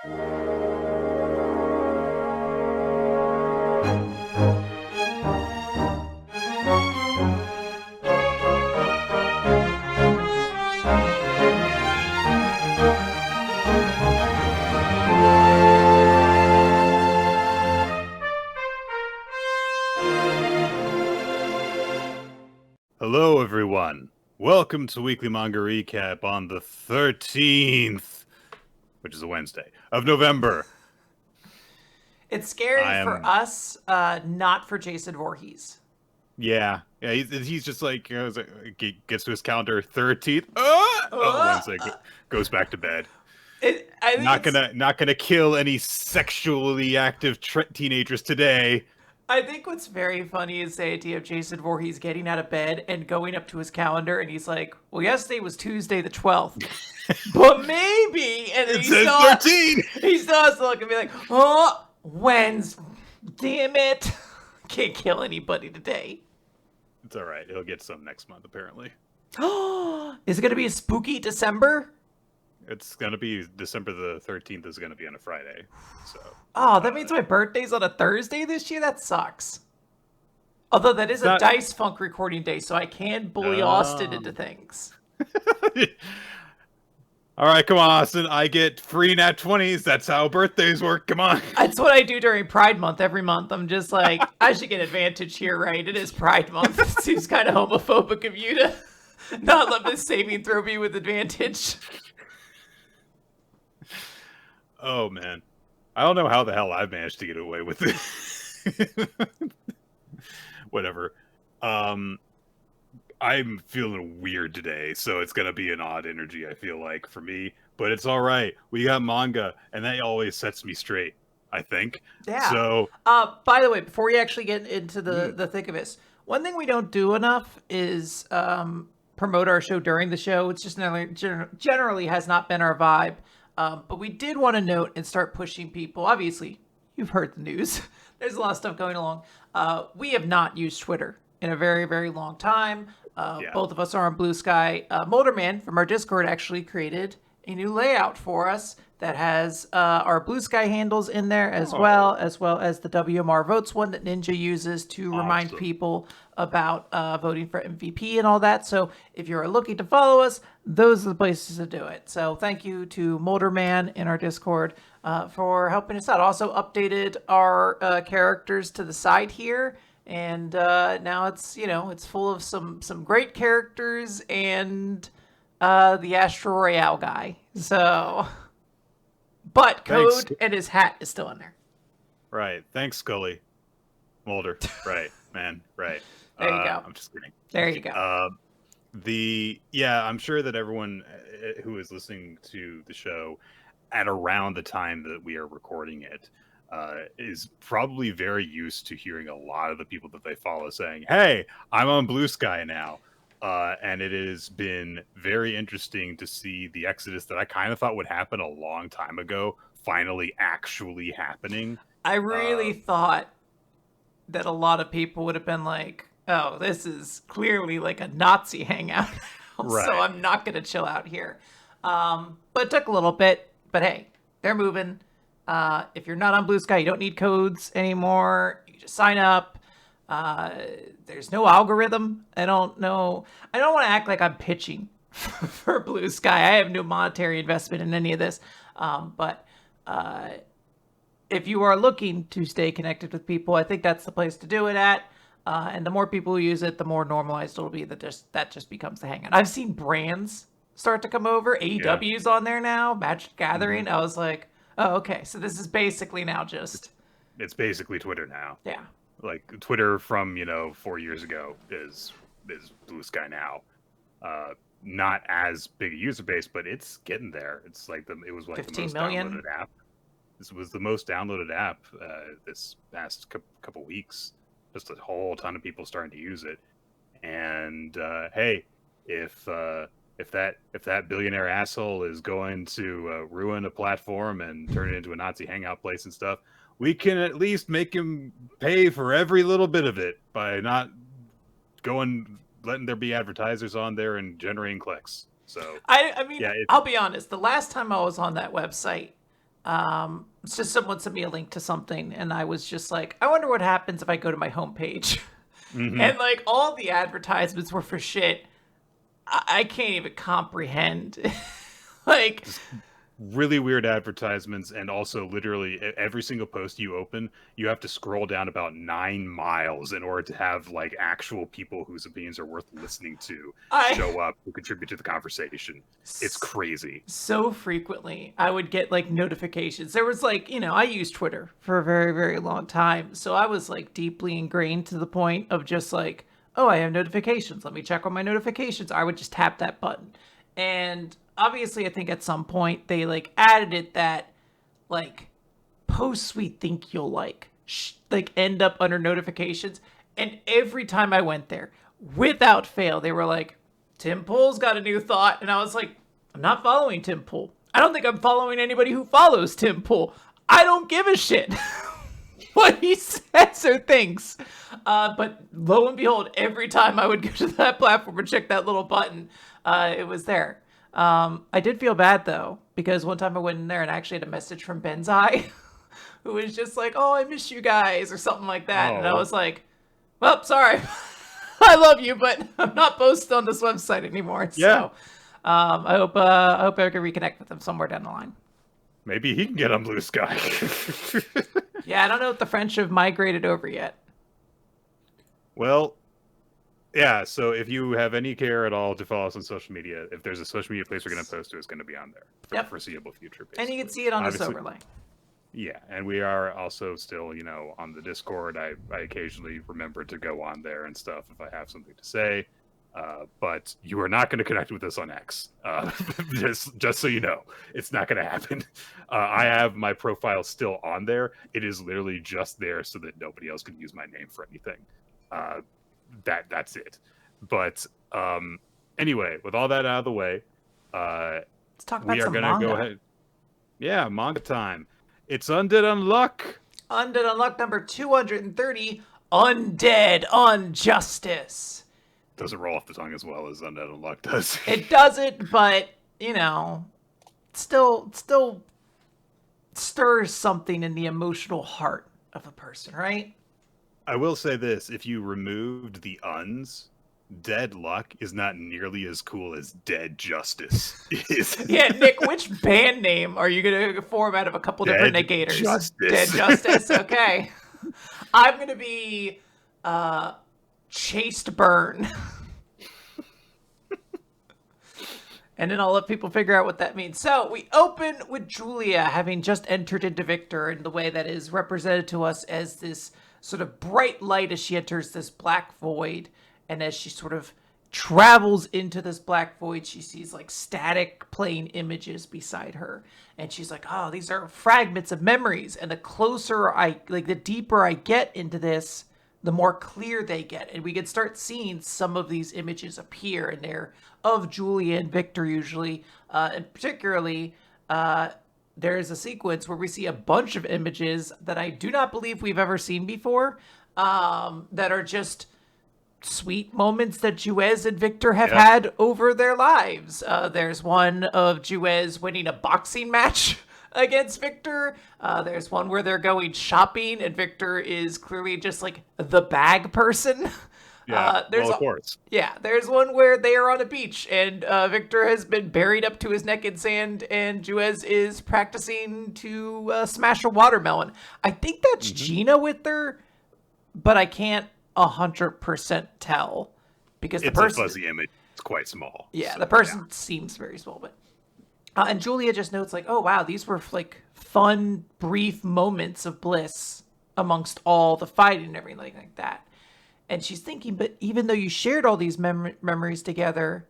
Hello, everyone. Welcome to Weekly Manga Recap on the 13th, which is a Wednesday, of November. It's scary for us, not for Jason Voorhees. Yeah, he's just like, he gets to his calendar 13th. Wednesday goes back to bed. Not gonna kill any sexually active teenagers today. I think what's very funny is the idea of Jason Voorhees getting out of bed and going up to his calendar, and he's like, "Well, yesterday was Tuesday the 12th, but maybe." And it says 13. He still has to look and be like, "Oh, Wednesday, damn it, can't kill anybody today." It's all right. He'll get some next month, apparently. Is it gonna be a spooky December? It's gonna be December the 13th. Is gonna be on a Friday, so. Oh, that means my birthday's on a Thursday this year? That sucks. Although that is a Dice Funk recording day, so I can bully Austin into things. All right, come on, Austin. I get free nat 20s. That's how birthdays work. Come on. That's what I do during Pride Month every month. I'm just like, I should get advantage here, right? It is Pride Month. It seems kind of homophobic of you to not let this saving throw me with advantage. Oh, man. I don't know how the hell I've managed to get away with it. Whatever. I'm feeling weird today, so it's gonna be an odd energy, I feel like, for me. But it's all right. We got manga, and that always sets me straight, I think. Yeah. So, by the way, before we actually get into the thick of this, one thing we don't do enough is promote our show during the show. It's just generally has not been our vibe. But we did want to note and start pushing people. Obviously, you've heard the news. There's a lot of stuff going along. We have not used Twitter in a very, very long time. Both of us are on BlueSky. Molderman from our Discord actually created a new layout for us that has our BlueSky handles in there as well as the WMR votes one that Ninja uses to remind people about voting for MVP and all that. So if you're looking to follow us, those are the places to do it. So thank you to Molderman in our Discord for helping us out. Also updated our characters to the side here. And now it's, it's full of some great characters and the Astro Royale guy. So, but Code and his hat is still in there. Right. Thanks, Scully. Mulder. Right, man. Right. There you go. I'm just kidding. There you go. I'm sure that everyone who is listening to the show at around the time that we are recording it is probably very used to hearing a lot of the people that they follow saying, "Hey, I'm on BlueSky now." And it has been very interesting to see the exodus that I kind of thought would happen a long time ago finally actually happening. I really thought that a lot of people would have been like, "Oh, this is clearly like a Nazi hangout, right. So I'm not going to chill out here." But it took a little bit. But hey, they're moving. If you're not on BlueSky, you don't need codes anymore. You can just sign up. There's no algorithm. I don't know. I don't want to act like I'm pitching for BlueSky. I have no monetary investment in any of this. But if you are looking to stay connected with people, I think that's the place to do it at. And the more people who use it, the more normalized it'll be. That just becomes the hangout. I've seen brands start to come over. AEW's on there now. Magic Gathering. Mm-hmm. I was like, oh, okay. So this is basically now just... It's basically Twitter now. Yeah. Like Twitter from 4 years ago is BlueSky now. Not as big a user base, but it's getting there. It's like it was like 15 the most million downloaded app. This was the most downloaded app this past couple weeks. Just a whole ton of people starting to use it. And hey, if that billionaire asshole is going to ruin a platform and turn it into a Nazi hangout place and stuff, we can at least make him pay for every little bit of it by not letting there be advertisers on there and generating clicks. So I mean, yeah, I'll be honest. The last time I was on that website, It's just someone sent me a link to something, and I was just like, I wonder what happens if I go to my homepage. Mm-hmm. And like all the advertisements were for shit I can't even comprehend. Like, Really weird advertisements, and also literally every single post you open, you have to scroll down about 9 miles in order to have like actual people whose opinions are worth listening to show up who contribute to the conversation. It's crazy. So frequently I would get like notifications. There was like, I used Twitter for a very, very long time. So I was like deeply ingrained to the point of just like, oh, I have notifications. Let me check on my notifications. I would just tap that button. And obviously, I think at some point they like added it that like posts we think you'll like end up under notifications. And every time I went there, without fail, they were like, Tim Pool's got a new thought. And I was like, I'm not following Tim Pool. I don't think I'm following anybody who follows Tim Pool. I don't give a shit what he says or thinks. But lo and behold, every time I would go to that platform and check that little button, it was there. I did feel bad though, because one time I went in there and I actually had a message from Benzai who was just like, oh, I miss you guys or something like that. And I was like, well, sorry. I love you, but I'm not posted on this website anymore. Yeah. So I hope I can reconnect with him somewhere down the line. Maybe he can get on BlueSky. Yeah, I don't know if the friendship migrated over yet. Well, yeah, so if you have any care at all to follow us on social media, if there's a social media place we're going to post to, it's going to be on there for the foreseeable future. Basically. And you can see it on this overlay. Yeah, and we are also still, on the Discord. I occasionally remember to go on there and stuff if I have something to say. But you are not going to connect with us on X. Just so you know, it's not going to happen. I have my profile still on there. It is literally just there so that nobody else can use my name for anything. That's it. But anyway, with all that out of the way, let's talk about we are some gonna manga. go ahead. Yeah, manga time. It's Undead Unluck. Undead Unluck number 230. Undead Unjustice. Doesn't roll off the tongue as well as Undead Unluck does. It doesn't, but still stirs something in the emotional heart of a person, right? I will say this: if you removed the uns, Dead Luck is not nearly as cool as Dead Justice is. Yeah, Nick, which band name are you going to form out of a couple different negators? Justice. Dead Justice, okay. I'm going to be Chased Burn. And then I'll let people figure out what that means. So we open with Julia having just entered into Victor in the way that is represented to us as this sort of bright light as she enters this black void. And as she sort of travels into this black void, she sees like static playing images beside her. And she's like, oh, these are fragments of memories. And the deeper I get into this, the more clear they get. And we can start seeing some of these images appear, and they're of Julia and Victor usually. And particularly, there's a sequence where we see a bunch of images that I do not believe we've ever seen before, that are just sweet moments that Juez and Victor have had over their lives. There's one of Juez winning a boxing match against Victor. There's one where they're going shopping and Victor is clearly just like the bag person. Yeah, of course. Yeah, there's one where they are on a beach and Victor has been buried up to his neck in sand and Juez is practicing to smash a watermelon. I think that's Gina with her, but I can't 100% tell because the person, a fuzzy image. It's quite small. Yeah, so, the person seems very small, but and Julia just notes like, oh wow, these were like fun, brief moments of bliss amongst all the fighting and everything like that. And she's thinking, but even though you shared all these memories together,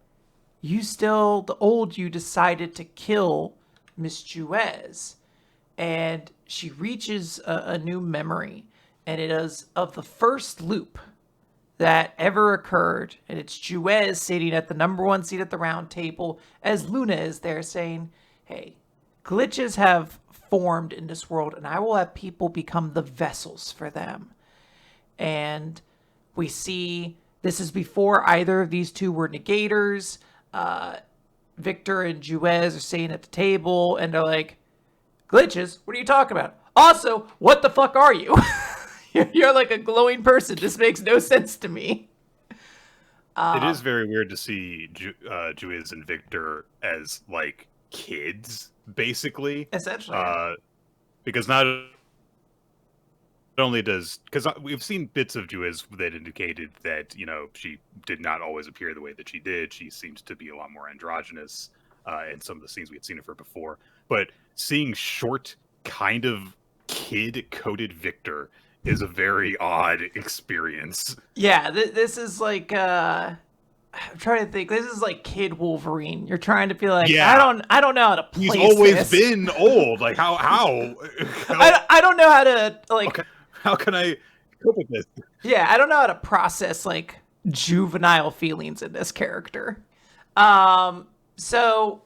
the old you decided to kill Miss Juez. And she reaches a new memory. And it is of the first loop that ever occurred. And it's Juez sitting at the number one seat at the round table as Luna is there saying, hey, glitches have formed in this world and I will have people become the vessels for them. And we see this is before either of these two were negators. Victor and Juez are sitting at the table and they're like, Glitches? What are you talking about? Also, what the fuck are you? You're like a glowing person. This makes no sense to me. It is very weird to see Juiz and Victor as like kids, basically. Essentially. Because not only does, because we've seen bits of Juiz that indicated that, you know, she did not always appear the way that she did. She seems to be a lot more androgynous in some of the scenes we had seen of her before. But seeing short, kind of kid-coded Victor is a very odd experience. Yeah, this is like I'm trying to think. This is like Kid Wolverine. You're trying to be like, Yeah. I don't know how to place He's always this. been old. Like how I don't know how to like. Okay. How can I cope with this? Yeah, I don't know how to process like juvenile feelings in this character. So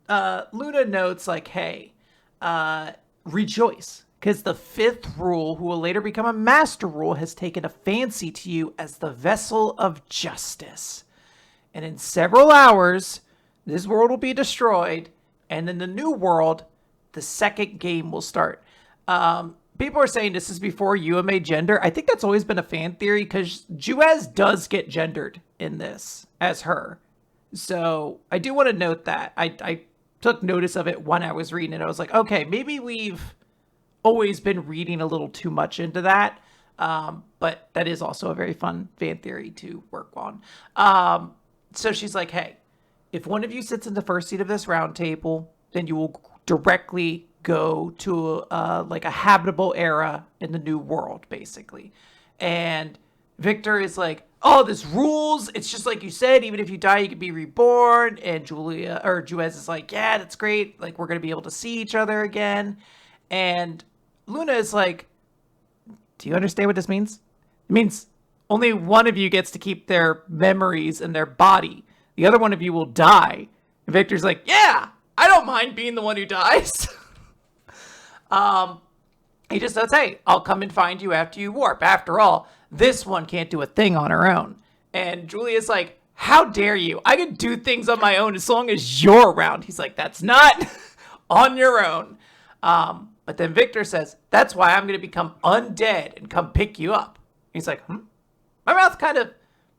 Luna notes like, hey, rejoice. Because the fifth rule, who will later become a master rule, has taken a fancy to you as the vessel of justice. And in several hours, this world will be destroyed. And in the new world, the second game will start. People are saying this is before Yua gender. I think that's always been a fan theory because Juez does get gendered in this as her. So I do want to note that. I took notice of it when I was reading it. I was like, okay, maybe we've always been reading a little too much into that. But that is also a very fun fan theory to work on. So she's like, hey, if one of you sits in the first seat of this round table, then you will directly go to like a habitable era in the new world, basically. And Victor is like, oh, this rules. It's just like you said, even if you die, you can be reborn. And Juez is like, yeah, that's great. Like, we're going to be able to see each other again. And Luna is like, do you understand what this means? It means only one of you gets to keep their memories in their body. The other one of you will die. And Victor's like, yeah, I don't mind being the one who dies. He just says, hey, I'll come and find you after you warp. After all, this one can't do a thing on her own. And Julia's like, how dare you? I can do things on my own as long as you're around. He's like, that's not on your own. But then Victor says, that's why I'm going to become undead and come pick you up. He's like, my mouth kind of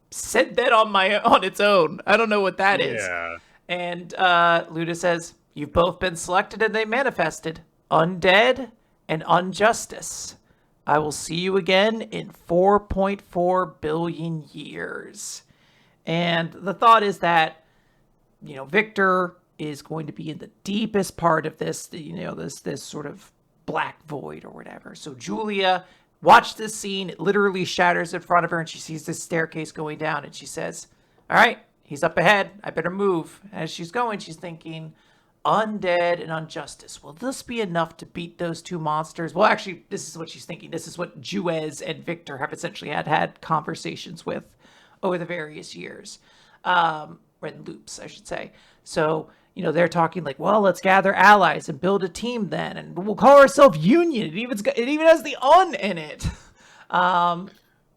said that on its own. I don't know what that is. And Luna says, you've both been selected and they manifested. Undead and Unjustice. I will see you again in 4.4 billion years. And the thought is that, you know, Victor is going to be in the deepest part of this, you know, this sort of black void or whatever. So Julia watched this scene. It literally shatters in front of her and she sees this staircase going down and she says, all right, he's up ahead. I better move. As she's going, she's thinking, Undead and Unjustice. Will this be enough to beat those two monsters? Well, actually, this is what she's thinking. This is what Juez and Victor have essentially had conversations with over the various years. Or in loops, I should say. So, you know, they're talking like, well, let's gather allies and build a team then. And we'll call ourselves Union. It even has the Un in it.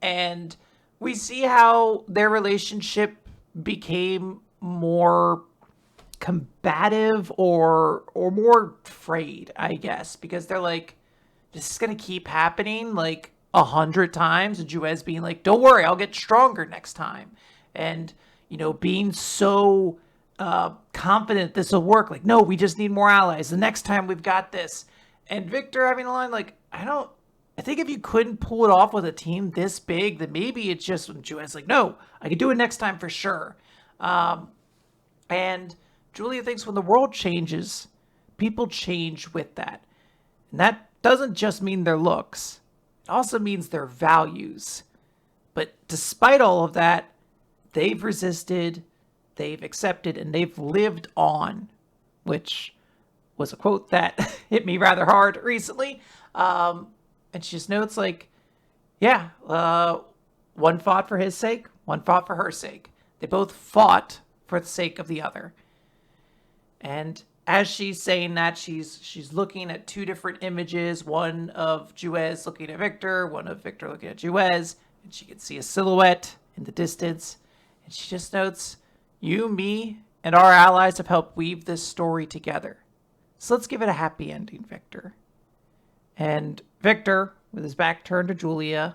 And we see how their relationship became more combative or more frayed, I guess, because they're like, this is gonna keep happening like 100 times, and Juez being like, don't worry, I'll get stronger next time, and you know, being so confident this will work, like, no, we just need more allies, the next time we've got this. And Victor having a line like, I think if you couldn't pull it off with a team this big, then maybe it's just when Juez like, no, I can do it next time for sure. And Julia thinks when the world changes, people change with that. And that doesn't just mean their looks. It also means their values. But despite all of that, they've resisted, they've accepted, and they've lived on, which was a quote that hit me rather hard recently. And she just notes like, yeah, one fought for his sake, one fought for her sake. They both fought for the sake of the other. And as she's saying that, she's looking at two different images, one of Juez looking at Victor, one of Victor looking at Juez, and she can see a silhouette in the distance. And she just notes, you, me, and our allies have helped weave this story together. So let's give it a happy ending, Victor. And Victor, with his back turned to Julia,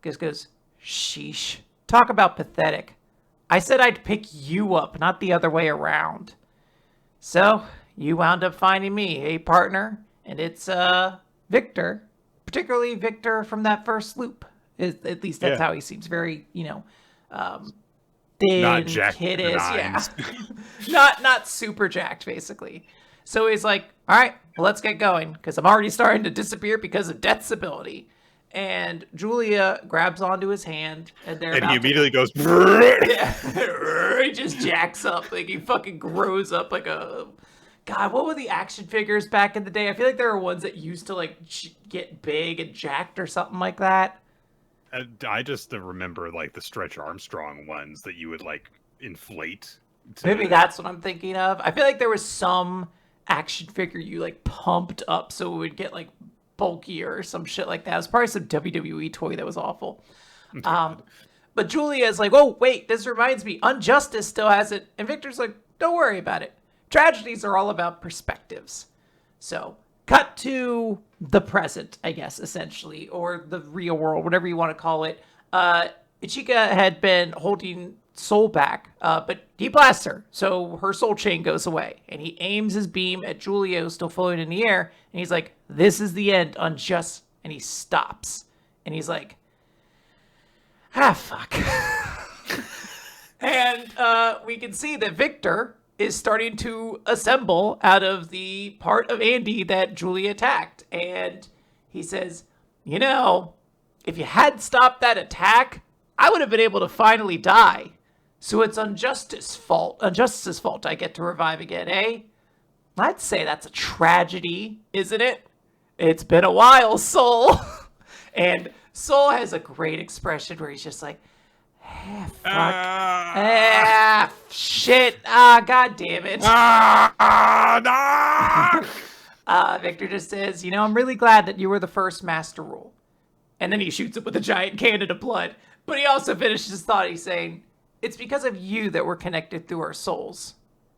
just goes, sheesh. Talk about pathetic. I said I'd pick you up, not the other way around. So, you wound up finding me, hey partner? And it's, Victor. Particularly Victor from that first loop. At least that's how he seems. Very, thin, not jacked kiddish. Yeah. not super jacked, basically. So he's like, all right, well, let's get going, because I'm already starting to disappear because of Death's ability. And Julia grabs onto his hand, and he immediately goes. He just jacks up, like he fucking grows up like a. God, what were the action figures back in the day? I feel like there were ones that used to like get big and jacked or something like that. I just remember like the Stretch Armstrong ones that you would like inflate. Maybe that's what I'm thinking of. I feel like there was some action figure you like pumped up so it would get like bulkier or some shit like that. It was probably some WWE toy that was awful. But Julia's like, oh, wait, this reminds me, Unjustice still has it. And Victor's like, don't worry about it. Tragedies are all about perspectives. So, cut to the present, I guess, essentially, or the real world, whatever you want to call it. Ichika had been holding Soul back, but he blasts her, so her soul chain goes away. And he aims his beam at Julia, still floating in the air, and he's like, this is the end, Unjust. And he stops. And he's like, fuck. And we can see that Victor is starting to assemble out of the part of Andy that Julia attacked. And he says, if you hadn't stopped that attack, I would have been able to finally die. So it's Unjustice's fault I get to revive again, eh? I'd say that's a tragedy, isn't it? It's been a while, Soul. And Soul has a great expression where he's just like, fuck. Shit. God damn it. Victor just says, I'm really glad that you were the first Master Rule. And then he shoots it with a giant cannon of blood. But he also finishes his thought. He's saying, it's because of you that we're connected through our souls.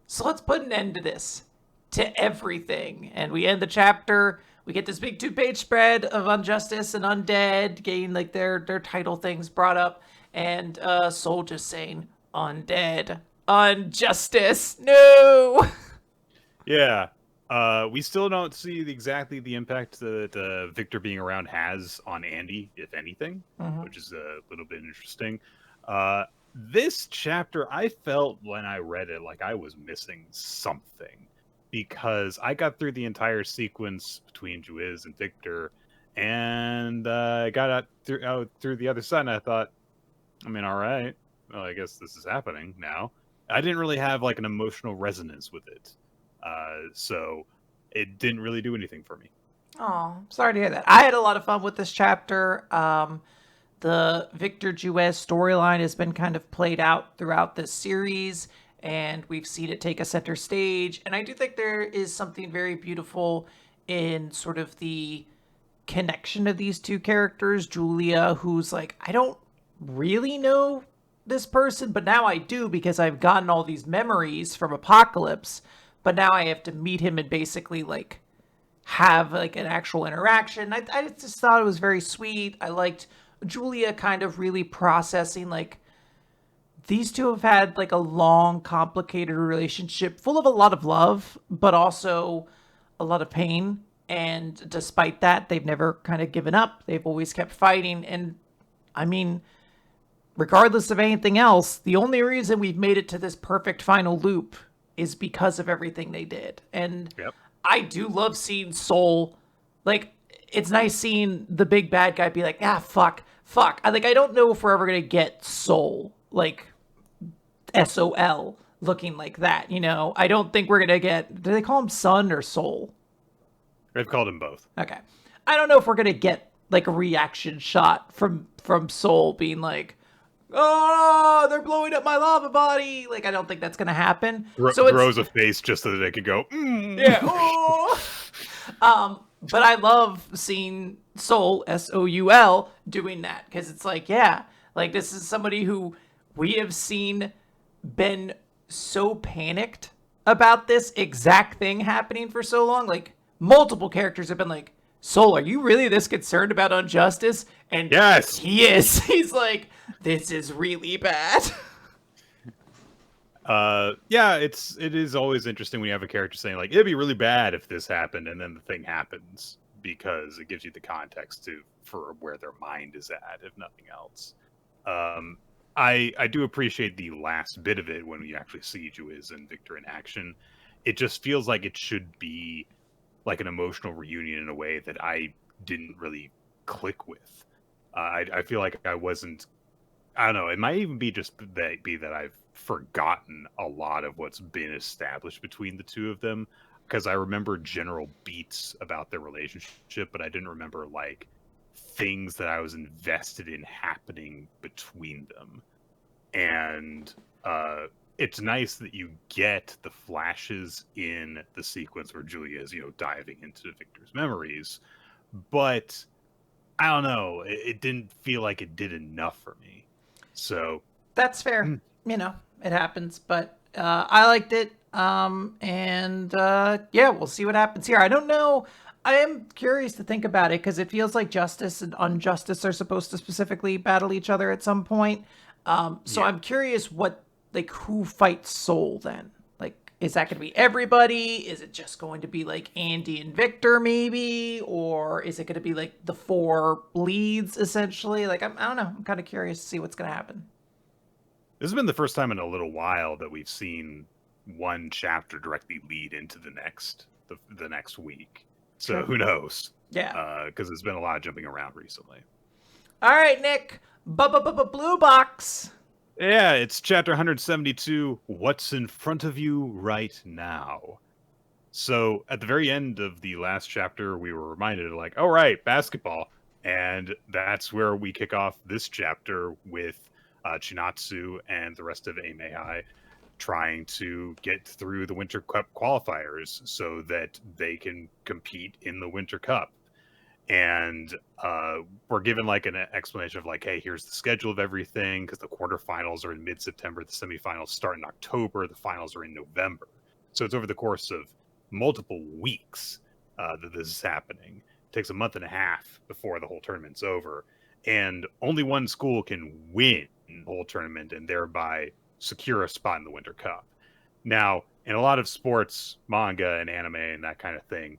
So let's put an end to this. To everything. And we end the chapter. We get this big 2-page spread of Unjustice and Undead getting like their title things brought up. And Soul just saying, Undead. Unjustice. No! Yeah. We still don't see exactly the impact that Victor being around has on Andy, if anything, which is a little bit interesting. This chapter, I felt when I read it like I was missing something, because I got through the entire sequence between Juiz and Victor, and I got out through the other side, and I thought, all right, well, I guess this is happening now. I didn't really have like an emotional resonance with it. So it didn't really do anything for me. Oh, sorry to hear that. I had a lot of fun with this chapter. The Victor Juiz storyline has been kind of played out throughout this series, and we've seen it take a center stage. And I do think there is something very beautiful in sort of the connection of these two characters. Julia, who's like, I don't really know this person, but now I do because I've gotten all these memories from Apocalypse. But now I have to meet him and basically like have like an actual interaction. I just thought it was very sweet. I liked Julia kind of really processing like these two have had like a long, complicated relationship full of a lot of love, but also a lot of pain. And despite that, they've never kind of given up. They've always kept fighting. And I mean, regardless of anything else, the only reason we've made it to this perfect final loop is because of everything they did. And I do love seeing Soul. Like, it's nice seeing the big bad guy be like, fuck. I don't know if we're ever going to get Soul, like, SOL, looking like that, I don't think we're going to get, do they call him Son or Soul? They've called him both. Okay. I don't know if we're going to get, like, a reaction shot from Soul being like, oh, they're blowing up my lava body. Like, I don't think that's going to happen. Throws a face just so that they could go, Yeah. Oh. But I love seeing Soul, SOUL, doing that. Because it's like, like, this is somebody who we have seen been so panicked about this exact thing happening for so long. Like, multiple characters have been like, Soul, are you really this concerned about injustice? And yes, he is. He's like, this is really bad. Yeah, it is always interesting when you have a character saying like, it'd be really bad if this happened, and then the thing happens, because it gives you the context for where their mind is at, if nothing else. I do appreciate the last bit of it when we actually see Juiz and Victor in action. It just feels like it should be like an emotional reunion in a way that I didn't really click with. I feel like I wasn't. I don't know. It might even be just that I've forgotten a lot of what's been established between the two of them, because I remember general beats about their relationship, but I didn't remember like things that I was invested in happening between them. And it's nice that you get the flashes in the sequence where Julia is, diving into Victor's memories, but I don't know. It didn't feel like it did enough for me. So that's fair. It happens, but I liked it. And yeah, we'll see what happens here. I don't know. I am curious to think about it because it feels like justice and injustice are supposed to specifically battle each other at some point. So I'm curious who fights Soul then? Like, is that going to be everybody? Is it just going to be like Andy and Victor maybe? Or is it going to be like the 4 leads essentially? Like, I don't know. I'm kind of curious to see what's going to happen. This has been the first time in a little while that we've seen one chapter directly lead into the next week. So Sure. Who knows? Yeah. Because there's been a lot of jumping around recently. All right, Nick. Blue box. Yeah, it's chapter 172. What's in front of you right now? So at the very end of the last chapter, we were reminded, like, oh, right, basketball. And that's where we kick off this chapter with Chinatsu and the rest of Aimei trying to get through the Winter Cup qualifiers so that they can compete in the Winter Cup. And we're given like an explanation of like, hey, here's the schedule of everything, because the quarterfinals are in mid-September, the semifinals start in October, the finals are in November. So it's over the course of multiple weeks that this is happening. It takes a month and a half before the whole tournament's over, and only one school can win the whole tournament and thereby secure a spot in the Winter Cup. Now, in a lot of sports, manga and anime and that kind of thing,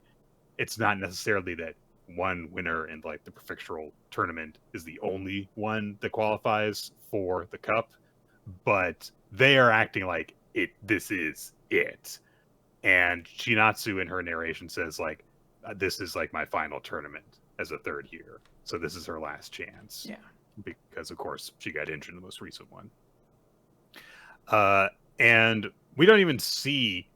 it's not necessarily that one winner in like the prefectural tournament is the only one that qualifies for the cup, but they are acting like this is it. And Chinatsu in her narration says like, this is like my final tournament as a third year, so this is her last chance. Yeah, because of course she got injured in the most recent one. And we don't even see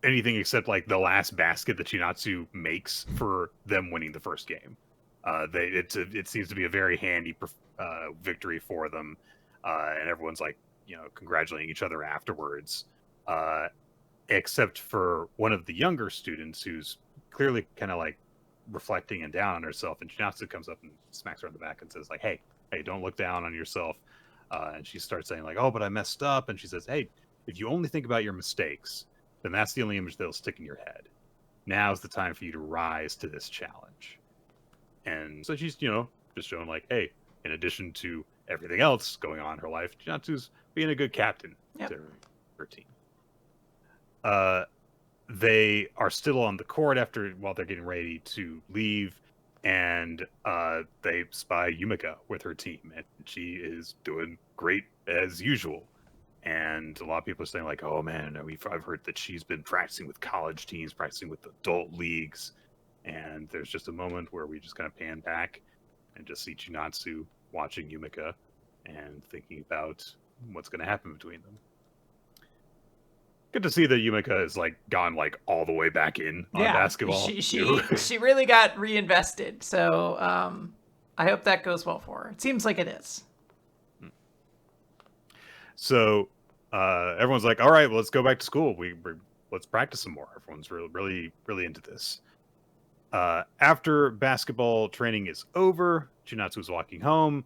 anything except like the last basket that Chinatsu makes for them winning the first game. It seems to be a very handy victory for them, and everyone's like, congratulating each other afterwards, except for one of the younger students who's clearly kind of like reflecting and down on herself, and Chinatsu comes up and smacks her on the back and says like, hey, don't look down on yourself. And she starts saying like, oh, but I messed up, and she says, hey, if you only think about your mistakes, then that's the only image that'll stick in your head. Now's the time for you to rise to this challenge. And so she's, just showing like, hey, in addition to everything else going on in her life, Chinatsu's being a good captain to her team. They are still on the court while they're getting ready to leave, and they spy Yumika with her team, and she is doing great as usual. And a lot of people are saying like, oh man, I've heard that she's been practicing with college teams, practicing with adult leagues. And there's just a moment where we just kind of pan back and just see Chinatsu watching Yumika and thinking about what's going to happen between them. Good to see that Yumika has like gone like all the way back in on basketball. She really got reinvested. So I hope that goes well for her. It seems like it is. So everyone's like, all right, well, let's go back to school. Let's practice some more. Everyone's really, really into this. After basketball training is over, Chinatsu's walking home.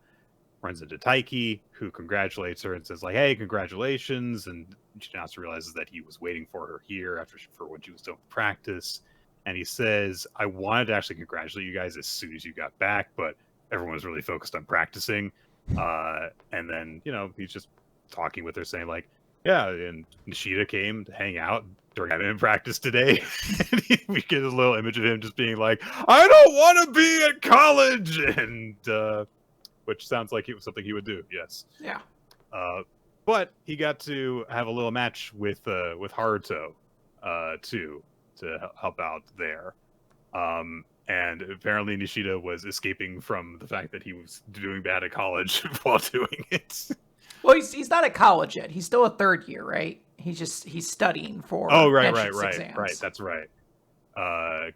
runs into Taiki, who congratulates her and says like, "Hey, congratulations!" And Shinatsu realizes that he was waiting for her here for when she was done with practice. And he says, "I wanted to actually congratulate you guys as soon as you got back, but everyone was really focused on practicing." And then he's just talking with her, saying like, "Yeah," and Nishida came to hang out during admin practice today. And we get a little image of him just being like, "I don't want to be at college," and which sounds like it was something he would do. Yes. Yeah. But he got to have a little match with Haruto, too, to help out there. And apparently Nishida was escaping from the fact that he was doing bad at college while doing it. Well, he's not at college yet. He's still a third year, right? He's studying for exams. Right. That's right.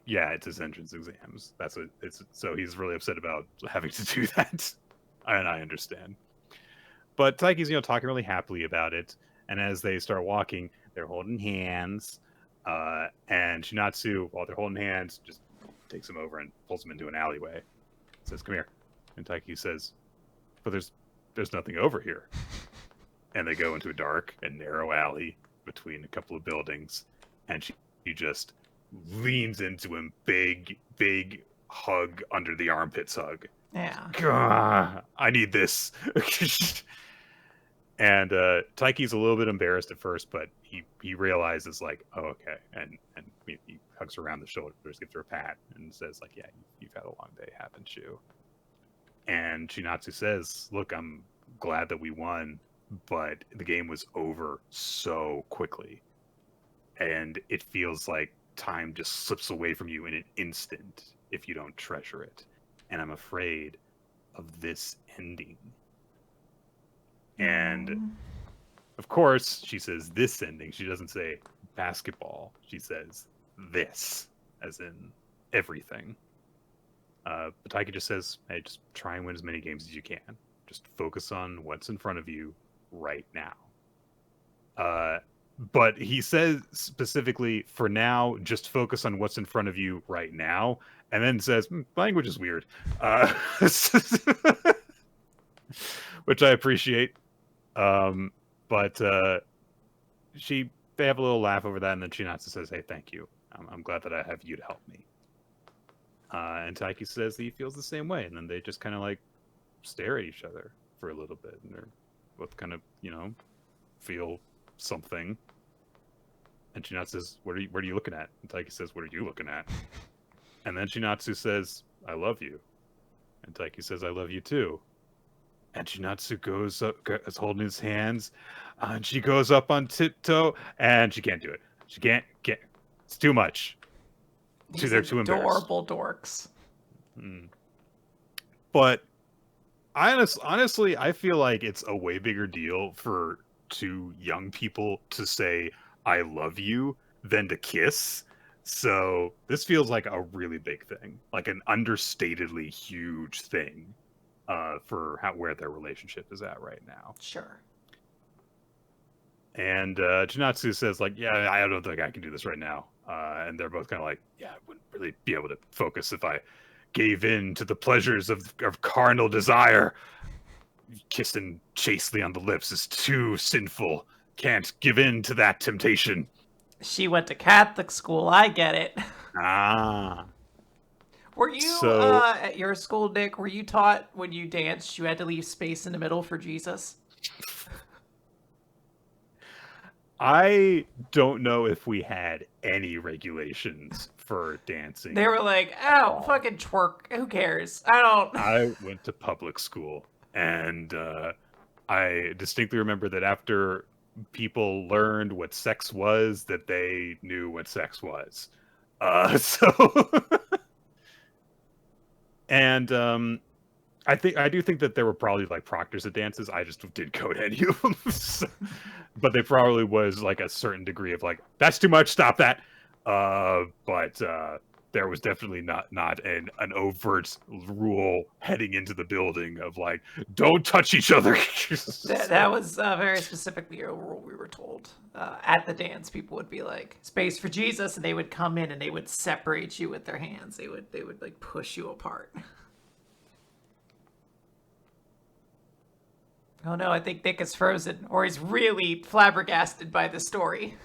Yeah, it's his entrance exams. That's what it's. So he's really upset about having to do that, and I understand. But Taiki's talking really happily about it, and as they start walking, they're holding hands. And Shinatsu, while they're holding hands, just takes him over and pulls him into an alleyway. Says, "Come here," and Taiki says, "But there's nothing over here." And they go into a dark and narrow alley between a couple of buildings, and she just leans into him, big hug under the armpits hug. Yeah. God, I need this. And Taiki's a little bit embarrassed at first, but he realizes like, oh, okay, and he hugs her around the shoulders, gives her a pat, and says like, "Yeah, you've had a long day, haven't you?" And Shinatsu says, "Look, I'm glad that we won, but the game was over so quickly, and it feels like time just slips away from you in an instant if you don't treasure it. And I'm afraid of this ending." And of course, she says this ending. She doesn't say basketball. She says this, as in everything. But Taiki just says, "Hey, just try and win as many games as you can. Just focus on what's in front of you right now." But he says specifically, "For now, just focus on what's in front of you right now," and then says, "Language is weird," which I appreciate. But they have a little laugh over that, and then Shinatsu says, "Hey, thank you. I'm glad that I have you to help me." And Taiki says that he feels the same way, and then they just kind of like stare at each other for a little bit, and they're both kind of feel something. And Shinatsu says, what are you looking at?" And Taiki says, "What are you looking at?" And then Shinatsu says, "I love you." And Taiki says, "I love you too." And Shinatsu goes up, is holding his hands, and she goes up on tiptoe, and she can't do it. She can't get. It's too much. They're too embarrassed. Adorable dorks. But honestly, I feel like it's a way bigger deal for two young people to say "I love you" than to kiss. So this feels like a really big thing, like an understatedly huge thing. For where their relationship is at right now. Sure. And Janatsu says like, "Yeah, I don't think I can do this right now." And they're both kind of like, "Yeah, I wouldn't really be able to focus if I gave in to the pleasures of carnal desire. Kissing chastely on the lips is too sinful. Can't give in to that temptation." She went to Catholic school. I get it. Ah. Were you, at your school, Nick, were you taught when you danced you had to leave space in the middle for Jesus? I don't know if we had any regulations for dancing. They were like, "Oh, fucking twerk. Who cares? I don't." I went to public school, and I distinctly remember that after people learned what sex was, that they knew what sex was. And I do think that there were probably like proctors at dances. I just didn't go to any of them. But they probably was like a certain degree of like, "That's too much, stop that." But there was definitely not an overt rule heading into the building of like, "Don't touch each other." That was very specifically a rule we were told. At the dance, people would be like, "Space for Jesus," and they would come in and they would separate you with their hands. They would like push you apart. Oh no, I think Nick is frozen, or he's really flabbergasted by the story.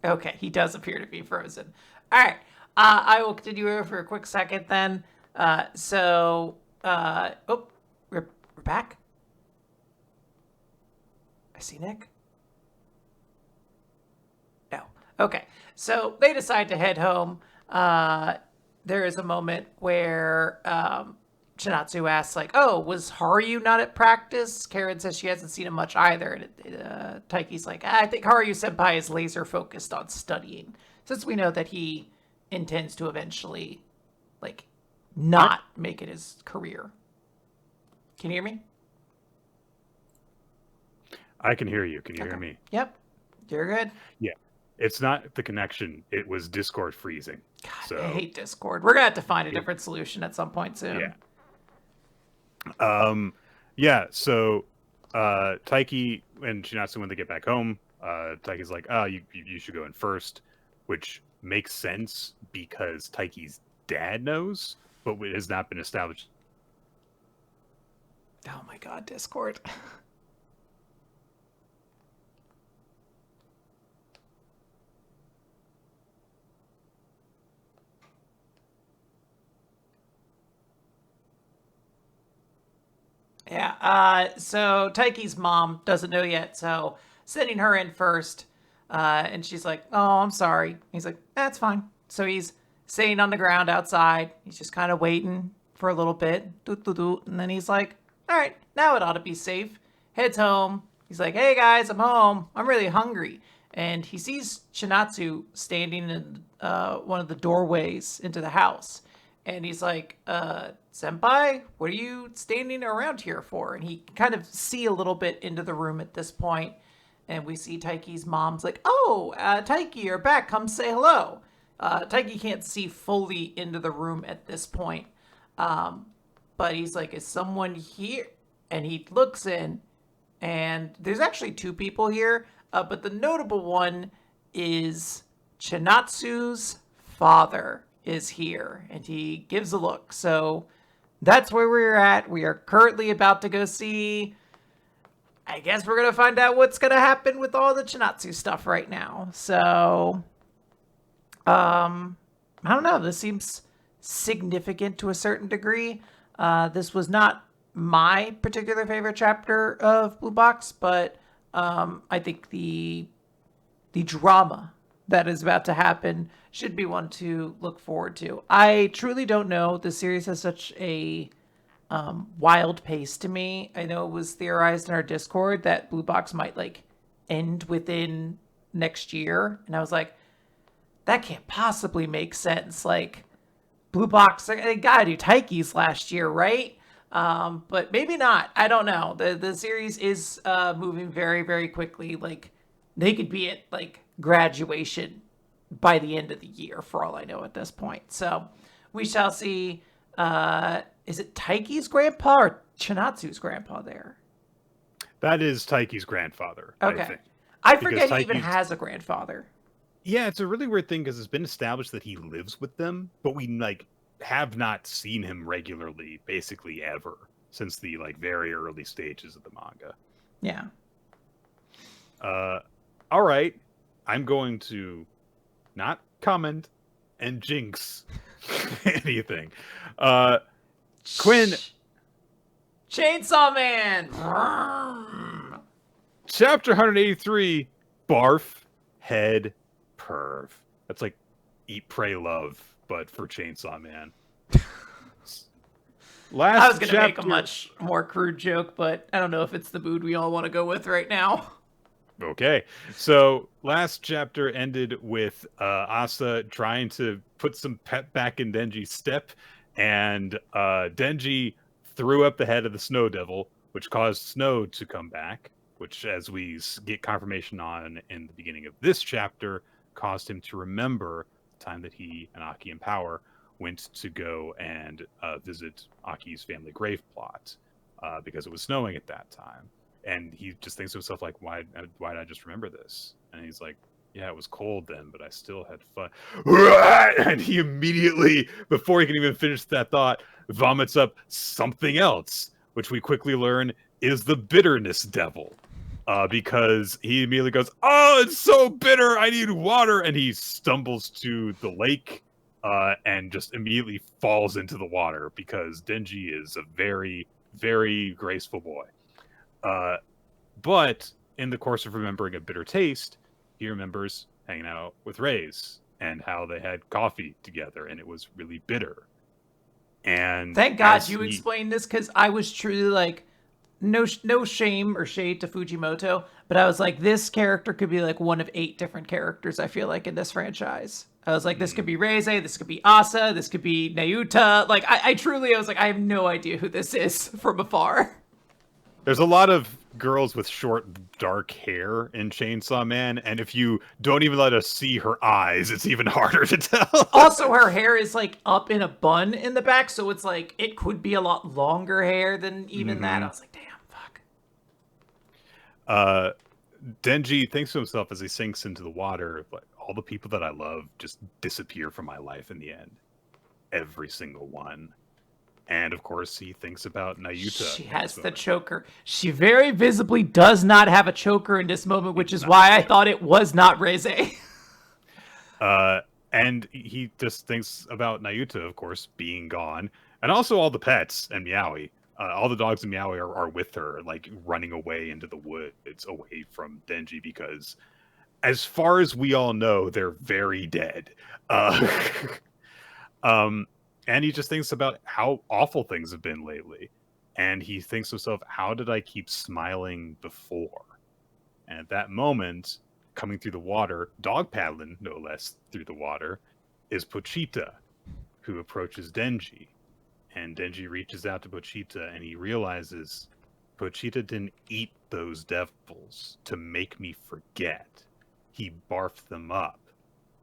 Okay, he does appear to be frozen. All right, I will continue here for a quick second then. Oh, we're back. I see Nick. No. Okay, so they decide to head home. There is a moment where Chinatsu asks, like, "Oh, was Haruyu not at practice?" Karen says she hasn't seen him much either, and Taiki's like, "I think Haruyu Senpai is laser focused on studying, since we know that he intends to eventually, like, not make it his career." Can you hear me? I can hear you. Can you hear me? Yep, you're good. Yeah. It's not the connection. It was Discord freezing. God, So, I hate Discord. We're gonna have to find a different solution at some point soon. Yeah. Yeah, so Taiki and Shinatsu, when they get back home, Taiki's like, "Oh, you should go in first," which makes sense because Taiki's dad knows, but it has not been established. Oh my god, Discord. Yeah, so Taiki's mom doesn't know yet, so sending her in first, and she's like, "Oh, I'm sorry." He's like, "That's fine." So he's sitting on the ground outside. He's just kind of waiting for a little bit, doot, doot, doot, and then he's like, "All right, now it ought to be safe." Heads home. He's like, "Hey guys, I'm home. I'm really hungry." And he sees Chinatsu standing in one of the doorways into the house. And he's like, "Senpai, what are you standing around here for?" And he kind of see a little bit into the room at this point. And we see Taiki's mom's like, "Oh, Taiki, you're back. Come say hello." Taiki can't see fully into the room at this point. But he's like, "Is someone here?" And he looks in, and there's actually two people here. But the notable one is Chinatsu's father is here, and he gives a look. So that's where we're at. We are currently about to go see. I guess we're gonna find out what's gonna happen with all the Chinatsu stuff right now. So, I don't know. This seems significant to a certain degree. This was not my particular favorite chapter of Blue Box, but I think the drama that is about to happen should be one to look forward to. I truly don't know. The series has such a wild pace to me. I know it was theorized in our Discord that Blue Box might like end within next year, and I was like, that can't possibly make sense. Like, Blue Box, they gotta do Taiki's last year, right? But maybe not. I don't know. The series is moving very, very quickly. Like, they could be at like graduation by the end of the year, for all I know at this point. So we shall see. Is it Taiki's grandpa or Chinatsu's grandpa there? That is Taiki's grandfather. Okay. I think. I forget he even has a grandfather. Yeah, it's a really weird thing because it's been established that he lives with them, but we like have not seen him regularly, basically ever, since the like very early stages of the manga. Yeah. All right, I'm going to not comment and jinx anything. Quinn, Chainsaw Man. Chapter 183, Barf Head Perv. That's like Eat, Pray, Love, but for Chainsaw Man. I was going to make a much more crude joke, but I don't know if it's the mood we all want to go with right now. Okay, so last chapter ended with Asa trying to put some pep back in Denji's step, and Denji threw up the head of the Snow Devil, which caused Snow to come back, which, as we get confirmation on in the beginning of this chapter, caused him to remember the time that he and Aki and Power went to go and visit Aki's family grave plot, because it was snowing at that time. And he just thinks to himself, like, why did I just remember this? And he's like, Yeah, it was cold then, but I still had fun. And he immediately, before he can even finish that thought, vomits up something else, which we quickly learn is the bitterness devil. Because he immediately goes, "Oh, it's so bitter! I need water!" And he stumbles to the lake and just immediately falls into the water because Denji is a very, very graceful boy. But in the course of remembering a bitter taste, he remembers hanging out with Reyes and how they had coffee together, and it was really bitter. And thank God you explained this, because I was truly like, no shame or shade to Fujimoto, but I was like, this character could be like one of 8 different characters, I feel like, in this franchise. I was like, this could be Reize, this could be Asa, this could be Nayuta. Like, I was like, I have no idea who this is from afar. There's a lot of girls with short, dark hair in Chainsaw Man, and if you don't even let us see her eyes, it's even harder to tell. Also, her hair is like up in a bun in the back, so it's like it could be a lot longer hair than even that. I was like, damn, fuck. Denji thinks to himself as he sinks into the water, like, all the people that I love just disappear from my life in the end. Every single one. And of course, he thinks about Nayuta. She has the choker. She very visibly does not have a choker in this moment, which is why I thought it was not Reize. And he just thinks about Nayuta, of course, being gone. And also all the pets and Meowie. All the dogs in Meowie are with her, like running away into the woods away from Denji because, as far as we all know, they're very dead. And he just thinks about how awful things have been lately. And he thinks to himself, how did I keep smiling before? And at that moment, coming through the water, dog paddling, no less, through the water, is Pochita, who approaches Denji. And Denji reaches out to Pochita, and he realizes Pochita didn't eat those devils to make me forget. He barfed them up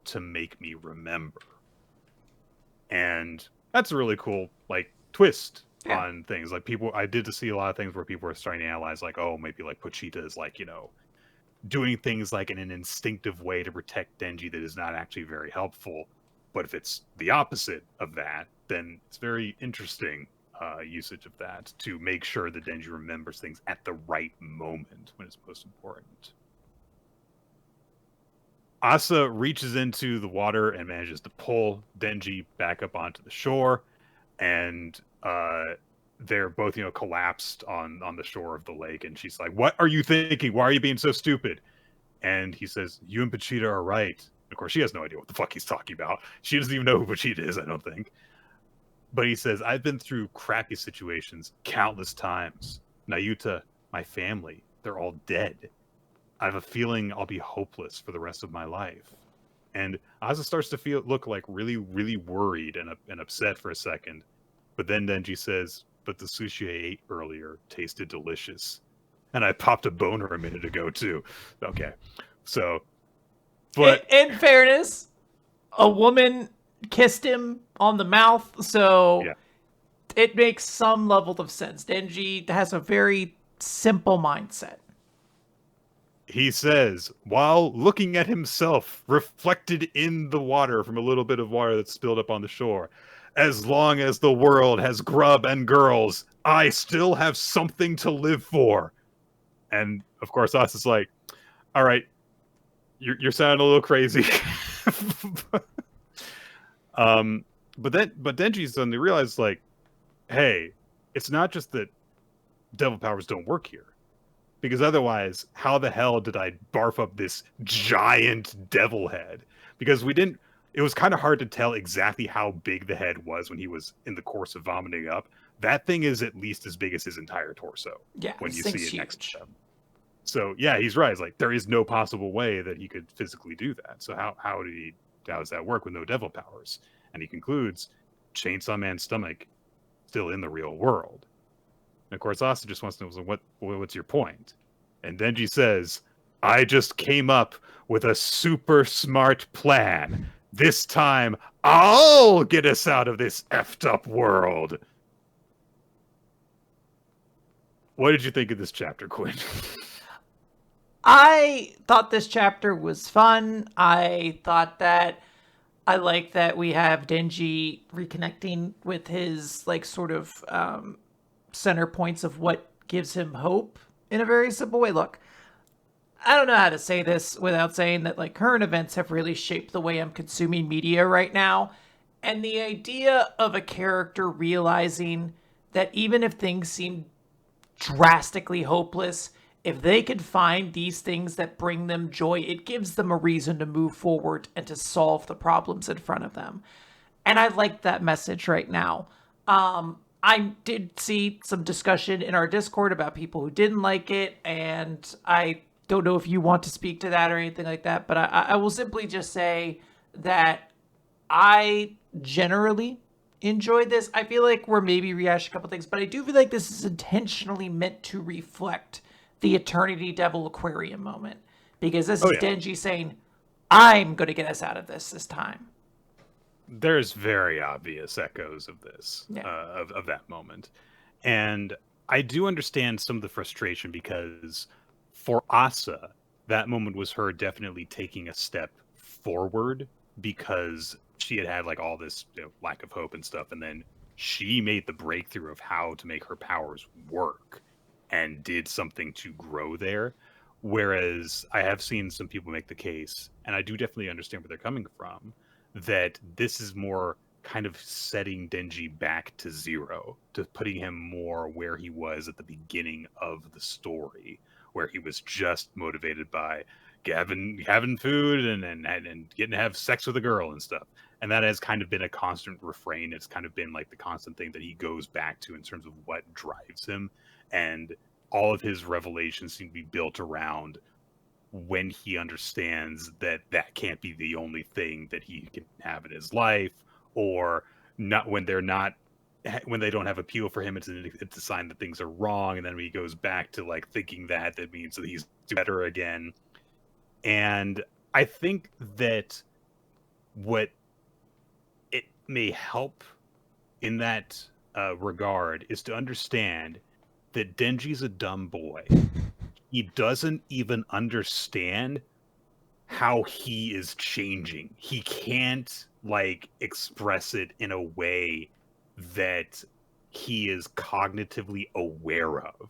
to make me remember. And that's a really cool, like, twist on things. Like, I did see a lot of things where people were starting to analyze, like, oh, maybe, like, Pochita is, like, doing things, like, in an instinctive way to protect Denji that is not actually very helpful. But if it's the opposite of that, then it's very interesting usage of that to make sure that Denji remembers things at the right moment when it's most important. Asa reaches into the water and manages to pull Denji back up onto the shore, and they're both, collapsed on the shore of the lake. And she's like, "What are you thinking? Why are you being so stupid?" And he says, "You and Pochita are right." Of course, she has no idea what the fuck he's talking about. She doesn't even know who Pochita is, I don't think. But he says, "I've been through crappy situations countless times. Nayuta, my family, they're all dead. I have a feeling I'll be hopeless for the rest of my life." And Asa starts to look like really, really worried and upset for a second. But then Denji says, "But the sushi I ate earlier tasted delicious. And I popped a boner a minute ago, too." Okay. So, but... In fairness, a woman kissed him on the mouth, so it makes some level of sense. Denji has a very simple mindset. He says, while looking at himself reflected in the water from a little bit of water that spilled up on the shore, "As long as the world has grub and girls, I still have something to live for." And of course, Asa's like, "All right, you're sounding a little crazy." But Denji suddenly realizes, like, hey, it's not just that devil powers don't work here. Because otherwise, how the hell did I barf up this giant devil head? Because it was kind of hard to tell exactly how big the head was when he was in the course of vomiting up. That thing is at least as big as his entire torso. Yeah, when you see it next to him. So yeah, he's right. It's like, there is no possible way that he could physically do that. So how does that work with no devil powers? And he concludes, Chainsaw Man's stomach still in the real world. And of course, Asa just wants to know, what's your point? And Denji says, "I just came up with a super smart plan. This time, I'll get us out of this effed up world." What did you think of this chapter, Quinn? I thought this chapter was fun. I thought that I like that we have Denji reconnecting with his like sort of center points of what gives him hope in a very simple way. Look, I don't know how to say this without saying that like current events have really shaped the way I'm consuming media right now. And the idea of a character realizing that even if things seem drastically hopeless, if they could find these things that bring them joy, it gives them a reason to move forward and to solve the problems in front of them. And I like that message right now. I did see some discussion in our Discord about people who didn't like it, and I don't know if you want to speak to that or anything like that, but I will simply just say that I generally enjoyed this. I feel like we're maybe rehashing a couple things, but I do feel like this is intentionally meant to reflect the Eternity Devil Aquarium moment. Because this is Denji saying, I'm going to get us out of this time. There's very obvious echoes of this, of that moment. And I do understand some of the frustration because for Asa, that moment was her definitely taking a step forward because she had like all this lack of hope and stuff. And then she made the breakthrough of how to make her powers work and did something to grow there. Whereas I have seen some people make the case, and I do definitely understand where they're coming from, that this is more kind of setting Denji back to zero, to putting him more where he was at the beginning of the story, where he was just motivated by having food and getting to have sex with a girl and stuff. And that has kind of been a constant refrain. It's kind of been like the constant thing that he goes back to in terms of what drives him. And all of his revelations seem to be built around when he understands that that can't be the only thing that he can have in his life, or not when they don't have appeal for him, it's a sign that things are wrong. And then when he goes back to like thinking that means that he's better again. And I think that what it may help in that regard is to understand that Denji's a dumb boy. He doesn't even understand how he is changing. He can't like express it in a way that he is cognitively aware of.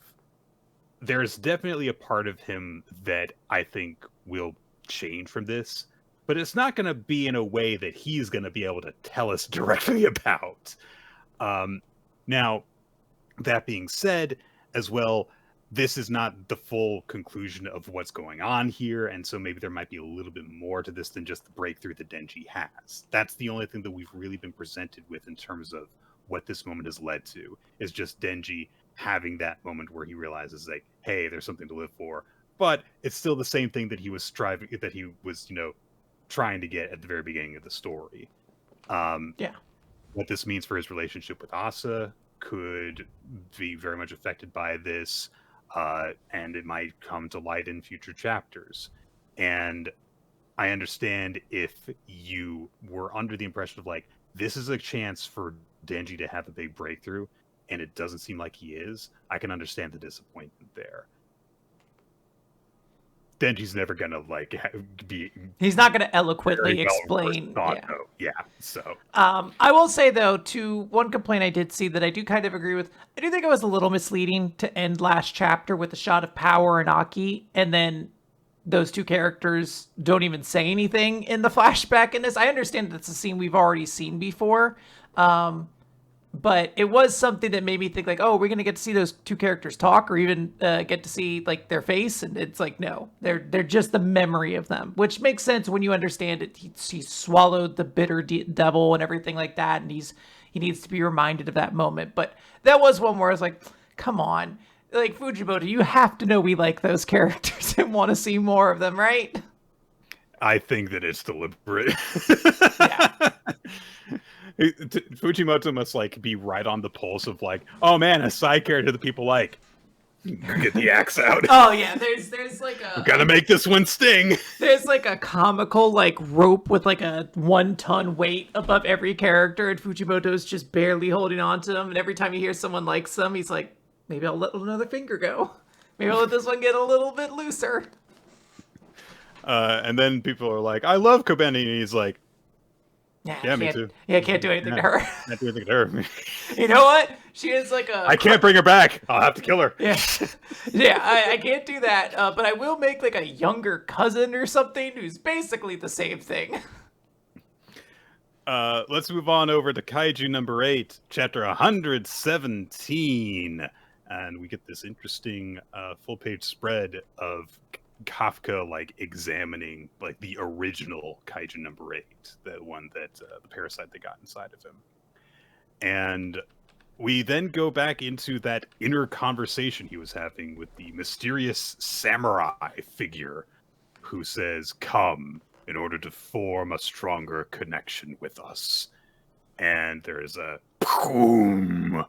There's definitely a part of him that I think will change from this, but it's not going to be in a way that he's going to be able to tell us directly about. Now, that being said, as well, this is not the full conclusion of what's going on here, and so maybe there might be a little bit more to this than just the breakthrough that Denji has. That's the only thing that we've really been presented with in terms of what this moment has led to, is just Denji having that moment where he realizes, like, hey, there's something to live for. But it's still the same thing that he was trying to get at the very beginning of the story. What this means for his relationship with Asa could be very much affected by this, and it might come to light in future chapters. And I understand if you were under the impression of like, this is a chance for Denji to have a big breakthrough, and it doesn't seem like he is, I can understand the disappointment there. Denji's never gonna like be. He's not gonna eloquently explain. So. I will say though, to one complaint I did see that I do kind of agree with. I do think it was a little misleading to end last chapter with a shot of Power and Aki, and then those two characters don't even say anything in the flashback in this. I understand that's a scene we've already seen before. But it was something that made me think like, oh, we're going to get to see those two characters talk, or even get to see like their face. And it's like, no, they're just the memory of them, which makes sense when you understand it. He swallowed the bitter devil and everything like that. And he needs to be reminded of that moment. But that was one where I was like, come on, like Fujimoto, you have to know we like those characters and want to see more of them, right? I think that it's deliberate. Yeah. Fujimoto must like be right on the pulse of like, oh man, a side character that people like. Get the axe out. Oh yeah, there's like a. We're gonna make this one sting. There's like a comical like rope with like a 1-ton weight above every character, and Fujimoto's just barely holding on to them. And every time he hears someone likes them, he's like, maybe I'll let another finger go. Maybe I'll let this one get a little bit looser. And then people are like, I love Kobeni. And he's like, yeah, me too. Yeah, I can't do anything to her. Can't do anything to her. You know what? She is like a... I can't bring her back. I'll have to kill her. Yeah. Yeah, I can't do that. But I will make like a younger cousin or something who's basically the same thing. Let's move on over to Kaiju number 8, chapter 117. And we get this interesting full-page spread of Kafka like examining like the original Kaiju number 8, the one that the parasite that got inside of him. And we then go back into that inner conversation he was having with the mysterious samurai figure who says, come, in order to form a stronger connection with us. And there is a boom,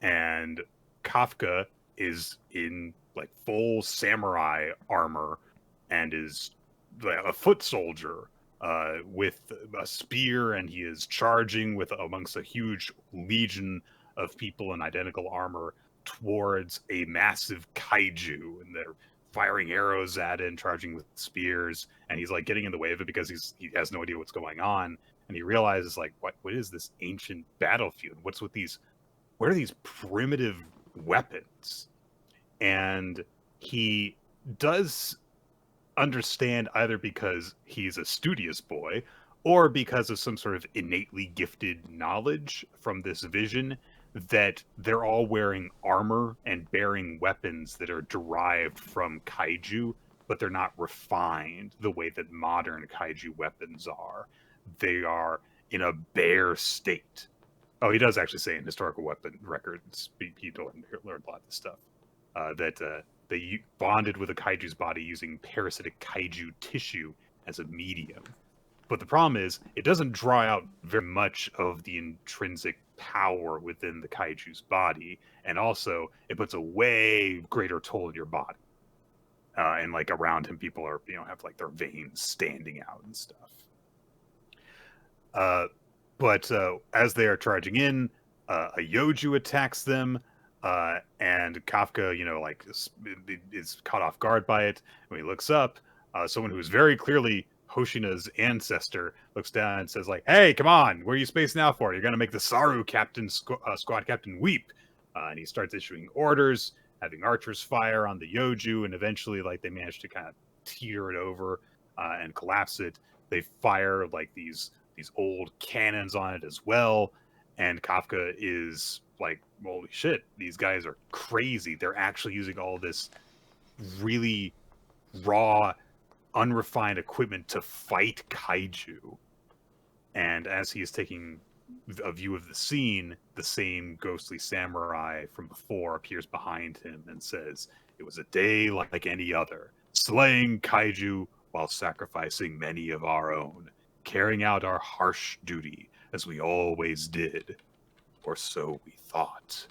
and Kafka is in like full samurai armor and is a foot soldier with a spear, and he is charging with amongst a huge legion of people in identical armor towards a massive kaiju, and they're firing arrows at it and charging with spears, and he's like getting in the way of it because he has no idea what's going on, and he realizes like what is this ancient battlefield? What are these primitive weapons? And he does understand, either because he's a studious boy or because of some sort of innately gifted knowledge from this vision, that they're all wearing armor and bearing weapons that are derived from kaiju, but they're not refined the way that modern kaiju weapons are. They are in a bare state. Oh, he does actually say in historical weapon records, he learned a lot of this stuff, that they bonded with a kaiju's body using parasitic kaiju tissue as a medium. But the problem is, it doesn't draw out very much of the intrinsic power within the kaiju's body, and also it puts a way greater toll on your body. And like around him, people are have like their veins standing out and stuff. But as they are charging in, a Yoju attacks them, and Kafka, is caught off guard by it. When he looks up, someone who is very clearly Hoshina's ancestor looks down and says, like, hey, come on, where are you spacing out for? You're going to make the Saru squad captain weep. And he starts issuing orders, having archers fire on the Yoju, and eventually, like, they manage to kind of teeter it over and collapse it. They fire, like, these old cannons on it as well, and Kafka is like, holy shit, these guys are crazy. They're actually using all this really raw, unrefined equipment to fight kaiju. And as he is taking a view of the scene, the same ghostly samurai from before appears behind him and says, it was a day like any other, slaying kaiju while sacrificing many of our own, carrying out our harsh duty as we always did, or so we thought.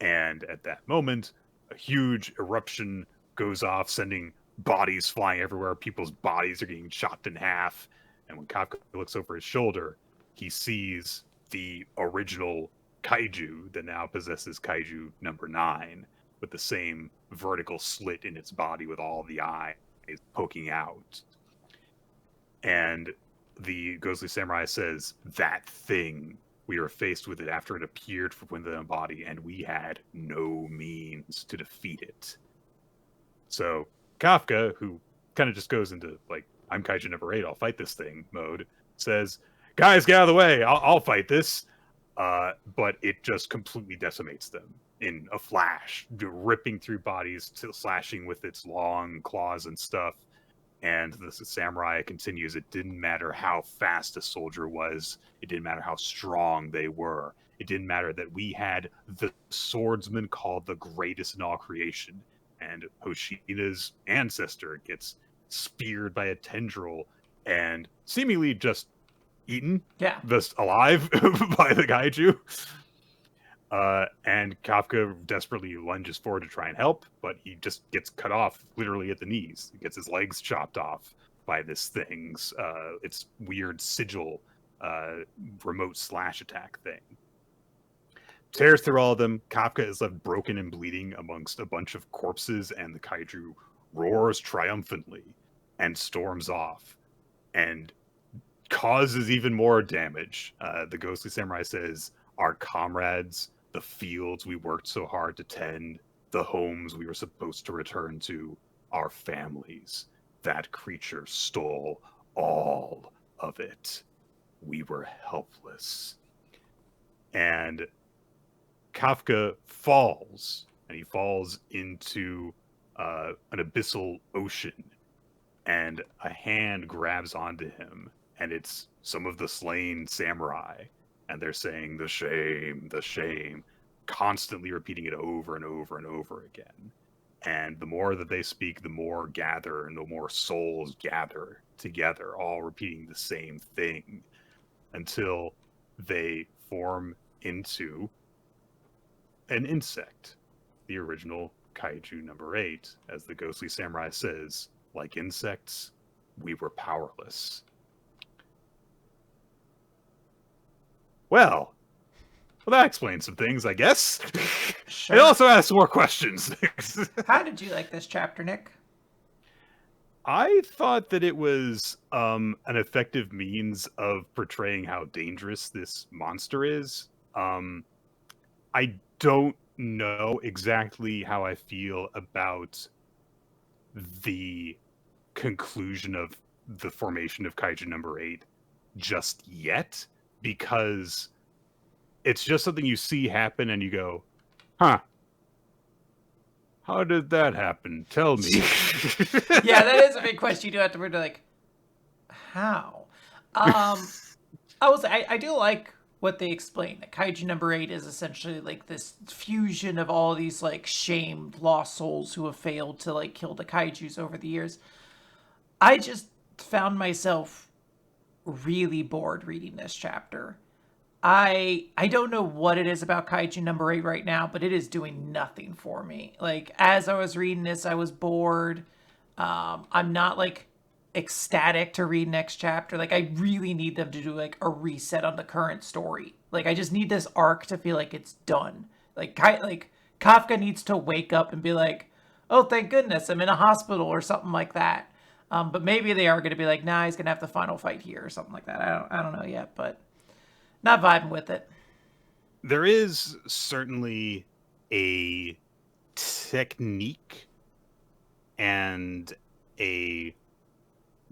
And at that moment, a huge eruption goes off, sending bodies flying everywhere. People's bodies are getting chopped in half. And when Kafka looks over his shoulder, he sees the original kaiju that now possesses Kaiju number 9, with the same vertical slit in its body with all the eyes poking out. And the ghostly samurai says, that thing, we were faced with it after it appeared from within the body, and we had no means to defeat it. So Kafka, who kind of just goes into, like, I'm Kaiju number 8, I'll fight this thing mode, says, guys, get out of the way, I'll fight this. But it just completely decimates them in a flash, ripping through bodies, slashing with its long claws and stuff. And the samurai continues, it didn't matter how fast a soldier was. It didn't matter how strong they were. It didn't matter that we had the swordsman called the greatest in all creation. And Hoshina's ancestor gets speared by a tendril and seemingly just eaten, just alive by the kaiju. And Kafka desperately lunges forward to try and help, but he just gets cut off literally at the knees. He gets his legs chopped off by this thing's its weird sigil remote slash attack thing. Tears through all of them. Kafka is left broken and bleeding amongst a bunch of corpses, and the kaiju roars triumphantly. and storms off and causes even more damage. The ghostly samurai says, our comrades, the fields we worked so hard to tend, the homes we were supposed to return to, our families. That creature stole all of it. We were helpless. And Kafka falls, and he falls into an abyssal ocean, and a hand grabs onto him, and it's some of the slain samurai, and they're saying the shame, constantly repeating it over and over and over again. And the more that they speak, the more gather, and the more souls gather together, all repeating the same thing, until they form into an insect, the original Kaiju number 8, as the ghostly samurai says, like insects, we were powerless. Well, that explains some things, I guess. Sure. It also asks more questions. How did you like this chapter, Nick? I thought that it was an effective means of portraying how dangerous this monster is. I don't know exactly how I feel about the conclusion of the formation of Kaiju number 8 just yet, because it's just something you see happen and you go, huh, how did that happen? Tell me. Yeah, that is a big question. You do have to really like, how? I do like what they explain. That Kaiju number 8 is essentially like this fusion of all these like shamed lost souls who have failed to like kill the kaijus over the years. I just found myself really bored reading this chapter. I don't know what it is about Kaiju number 8 right now, but it is doing nothing for me. Like, as I was reading this, I was bored. I'm not like ecstatic to read next chapter. Like, I really need them to do like a reset on the current story. Like, I just need this arc to feel like it's done. Like Kafka needs to wake up and be like, oh, thank goodness, I'm in a hospital or something like that. But maybe they are going to be like, nah, he's going to have the final fight here or something like that. I don't know yet, but not vibing with it. There is certainly a technique and a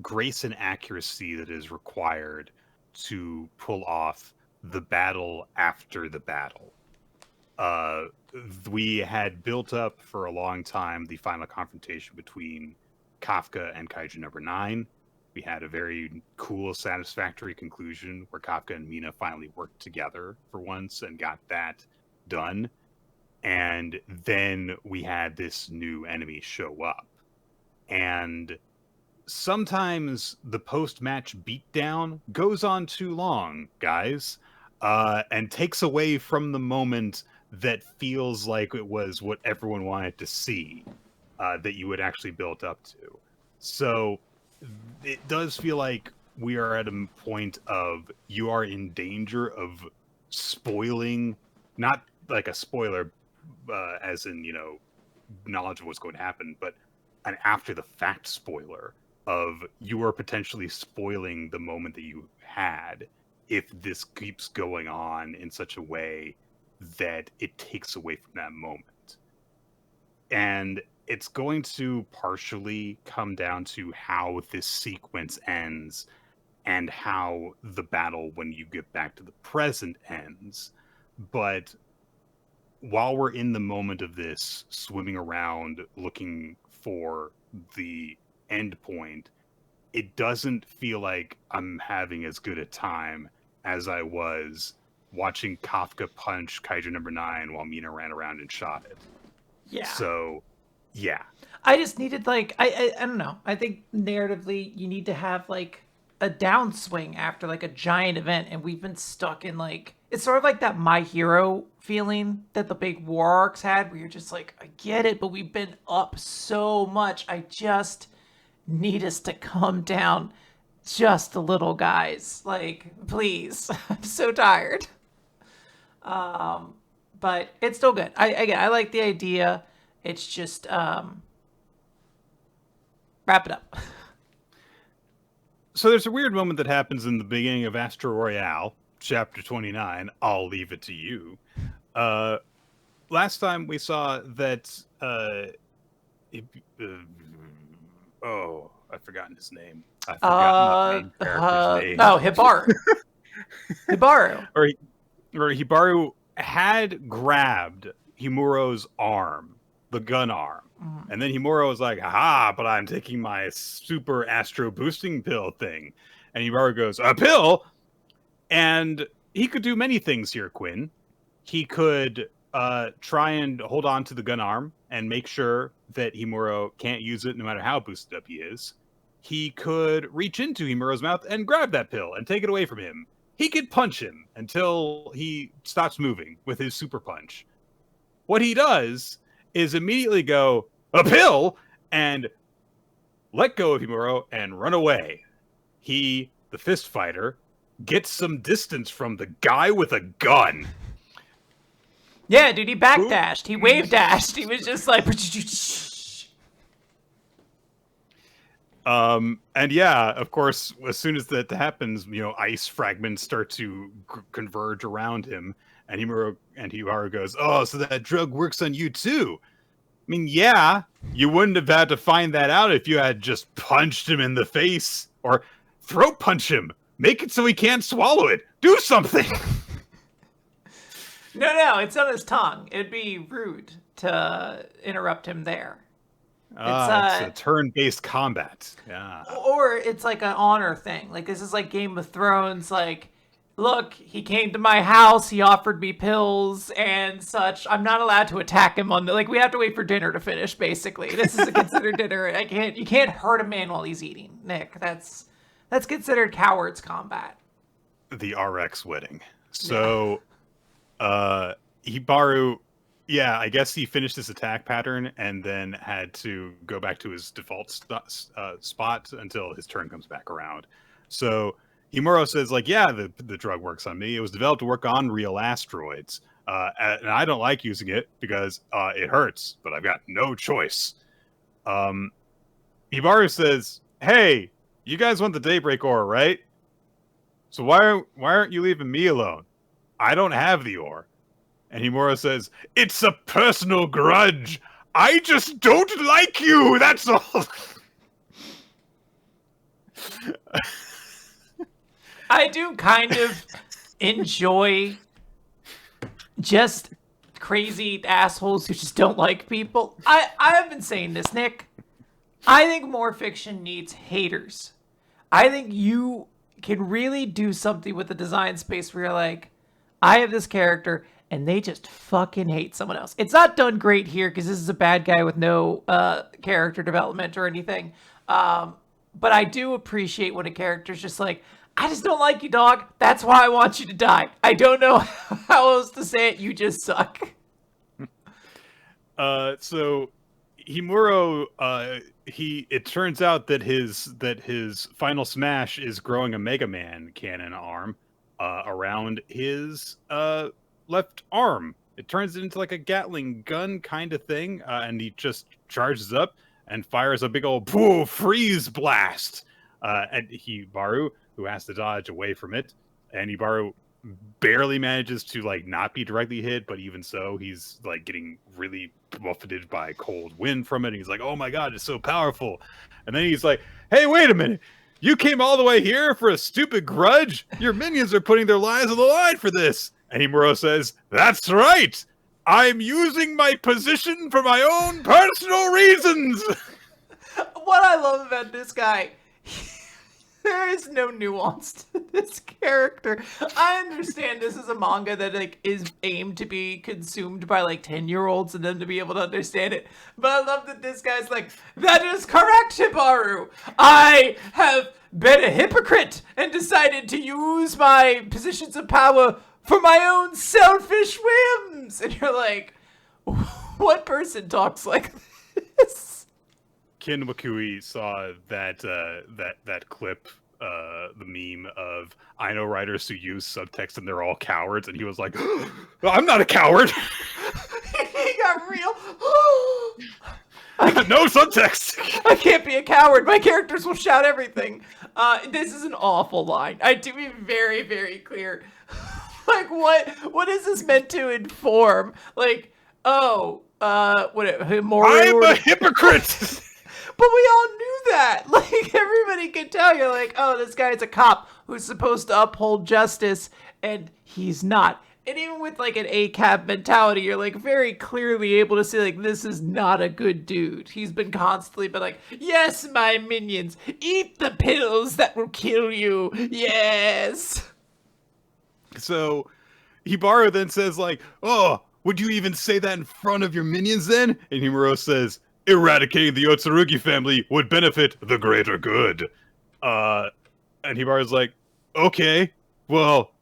grace and accuracy that is required to pull off the battle after the battle. We had built up for a long time the final confrontation between Kafka and Kaiju number 9. We had a very cool, satisfactory conclusion where Kafka and Mina finally worked together for once and got that done. And then we had this new enemy show up. And sometimes the post-match beatdown goes on too long, guys, and takes away from the moment that feels like it was what everyone wanted to see, that you would actually build up to. So it does feel like we are at a point of you are in danger of spoiling, not like a spoiler as in, knowledge of what's going to happen, but an after the fact spoiler of you are potentially spoiling the moment that you had if this keeps going on in such a way that it takes away from that moment. And it's going to partially come down to how this sequence ends and how the battle, when you get back to the present, ends. But while we're in the moment of this, swimming around looking for the end point, it doesn't feel like I'm having as good a time as I was watching Kafka punch Kaiju number 9 while Mina ran around and shot it. Yeah. So, yeah. I just needed like I don't know. I think narratively you need to have like a downswing after like a giant event, and we've been stuck in like it's sort of like that My Hero feeling that the big war arcs had, where you're just like, I get it, but we've been up so much. I just need us to calm down just a little, guys. Like, please. I'm so tired. But it's still good. I like the idea. It's just wrap it up. So there's a weird moment that happens in the beginning of Astro Royale, chapter 29. I'll leave it to you. Last time we saw that. I've forgotten his name. I've forgotten the main character's name. No, Hibaru. Hibaru. Or Hibaru had grabbed Himuro's arm, the gun arm. And then Himuro was like, aha, but I'm taking my super astro boosting pill thing. And Himuro goes, a pill? And he could do many things here, Quinn. He could try and hold on to the gun arm and make sure that Himuro can't use it no matter how boosted up he is. He could reach into Himuro's mouth and grab that pill and take it away from him. He could punch him until he stops moving with his super punch. What he does is immediately go, a pill, and let go of Himuro and run away. He, the fist fighter, gets some distance from the guy with a gun. Yeah, dude, he backdashed. He wave dashed. He was just like... And yeah, of course, as soon as that happens, ice fragments start to converge around him, and Himuro goes, oh, so that drug works on you too. I mean, yeah, you wouldn't have had to find that out if you had just punched him in the face, or throat punch him. Make it so he can't swallow it. Do something. No, it's on his tongue. It'd be rude to interrupt him there. It's a turn-based combat. Yeah. Or it's like an honor thing. Like, this is like Game of Thrones. Like, look, he came to my house. He offered me pills and such. I'm not allowed to attack him we have to wait for dinner to finish, basically. This is a considered dinner. You can't hurt a man while he's eating, Nick. That's considered coward's combat. The RX wedding. So, Hibaru... Yeah, I guess he finished his attack pattern and then had to go back to his default spot until his turn comes back around. So Himuro says, the drug works on me. It was developed to work on real asteroids. And I don't like using it because it hurts, but I've got no choice. Hibaru says, hey, you guys want the Daybreak ore, right? So why aren't you leaving me alone? I don't have the ore. And Himuro says, it's a personal grudge. I just don't like you. That's all. I do kind of enjoy just crazy assholes who just don't like people. I have been saying this, Nick. I think more fiction needs haters. I think you can really do something with the design space where you're like, I have this character and they just fucking hate someone else. It's not done great here because this is a bad guy with no character development or anything. But I do appreciate when a character's just like, I just don't like you, dog. That's why I want you to die. I don't know how else to say it. You just suck. So Himuro, it turns out that his final smash is growing a Mega Man cannon arm around his left arm. It turns it into like a Gatling gun kind of thing, and he just charges up and fires a big old freeze blast at Hibaru, who has to dodge away from it. And Hibaru barely manages to not be directly hit, but even so, he's getting really buffeted by cold wind from it. And he's like, oh my god, it's so powerful. And then he's like, hey, wait a minute. You came all the way here for a stupid grudge? Your minions are putting their lives on the line for this. And Himuro says, that's right! I'm using my position for my own personal reasons! What I love about this guy, there is no nuance to this character. I understand this is a manga that is aimed to be consumed by 10-year-olds and them to be able to understand it. But I love that this guy's like, that is correct, Hibaru! I have been a hypocrite and decided to use my positions of power for my own selfish whims. And you're like, what person talks like this? Ken Wakui saw that clip, the meme of I know writers who use subtext and they're all cowards, and he was like, I'm not a coward. He got real. No subtext. I can't be a coward. My characters will shout everything. This is an awful line. To be very, very clear. Like, what is this meant to inform? Like, oh, Iemori I'm a hypocrite. But we all knew that. Like, everybody could tell. You're like, oh, this guy's a cop who's supposed to uphold justice, and he's not. And even with, like, an ACAB mentality, you're, like, very clearly able to see, like, this is not a good dude. He's been constantly been like, yes, my minions, eat the pills that will kill you. Yes. So Hibaru then says, like, oh, would you even say that in front of your minions then? And Himuro says, eradicating the Otsurugi family would benefit the greater good. And Hibaru's like, okay, well,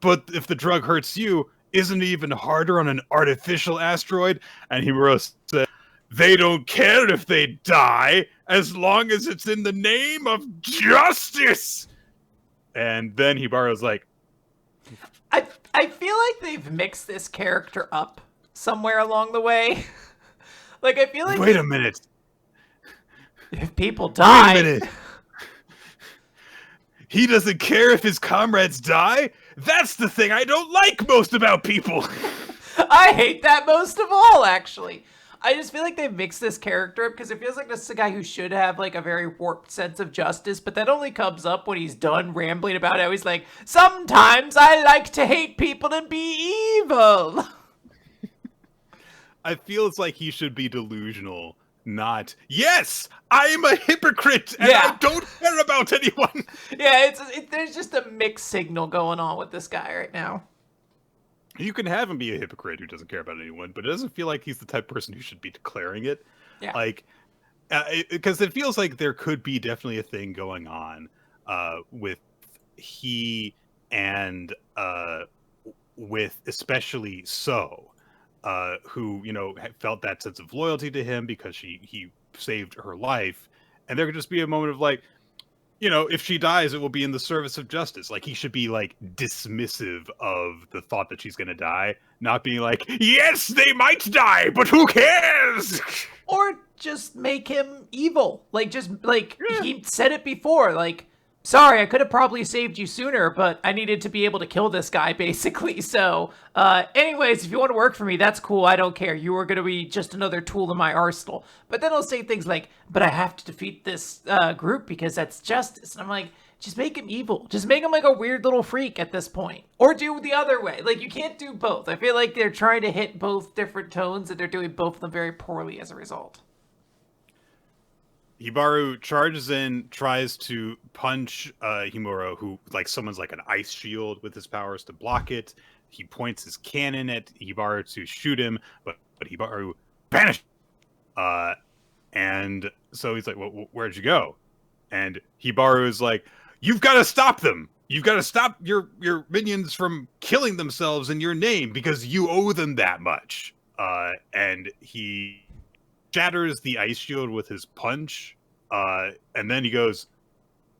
but if the drug hurts you, isn't it even harder on an artificial asteroid? And Himuro said, they don't care if they die, as long as it's in the name of justice! And then Hibaru's like, I feel like they've mixed this character up somewhere along the way. Like, I feel like... Wait a minute. If people die... Wait a minute. He doesn't care if his comrades die? That's the thing I don't like most about people. I hate that most of all, actually. I just feel like they've mixed this character up because it feels like this is a guy who should have, like, a very warped sense of justice, but that only comes up when he's done rambling about how he's like, sometimes I like to hate people and be evil. I feel it's like he should be delusional, not, yes, I'm a hypocrite and I don't care about anyone. Yeah, there's just a mixed signal going on with this guy right now. You can have him be a hypocrite who doesn't care about anyone, but it doesn't feel like he's the type of person who should be declaring it. Yeah. Like, because it feels like there could be definitely a thing going on with he and with especially So, who, you know, felt that sense of loyalty to him because he saved her life. And there could just be a moment of like, you know, if she dies, it will be in the service of justice. Like, he should be, like, dismissive of the thought that she's gonna die, not being like, yes, they might die, but who cares? Or just make him evil. Like, he said it before, like, sorry, I could have probably saved you sooner, but I needed to be able to kill this guy, basically. So, anyways, if you want to work for me, that's cool. I don't care. You are going to be just another tool in my arsenal. But then I'll say things like, but I have to defeat this group because that's justice. And I'm like, just make him evil. Just make him like a weird little freak at this point. Or do the other way. Like, you can't do both. I feel like they're trying to hit both different tones, and they're doing both of them very poorly as a result. Hibaru charges in, tries to punch Himuro, who, like, someone's like an ice shield with his powers to block it. He points his cannon at Hibaru to shoot him, but Hibaru vanished. And so he's like, well, where'd you go? And Hibaru is like, you've got to stop them. You've got to stop your minions from killing themselves in your name because you owe them that much. And he shatters the ice shield with his punch, and then he goes,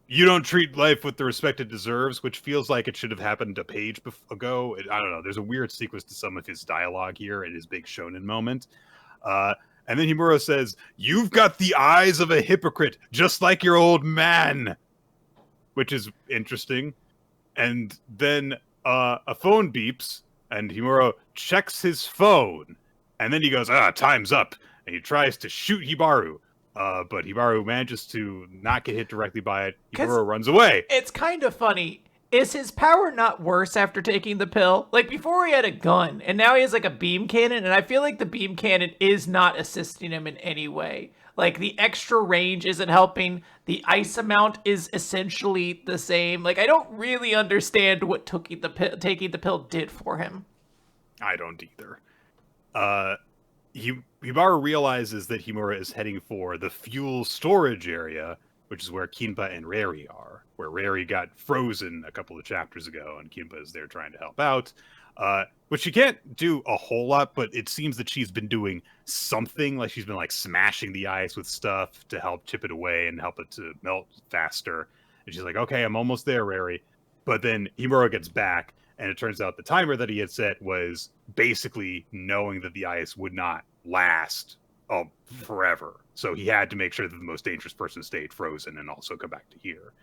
you don't treat life with the respect it deserves, which feels like it should have happened a page ago. I don't know, there's a weird sequence to some of his dialogue here at his big shonen moment. And then Himuro says, you've got the eyes of a hypocrite, just like your old man, which is interesting. And then a phone beeps, and Himuro checks his phone, and then he goes, time's up. And he tries to shoot Hibaru, but Hibaru manages to not get hit directly by it. Himuro runs away. It's kind of funny. Is his power not worse after taking the pill? Like, before he had a gun, and now he has, like, a beam cannon, and I feel like the beam cannon is not assisting him in any way. Like, the extra range isn't helping. The ice amount is essentially the same. Like, I don't really understand what taking the pill did for him. I don't either. Hibaru realizes that Himura is heading for the fuel storage area, which is where Kinba and Reri are, where Reri got frozen a couple of chapters ago, and Kinba is there trying to help out. Which she can't do a whole lot, but it seems that she's been doing something, like she's been like smashing the ice with stuff to help chip it away and help it to melt faster. And she's like, okay, I'm almost there, Reri. But then Himura gets back, and it turns out the timer that he had set was basically knowing that the ice would not last forever. So he had to make sure that the most dangerous person stayed frozen and also come back to here,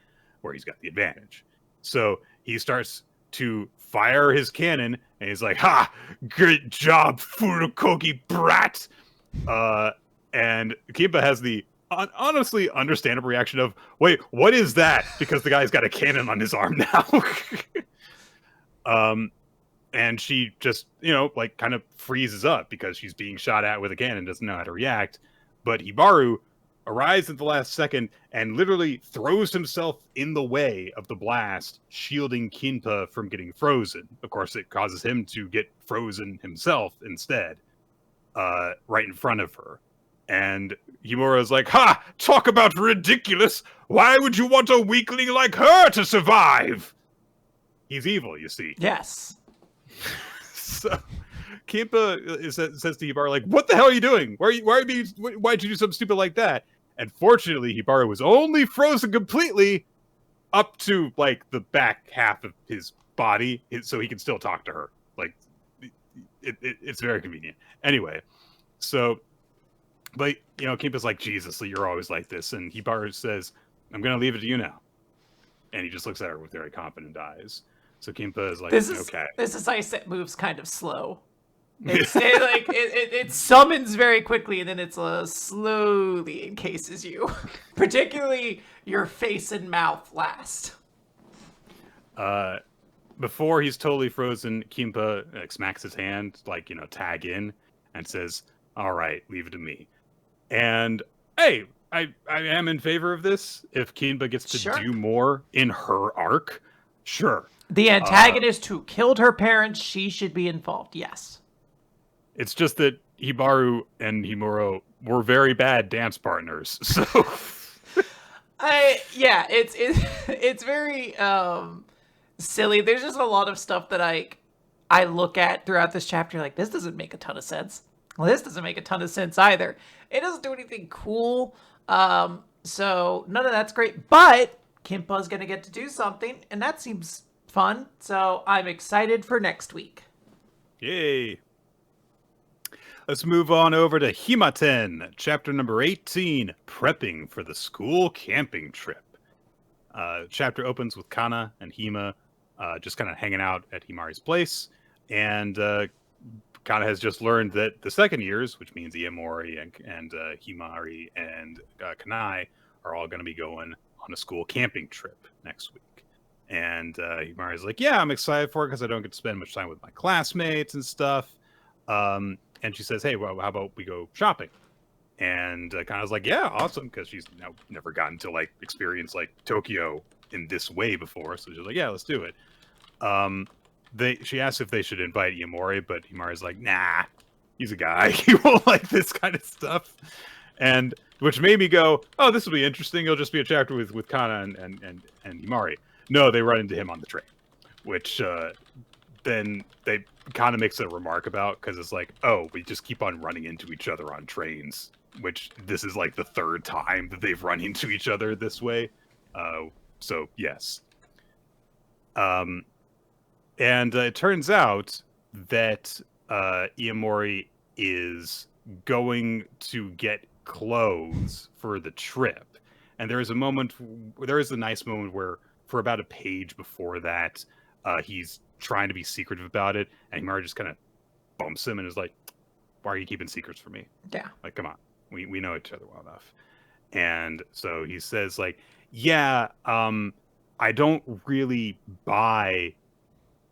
where he's got the advantage. So he starts to fire his cannon, and he's like, "Ha! Great job, Furukogi brat!" And Kimba has the honestly understandable reaction of, "Wait, what is that?" Because the guy's got a cannon on his arm now. And she just, like kind of freezes up because she's being shot at with a cannon and doesn't know how to react. But Hibaru arrives at the last second and literally throws himself in the way of the blast, shielding Kinpa from getting frozen. Of course, it causes him to get frozen himself instead, right in front of her. And Himura's like, "Ha! Talk about ridiculous! Why would you want a weakling like her to survive?" He's evil, you see. Yes. So Kimpa says to Hibaru, like, "What the hell are you why'd you do something stupid like that?" And fortunately, Hibaru was only frozen completely up to, like, the back half of his body, so he can still talk to her. Like, it's very convenient. Anyway, so, but, Kimpa's like, "Jesus, you're always like this." And Hibaru says, "I'm going to leave it to you now." And he just looks at her with very confident eyes. So Kimpa is like, okay. This is ice that moves kind of slow. It summons very quickly, and then it's slowly encases you. Particularly your face and mouth last. Before he's totally frozen, Kimpa smacks his hand, like, tag in, and says, "All right, leave it to me." And, hey, I am in favor of this. If Kimpa gets to do more in her arc, sure. The antagonist who killed her parents, she should be involved, yes. It's just that Hibaru and Himuro were very bad dance partners, so... It's very silly. There's just a lot of stuff that I look at throughout this chapter, like, this doesn't make a ton of sense. Well, this doesn't make a ton of sense either. It doesn't do anything cool, so none of that's great, but Kimpa's gonna get to do something, and that seems fun, so I'm excited for next week. Yay. Let's move on over to Hima-Ten, chapter number 18, Prepping for the School Camping Trip. Chapter opens with Kana and Hima just kind of hanging out at Himari's place, and Kana has just learned that the second years, which means Iemori and Himari and Kanai, are all going to be going on a school camping trip next week. And Himari's like, "Yeah, I'm excited for it because I don't get to spend much time with my classmates and stuff." And she says, "Hey, well, how about we go shopping?" And Kana's like, "Yeah, awesome," because she's never gotten to like experience like Tokyo in this way before. So she's like, "Yeah, let's do it." She asks if they should invite Iemori, but Himari's like, "Nah, he's a guy. He won't like this kind of stuff." And which made me go, "Oh, this will be interesting. It'll just be a chapter with Kana and Himari." No, they run into him on the train, which then they kind of makes a remark about, because it's like, "Oh, we just keep on running into each other on trains," which this is like the third time that they've run into each other this way. So yes. And it turns out that Iemori is going to get clothes for the trip. And there is a nice moment where, for about a page before that, he's trying to be secretive about it, and Himari just kind of bumps him and is like, "Why are you keeping secrets from me? Yeah. Like, come on. We know each other well enough." And so he says, like, "Yeah, I don't really buy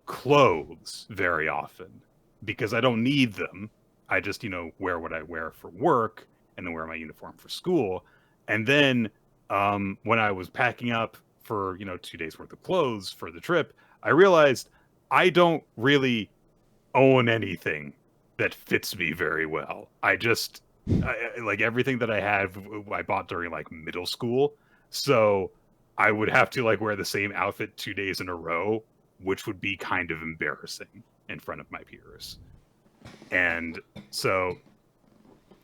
clothes very often because I don't need them. I just, wear what I wear for work and then wear my uniform for school. And then when I was packing up for, 2 days worth of clothes for the trip, I realized I don't really own anything that fits me very well. I like everything that I have, I bought during like middle school. So I would have to like wear the same outfit 2 days in a row, which would be kind of embarrassing in front of my peers." And so,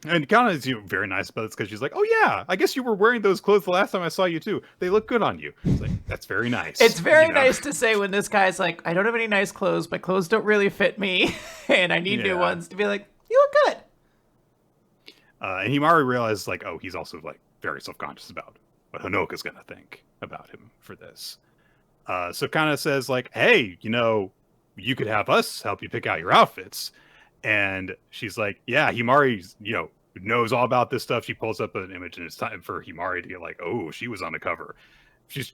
and Kana is very nice about this, because she's like, "Oh yeah, I guess you were wearing those clothes the last time I saw you too. They look good on you." It's like, that's very nice. It's very nice to say when this guy's like, "I don't have any nice clothes. My clothes don't really fit me, and I need new ones," to be like, "You look good." And Himari realizes like, oh, he's also like very self-conscious about what Honoka's gonna think about him for this. So kind of says like, hey, you could have us help you pick out your outfits. And she's like, yeah, Himari, knows all about this stuff. She pulls up an image and it's time for Himari to get like, oh, she was on the cover. She's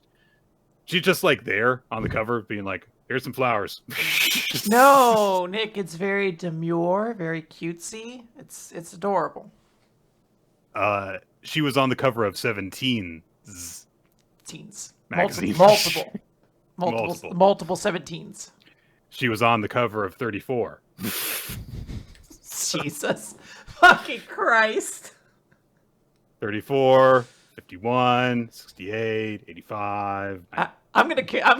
just like there on the cover being like, here's some flowers. No, Nick, it's very demure, very cutesy. It's adorable. She was on the cover of 17 Teens. magazine. Multiple 17s. She was on the cover of 34. Jesus fucking Christ. 34, 51, 68, 85. I'm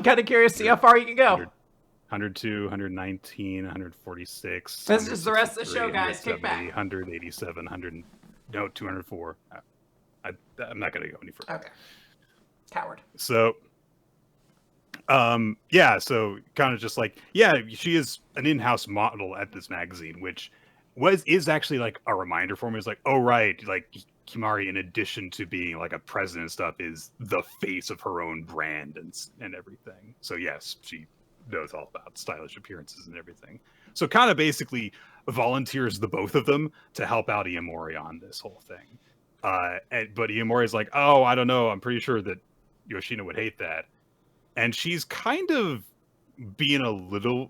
kind of curious to see how far you can go. 102, 119, 146. This is the rest of the show, guys. Kick back. 187, 204. I'm not going to go any further. Okay. Coward. So, so kind of just like, she is an in-house model at this magazine, which is actually like a reminder for me. It's like, oh, right. Like, Himari, in addition to being like a president and stuff, is the face of her own brand and everything. So yes, she knows all about stylish appearances and everything. So kind of basically volunteers the both of them to help out Iemori on this whole thing. But Iemori is like, oh, I don't know. I'm pretty sure that Yoshino would hate that. And she's kind of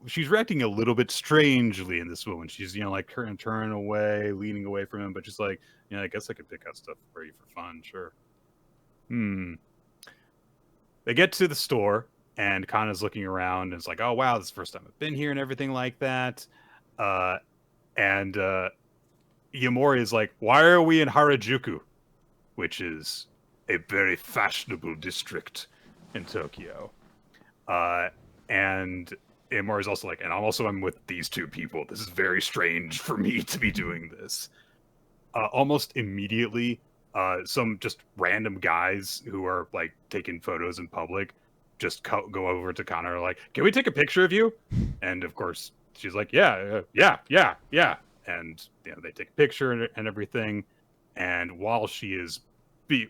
she's reacting a little bit strangely in this moment. She's, like turning away, leaning away from him, but just like, I guess I could pick out stuff for you for fun. Sure. They get to the store and Kana's looking around and it's like, oh, wow, this is the first time I've been here and everything like that. And Iemori is like, why are we in Harajuku? Which is a very fashionable district in Tokyo. And Iemori is also like, and I'm with these two people. This is very strange for me to be doing this. Almost immediately, some just random guys who are like taking photos in public just go over to Kana, like, can we take a picture of you? And of course, she's like, yeah. And they take a picture and everything. And while she is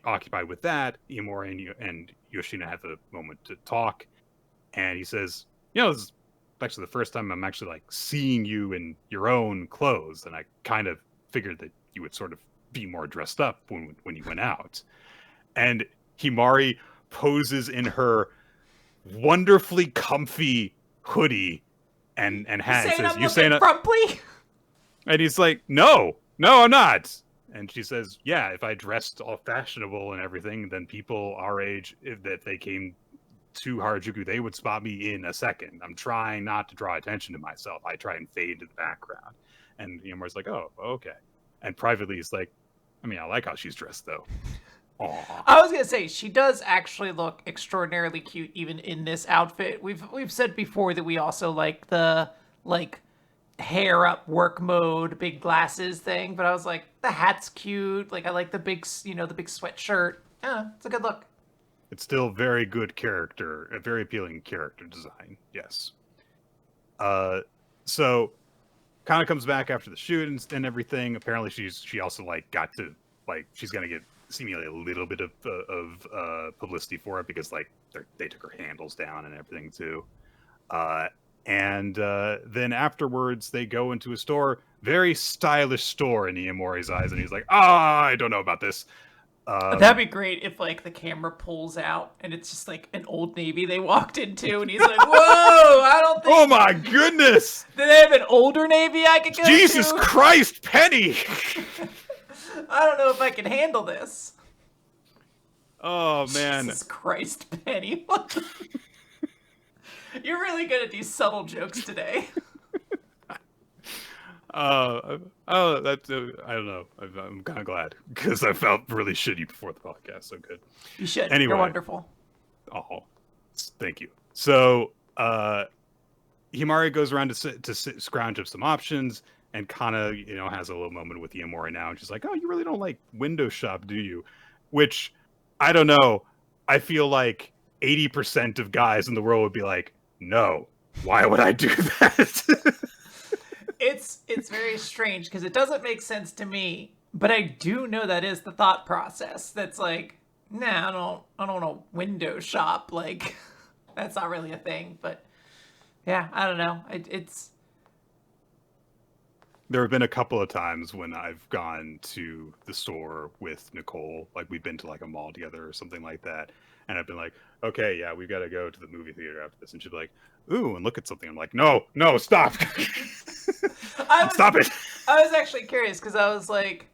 occupied with that, Iemori and Yoshino have a moment to talk. And he says, this is actually the first time I'm actually like seeing you in your own clothes. And I kind of figured that you would sort of be more dressed up when you went out. And Himari poses in her wonderfully comfy hoodie and hat. You saying I'm frumpy? And he's like, no, I'm not. And she says, yeah, if I dressed all fashionable and everything, then people our age, if they came to Harajuku, they would spot me in a second. I'm trying not to draw attention to myself. I try and fade to the background. And Iemori's like, oh, okay. And privately, he's like, I like how she's dressed, though. Aww. I was gonna say she does actually look extraordinarily cute, even in this outfit. We've said before that we also like the hair up work mode, big glasses thing. But I was like, the hat's cute. Like I like the big sweatshirt. Yeah, it's a good look. It's still very good character, a very appealing character design. Yes. So Kana comes back after the shoot and everything. Apparently, she also got to she's gonna get seemingly a little bit of publicity for it because they took her handles down and everything too. And then afterwards they go into a store, very stylish store in Iemori's eyes, and he's like, I don't know about this. That'd be great if the camera pulls out and it's just an Old Navy they walked into, and he's like, "Whoa, I don't think." Oh my goodness! Do they have an older Navy I could go Jesus to? Christ, Penny! I don't know if I can handle this. Oh man! Jesus Christ, Penny! You're really good at these subtle jokes today. That's I don't know. I'm kind of glad because I felt really shitty before the podcast. So good. You should. Anyway, you're wonderful. Oh, thank you. So, Himari goes around to scrounge up some options, and Kana, has a little moment with Iemori now, and she's like, "Oh, you really don't like window shop, do you?" Which, I don't know. I feel like 80% of guys in the world would be like, "No, why would I do that?" It's very strange because it doesn't make sense to me But I do know that is the thought process. That's like, nah, I don't want to window shop. Like, that's not really a thing. But yeah, I don't know. It's There have been a couple of times when I've gone to the store with Nicole, like we've been to like a mall together or something like that, and I've been like, okay, yeah, we've got to go to the movie theater after this, and she'd be like, ooh, and look at something. I'm like, no, stop, stop it. I was actually curious because I was like,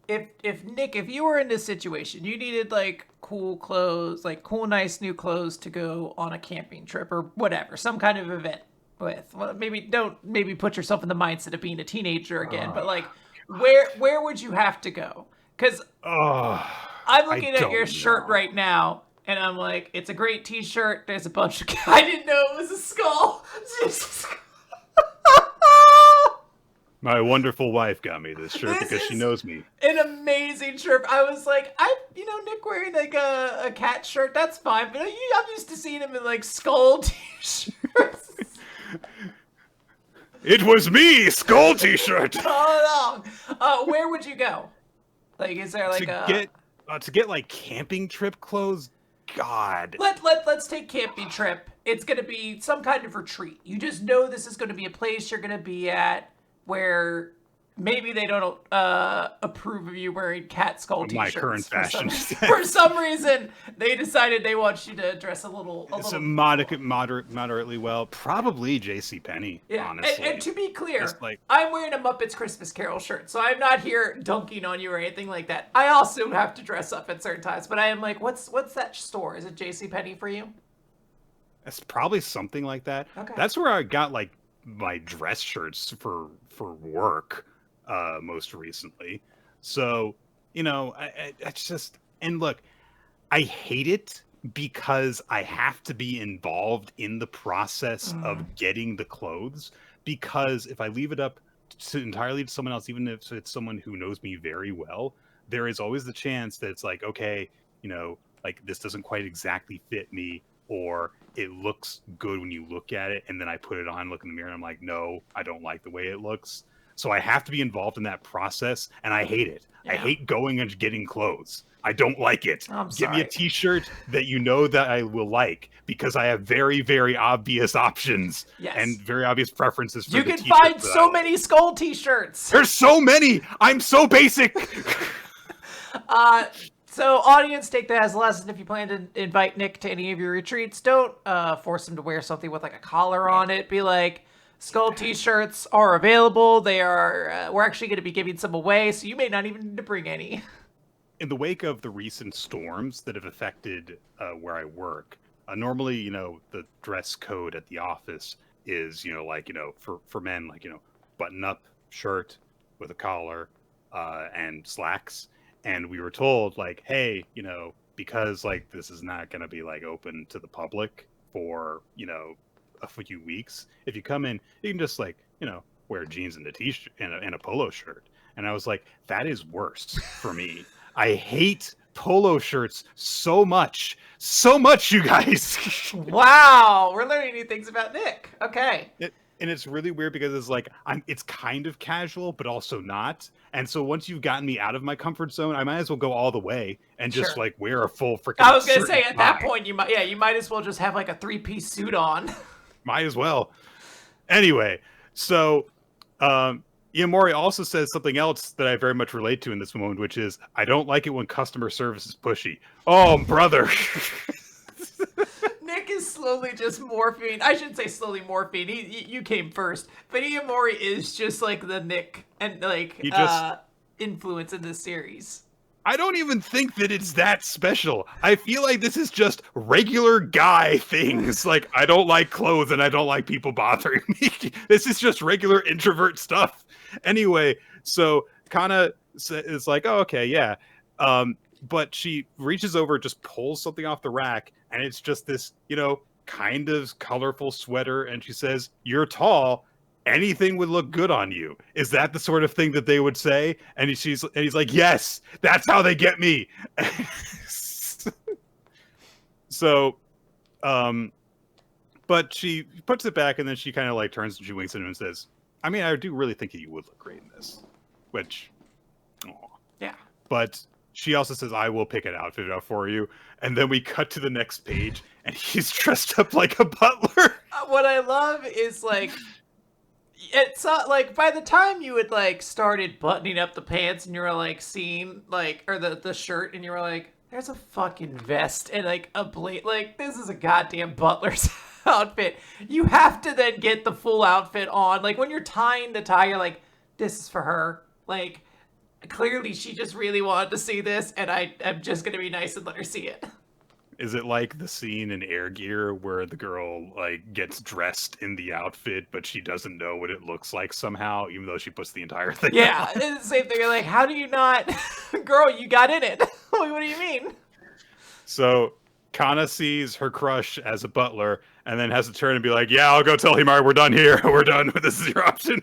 if Nick, if you were in this situation, you needed like cool clothes, like cool, nice new clothes to go on a camping trip or whatever, some kind of event with. Well, maybe put yourself in the mindset of being a teenager again, but like, where would you have to go? Because I'm looking at your shirt right now. And I'm like, it's a great T-shirt. There's a bunch of... I didn't know it was a skull. My wonderful wife got me this shirt because she knows me. An amazing shirt. I was like, Nick wearing like a cat shirt, that's fine. But I'm used to seeing him in like skull T-shirts. It was me, skull T-shirt. Oh no. Where would you go? Like, is there like to get like camping trip clothes? God. Let's take camping trip. It's gonna be some kind of retreat. You just know this is gonna be a place you're gonna be at where maybe they don't approve of you wearing cat skull T-shirts. My current fashion. For some reason, they decided they want you to dress a little moderately well. Probably JCPenney, yeah. Honestly. And to be clear, I'm wearing a Muppets Christmas Carol shirt, so I'm not here dunking on you or anything like that. I also have to dress up at certain times, but I am like, what's that store? Is it JCPenney for you? It's probably something like that. Okay. That's where I got like my dress shirts for work most recently. So, I just, and look, I hate it because I have to be involved in the process of getting the clothes, because if I leave it up entirely to someone else, even if it's someone who knows me very well, there is always the chance that it's like, okay, like this doesn't quite exactly fit me, or it looks good when you look at it, and then I put it on, look in the mirror, and I'm like, no, I don't like the way it looks. So I have to be involved in that process, and I hate it. Yeah. I hate going and getting clothes. I don't like it. Give me a T-shirt that you know that I will like, because I have very, very obvious options and very obvious preferences for you can find so many skull T-shirts. There's so many. I'm so basic. So, audience, take that as a lesson. If you plan to invite Nick to any of your retreats, don't force him to wear something with like a collar on it. Be like, skull T-shirts are available. They are. We're actually going to be giving some away, so you may not even need to bring any. In the wake of the recent storms that have affected where I work, normally, the dress code at the office is, for men, like, button-up shirt with a collar and slacks. And we were told, like, hey, because, like, this is not going to be, like, open to the public for, a few weeks, if you come in, you can just, like, wear jeans and a T-shirt and a polo shirt. And I was like, that is worse for me. I hate polo shirts so much, you guys. Wow, we're learning new things about Nick. Okay. And it's really weird because it's like it's kind of casual, but also not. And so once you've gotten me out of my comfort zone, I might as well go all the way and just like wear a full freaking. I was gonna say at that point you might as well just have like a 3-piece suit on. Might as well. Anyway, so Iemori also says something else that I very much relate to in this moment, which is, I don't like it when customer service is pushy. Oh, brother. Nick is slowly just morphing. I shouldn't say slowly morphing. You came first. But Iemori is just like the Nick and like influence in this series. I don't even think that it's that special. I feel like this is just regular guy things. Like, I don't like clothes and I don't like people bothering me. This is just regular introvert stuff. Anyway, so Kana is like, oh, okay, yeah. But she reaches over, just pulls something off the rack, and it's just this, kind of colorful sweater. And she says, you're tall. Anything would look good on you. Is that the sort of thing that they would say? And he's like, yes, that's how they get me. So, but she puts it back, and then she kind of like turns and she winks at him and says, I mean, I do really think that you would look great in this. Which, Yeah. But she also says, I will pick an outfit out for you. And then we cut to the next page, and he's dressed up like a butler. What I love is, like, it's not like by the time you had like started buttoning up the pants and you were like seeing like or the shirt and you were like there's a fucking vest and like a blade, like this is a goddamn butler's outfit. You have to then get the full outfit on, like when you're tying the tie you're like this is for her, like clearly she just really wanted to see this and I'm just gonna be nice and let her see it. Is it like the scene in Air Gear where the girl like gets dressed in the outfit, but she doesn't know what it looks like somehow, even though she puts the entire thing Yeah, on? it's the same thing. You're like, how do you not, girl? You got in it. What do you mean? So Kana sees her crush as a butler, and then has to turn and be like, "Yeah, I'll go tell Himari we're done here. We're done. This is your option."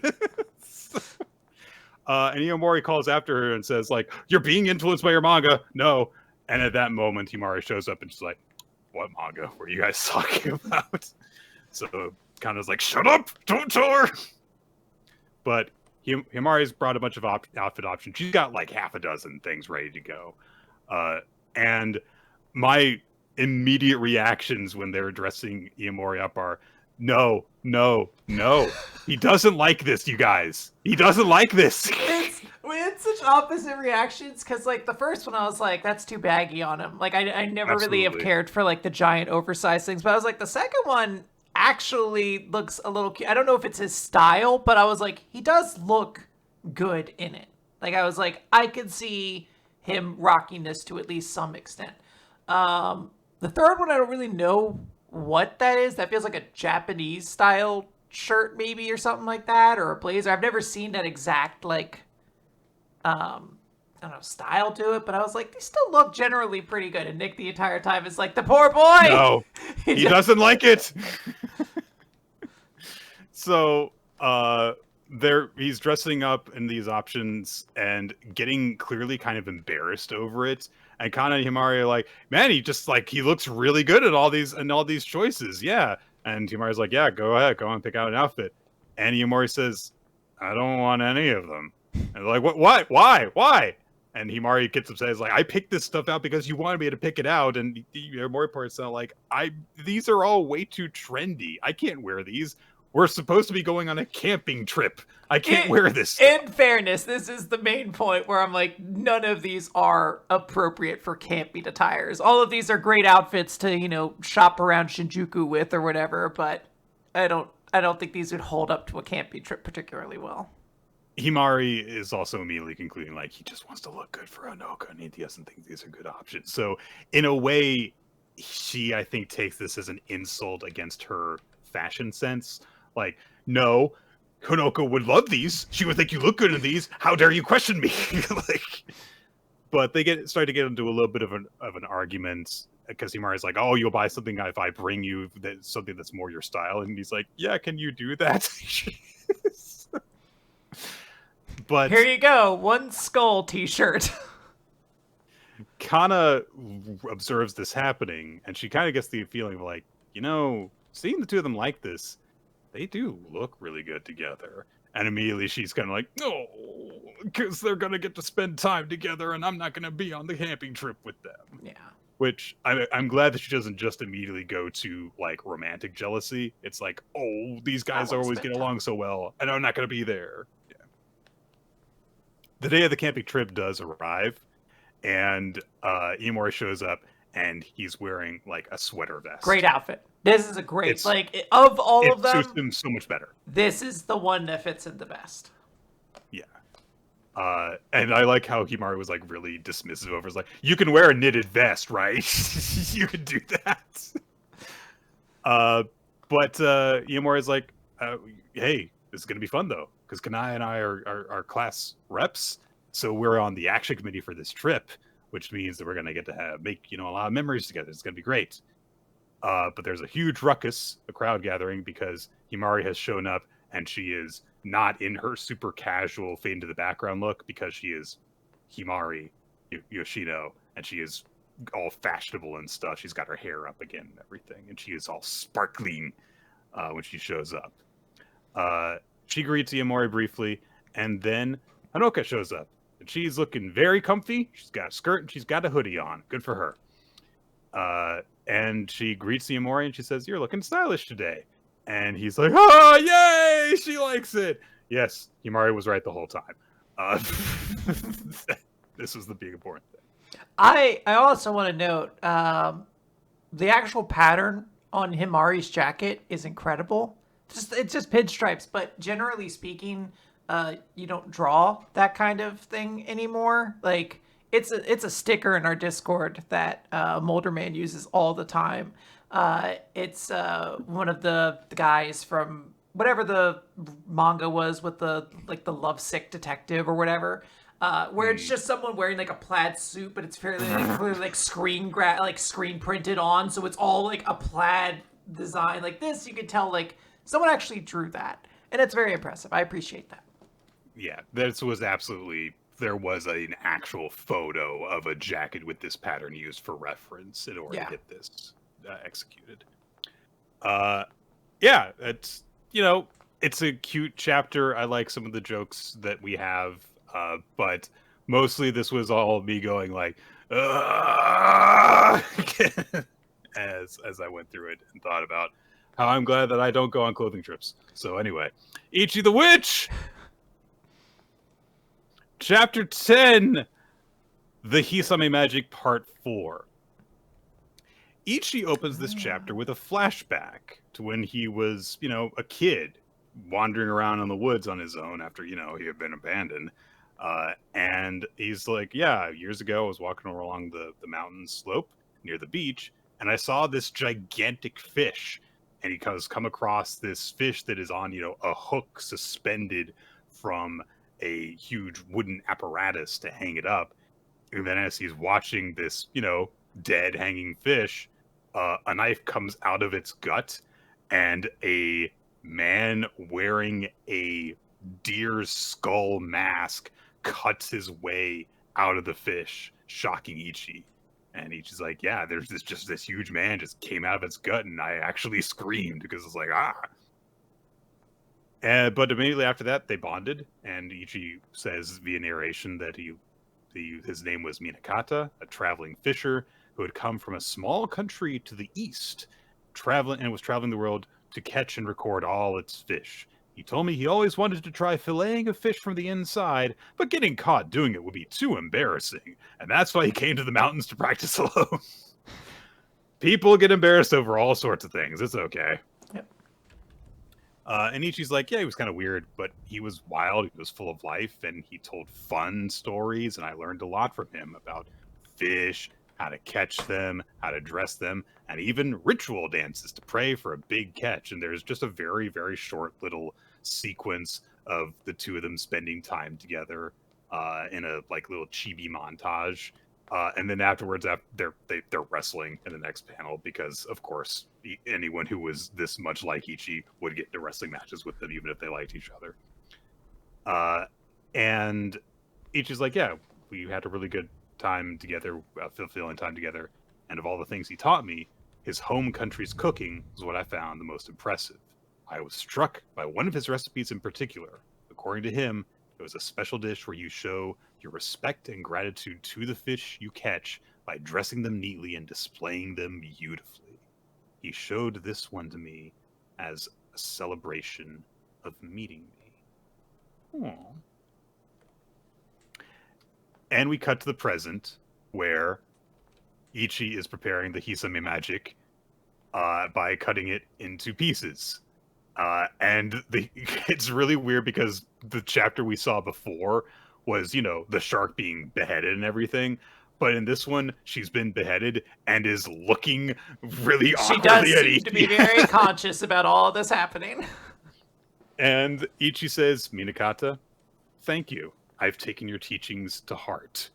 And Iemori calls after her and says, like, "You're being influenced by your manga." No. And at that moment, Himari shows up and she's like, "What manga were you guys talking about?" So Kana's like, "Shut up! Don't tell her!" But Himari's brought a bunch of outfit options. She's got like half a dozen things ready to go. And my immediate reactions when they're dressing Iemori up are, no, no, no. He doesn't like this, you guys. He doesn't like this. We had such opposite reactions because, like, the first one I was like, that's too baggy on him. Like, I never really have cared for, like, the giant oversized things. But I was like, the second one actually looks a little cute. I don't know if it's his style, but I was like, he does look good in it. Like, I was like, I could see him rocking this to at least some extent. The third one, I don't really know what that is. That feels like a Japanese style shirt maybe or something like that, or a blazer. I've never seen that exact, like, I don't know, style to it, but I was like, they still look generally pretty good. And Nick the entire time is like, the poor boy! No, he doesn't like it! So, he's dressing up in these options and getting clearly kind of embarrassed over it. And Kana and Himari are like, man, he looks really good at all these choices. Yeah. And Himari's like, yeah, go ahead, go and pick out an outfit. And Himari says, I don't want any of them. And they're like, what? Why? And Himari gets upset. He's like, I picked this stuff out because you wanted me to pick it out. And Himari parts out like, these are all way too trendy. I can't wear these. We're supposed to be going on a camping trip. I can't wear this. In fairness, this is the main point where I'm like, none of these are appropriate for camping attires. All of these are great outfits to, shop around Shinjuku with or whatever, but I don't think these would hold up to a camping trip particularly well. Himari is also immediately concluding, like, he just wants to look good for Anoka, and he doesn't think these are good options. So, in a way, she, I think, takes this as an insult against her fashion sense. Like, no, Honoka would love these. She would think you look good in these. How dare you question me? But they start to get into a little bit of an argument because Himari's like, "Oh, you'll buy something if I bring you something that's more your style," and he's like, "Yeah, can you do that?" But here you go, one skull T-shirt. Kana observes this happening, and she kind of gets the feeling of like, seeing the two of them like this, they do look really good together. And immediately she's kind of like, no, because they're going to get to spend time together and I'm not going to be on the camping trip with them. Yeah. Which I'm glad that she doesn't just immediately go to like romantic jealousy. It's like, oh, these guys always get along so well and I'm not going to be there. Yeah. The day of the camping trip does arrive and Iemori shows up and he's wearing like a sweater vest. Great outfit. This is a great, of all of them, it suits him so much better. This is the one that fits in the best. Yeah. And I like how Himari was like really dismissive over it. Like, you can wear a knitted vest, right? You can do that. But Iemori's like, hey, this is going to be fun though. Because Kanai and I are class reps. So we're on the action committee for this trip, which means that we're going to get to make, a lot of memories together. It's going to be great. But there's a huge ruckus, a crowd gathering, because Himari has shown up and she is not in her super casual fade into the background look because she is Himari Yoshino and she is all fashionable and stuff. She's got her hair up again and everything, and she is all sparkling when she shows up. She greets Iemori briefly, and then Hanoka shows up. And she's looking very comfy. She's got a skirt and she's got a hoodie on. Good for her. And she greets Iemori and she says, "You're looking stylish today." And he's like, "Oh, yay! She likes it." Yes, Iemori was right the whole time. This was the big important thing. I also want to note the actual pattern on Himari's jacket is incredible. It's just pinstripes, but generally speaking, you don't draw that kind of thing anymore. Like it's a sticker in our Discord that Molderman uses all the time. It's one of the guys from whatever the manga was with the lovesick detective or whatever. Where it's just someone wearing like a plaid suit, but it's fairly clearly like screen printed on, so it's all like a plaid design like this. You could tell like someone actually drew that, and it's very impressive. I appreciate that. Yeah, this was absolutely. There was an actual photo of a jacket with this pattern used for reference in order to get this executed. Yeah, it's it's a cute chapter. I like some of the jokes that we have. But mostly this was all me going like, as I went through it and thought about how I'm glad that I don't go on clothing trips. So anyway, Ichi the Witch! Chapter 10, The Hisame Magic Part 4. Ichi opens this chapter with a flashback to when he was, a kid wandering around in the woods on his own after, he had been abandoned. And he's like, yeah, years ago I was walking along the mountain slope near the beach, and I saw this gigantic fish. And he has come across this fish that is on, a hook suspended from a huge wooden apparatus to hang it up. And then as he's watching this, dead hanging fish, a knife comes out of its gut, and a man wearing a deer's skull mask cuts his way out of the fish, shocking Ichi. And Ichi's like, yeah, there's this huge man just came out of its gut, and I actually screamed because it's like, ah. But immediately after that, they bonded, and Ichi says via narration that his name was Minakata, a traveling fisher who had come from a small country to the east, was traveling the world to catch and record all its fish. He told me he always wanted to try filleting a fish from the inside, but getting caught doing it would be too embarrassing, and that's why he came to the mountains to practice alone. People get embarrassed over all sorts of things. It's okay. Yep. And Ichi's like, yeah, he was kind of weird, but he was wild, he was full of life, and he told fun stories, and I learned a lot from him about fish, how to catch them, how to dress them, and even ritual dances to pray for a big catch. And there's just a very, very short little sequence of the two of them spending time together in a little chibi montage. And then afterwards, they're wrestling in the next panel because, of course, anyone who was this much like Ichi would get into wrestling matches with them, even if they liked each other. And Ichi's like, yeah, we had a really good time together, fulfilling time together, and of all the things he taught me, his home country's cooking was what I found the most impressive. I was struck by one of his recipes in particular. According to him, it was a special dish where you show your respect and gratitude to the fish you catch by dressing them neatly and displaying them beautifully. He showed this one to me as a celebration of meeting me. Aww. And we cut to the present, where Ichi is preparing the Hisame magic by cutting it into pieces. And it's really weird because the chapter we saw before was, the shark being beheaded and everything. But in this one, she's been beheaded and is looking really awkwardly at Ichi. She does seem to be very conscious about all this happening. And Ichi says, Minakata, thank you. I've taken your teachings to heart.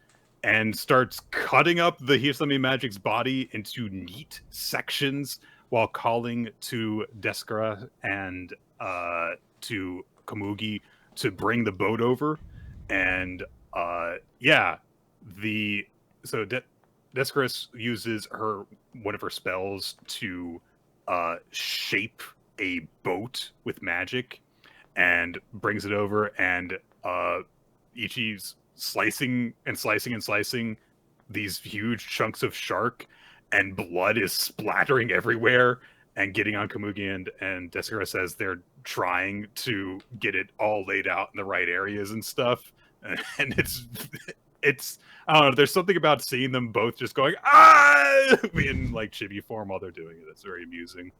And starts cutting up the Hisame magic's body into neat sections while calling to Descara and to Komugi to bring the boat over. And Descara uses one of her spells to shape a boat with magic and brings it over, and Ichi's slicing and slicing and slicing these huge chunks of shark, and blood is splattering everywhere and getting on Komugi, and Descara says they're trying to get it all laid out in the right areas and stuff. And it's I don't know, there's something about seeing them both just going in like chibi form while they're doing it. That's very amusing.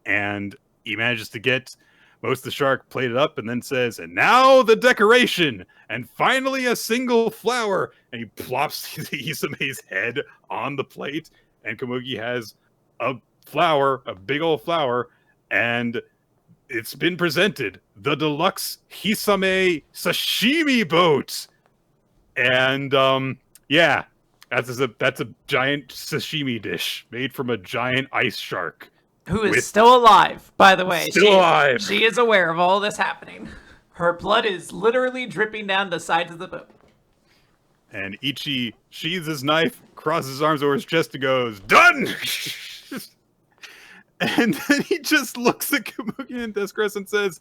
And he manages to get most of the shark plated up and then says, and now the decoration, and finally a single flower. And he plops Isame's head on the plate, and Komugi has a flower, a big old flower, and it's been presented, the deluxe Hisame sashimi boat. And yeah, that's a giant sashimi dish made from a giant ice shark. Who is still alive, by the way. Still alive. She is aware of all this happening. Her blood is literally dripping down the sides of the boat. And Ichi sheathes his knife, crosses his arms over his chest, and goes, done! And then he just looks at Komugi and Descartes and says,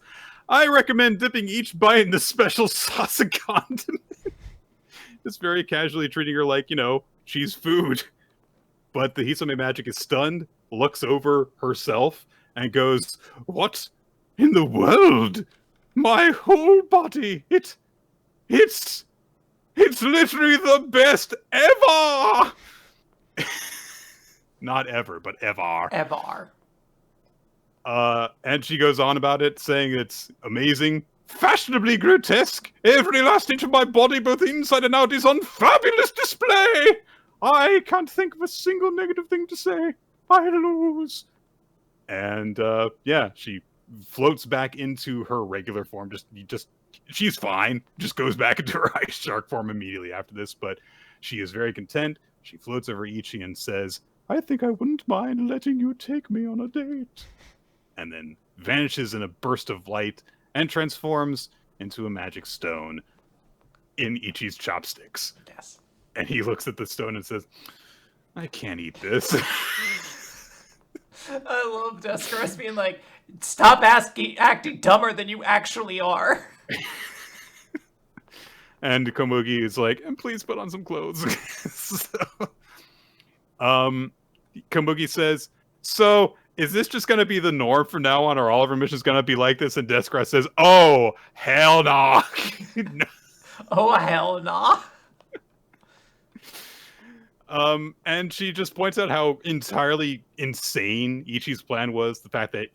I recommend dipping each bite in the special sauce and condiment. Just very casually treating her like, she's food. But the Hisame magic is stunned, looks over herself, and goes, what in the world? My whole body, it's literally the best ever! Not ever, but ever. Ever. And she goes on about it, saying it's amazing, fashionably grotesque. Every last inch of my body, both inside and out, is on fabulous display. I can't think of a single negative thing to say. I lose. And yeah, she floats back into her regular form. Just she's fine. Just goes back into her ice shark form immediately after this. But she is very content. She floats over Ichi and says, I think I wouldn't mind letting you take me on a date. And then vanishes in a burst of light and transforms into a magic stone in Ichi's chopsticks. Yes. And he looks at the stone and says, I can't eat this. I love Descartes being like, stop acting dumber than you actually are. And Komugi is like, and please put on some clothes. Komugi says, so is this just going to be the norm from now on, or all of our missions going to be like this? And Descartes says, oh, hell no. No. Oh, hell no. And she just points out how entirely insane Ichi's plan was. The fact that,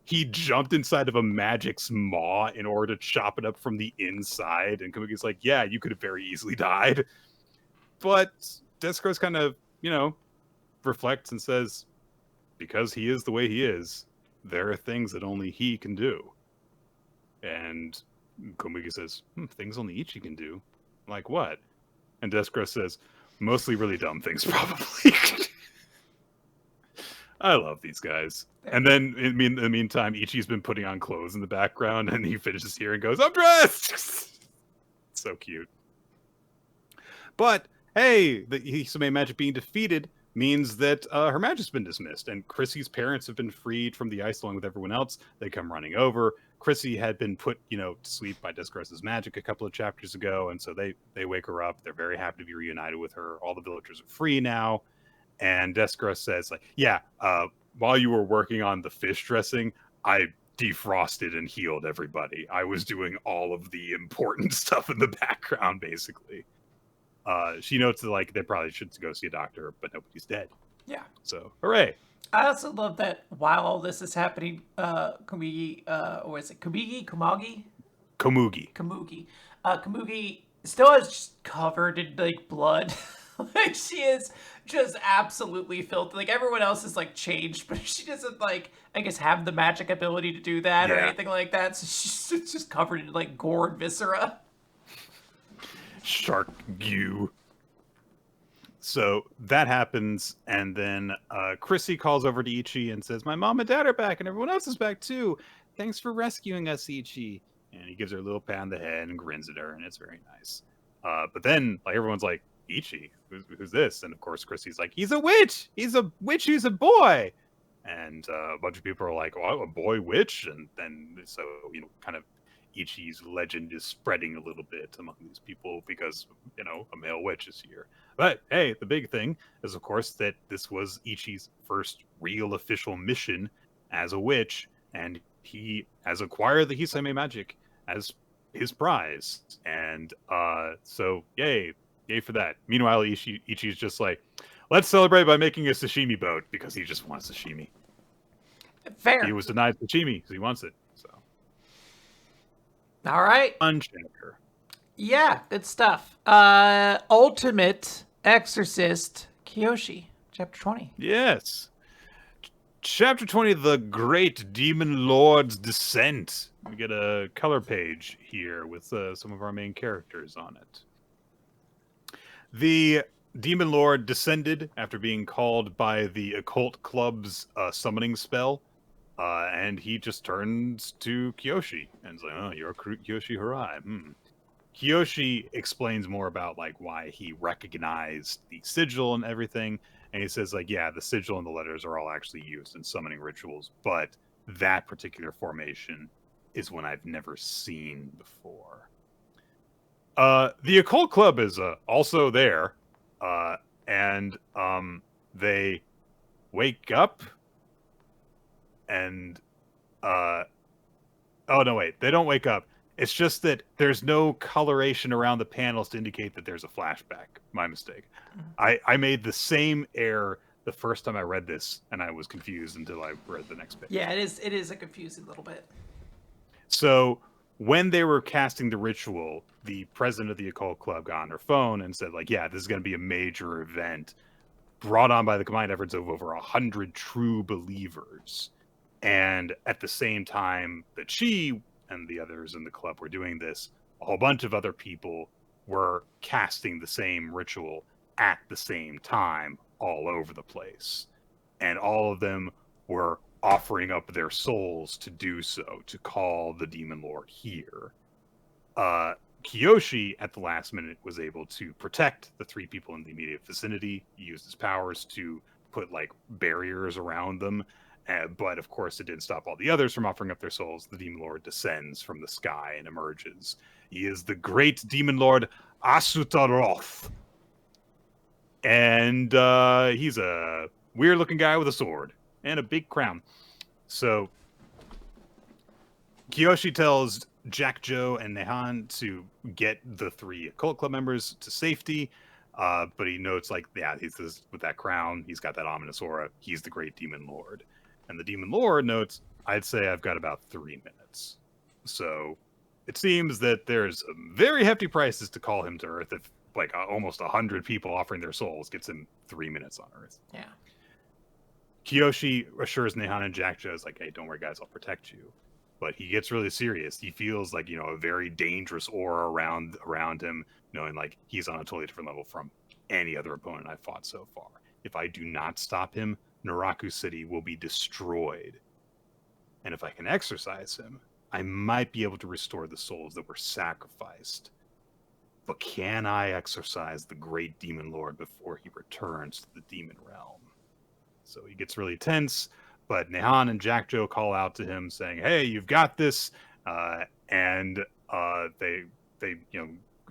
he jumped inside of a magic's maw in order to chop it up from the inside. And Komugi's like, yeah, you could have very easily died. But Descartes kind of, reflects and says, because he is the way he is, there are things that only he can do. And Komugi says, things only Ichi can do? Like what? And Descartes says, mostly really dumb things, probably. I love these guys. And then, in the meantime, Ichi's been putting on clothes in the background, and he finishes here and goes, I'm dressed! So cute. But, hey, the Hisame magic being defeated means that her magic's been dismissed, and Chrissy's parents have been freed from the ice along with everyone else. They come running over. Chrissy had been put, to sleep by Descartes' magic a couple of chapters ago, and so they wake her up. They're very happy to be reunited with her. All the villagers are free now, and Descartes says, while you were working on the fish dressing, I defrosted and healed everybody. I was doing all of the important stuff in the background, basically. She notes that they probably should go see a doctor, but nobody's dead. Yeah. So, hooray. I also love that while all this is happening, Komugi, or is it Komugi? Komugi. Komugi still is just covered in blood. She is just absolutely filthy. Everyone else is changed, but she doesn't I guess have the magic ability to do that or anything like that. So she's just covered in gore and viscera. Shark goo. So that happens, and then Chrissy calls over to Ichi and says, my mom and dad are back, and everyone else is back too. Thanks for rescuing us, Ichi. And he gives her a little pat on the head and grins at her, and it's very nice. But then everyone's like, Ichi, who's this? And of course Chrissy's like, he's a witch! He's a witch who's a boy! And a bunch of people are like, oh, a boy witch? And then, so, kind of Ichi's legend is spreading a little bit among these people because, a male witch is here. But hey, the big thing is, of course, that this was Ichi's first real official mission as a witch, and he has acquired the Hisame magic as his prize. And so, yay for that. Meanwhile, Ichi's just like, let's celebrate by making a sashimi boat, because he just wants sashimi. Fair. He was denied sashimi because he wants it. So, all right. Fun chapter. Yeah, good stuff. Ultimate Exorcist Kiyoshi, chapter 20. Yes. Chapter 20, The Great Demon Lord's Descent. We get a color page here with some of our main characters on it. The Demon Lord descended after being called by the occult club's summoning spell, and he just turns to Kiyoshi and is like, "Oh, you're Kiyoshi Harai." Kiyoshi explains more about why he recognized the sigil and everything, and he says yeah, the sigil and the letters are all actually used in summoning rituals, but that particular formation is one I've never seen before. The occult club is also there, and they wake up and oh no, wait, they don't wake up. It's just that there's no coloration around the panels to indicate that there's a flashback. My mistake. I made the same error the first time I read this, and I was confused until I read the next page. Yeah, it is a confusing little bit. So when they were casting the ritual, the president of the occult club got on her phone and said yeah, this is going to be a major event brought on by the combined efforts of over 100 true believers. And at the same time that she and the others in the club were doing this, a whole bunch of other people were casting the same ritual at the same time all over the place. And all of them were offering up their souls to do so, to call the Demon Lord here. Kiyoshi, at the last minute, was able to protect the 3 people in the immediate vicinity. He used his powers to put barriers around them. But of course, it didn't stop all the others from offering up their souls. The Demon Lord descends from the sky and emerges. He is the great Demon Lord Asutaroth. And he's a weird-looking guy with a sword and a big crown. So Kiyoshi tells Jack, Joe, and Nehan to get the 3 occult club members to safety. But he notes he's with that crown. He's got that ominous aura. He's the great Demon Lord. And the Demon Lord notes, I'd say I've got about 3 minutes. So it seems that there's very hefty prices to call him to Earth if almost 100 people offering their souls gets him 3 minutes on Earth. Yeah. Kiyoshi assures Nehan and Jack Joe, hey, don't worry, guys, I'll protect you. But he gets really serious. He feels a very dangerous aura around him, knowing he's on a totally different level from any other opponent I've fought so far. If I do not stop him, Naraku City will be destroyed. And if I can exorcise him, I might be able to restore the souls that were sacrificed. But can I exorcise the great Demon Lord before he returns to the demon realm? So he gets really tense, but Nehan and Jack Joe call out to him saying, hey, you've got this. And they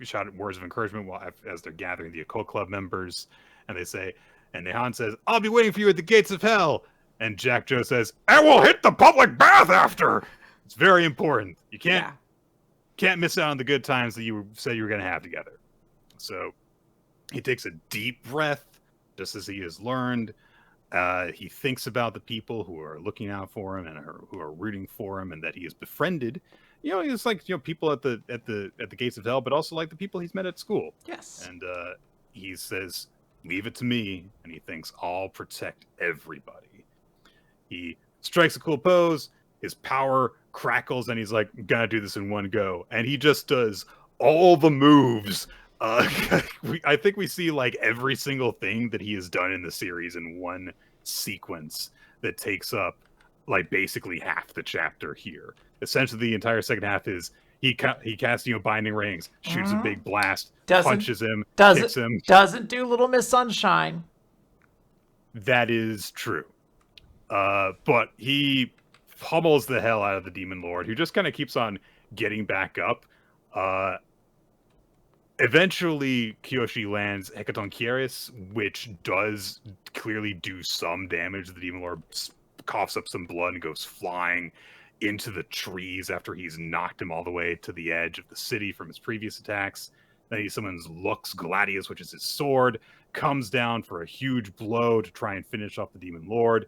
shout words of encouragement as they're gathering the occult club members. And they say, and Nehan says, I'll be waiting for you at the gates of hell. And Jack Joe says, and we'll hit the public bath after. It's very important. You can't miss out on the good times that you said you were going to have together. So he takes a deep breath, just as he has learned. He thinks about the people who are looking out for him and who are rooting for him, and that he has befriended. It's people at the gates of hell, but also the people he's met at school. Yes. And he says, leave it to me, and he thinks, I'll protect everybody. He strikes a cool pose, his power crackles, and he's gonna do this in one go. And he just does all the moves. I think we see every single thing that he has done in the series in one sequence that takes up basically half the chapter here. Essentially, the entire second half is he casts binding rings, shoots a big blast, punches him, kicks him. Doesn't do Little Miss Sunshine. That is true. But he pummels the hell out of the Demon Lord, who just kind of keeps on getting back up. Eventually, Kiyoshi lands Hecaton Kieris, which does clearly do some damage. The Demon Lord coughs up some blood and goes flying into the trees after he's knocked him all the way to the edge of the city from his previous attacks. Then he summons Lux Gladius, which is his sword, comes down for a huge blow to try and finish off the Demon Lord,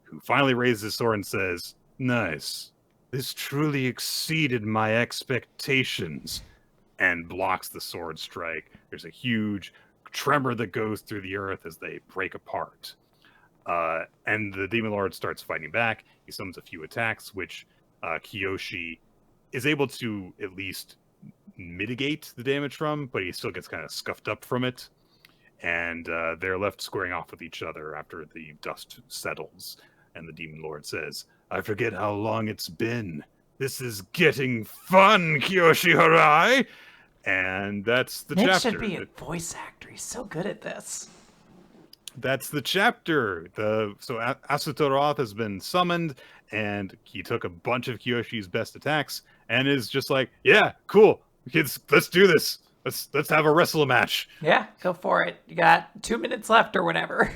who finally raises his sword and says, "Nice. This truly exceeded my expectations," and blocks the sword strike. There's a huge tremor that goes through the earth as they break apart. And the Demon Lord starts fighting back. He summons a few attacks, which Kiyoshi is able to at least mitigate the damage from, but he still gets kind of scuffed up from it. And they're left squaring off with each other after the dust settles. And the Demon Lord says, "I forget how long it's been. This is getting fun, Kiyoshi Harai." And that's the Nick chapter. Nick should be a voice actor. He's so good at this. That's the chapter. So Asutoroth has been summoned, and he took a bunch of Kiyoshi's best attacks, and is just like, "Yeah, cool, kids, let's do this. Let's have a wrestle match." Yeah, go for it. You got 2 minutes left or whatever.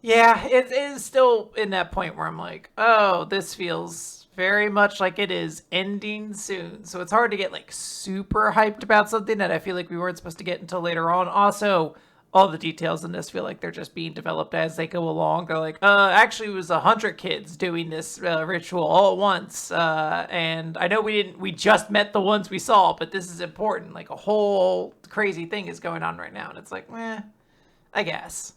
Yeah, it is still in that point where I'm like, oh, this feels very much like it is ending soon. So it's hard to get like super hyped about something that I feel like we weren't supposed to get until later on. Also, all the details in this feel like they're just being developed as they go along. They're like, actually it was 100 kids doing this ritual all at once. And I know we just met the ones we saw, but this is important. Like a whole crazy thing is going on right now. And it's like, I guess.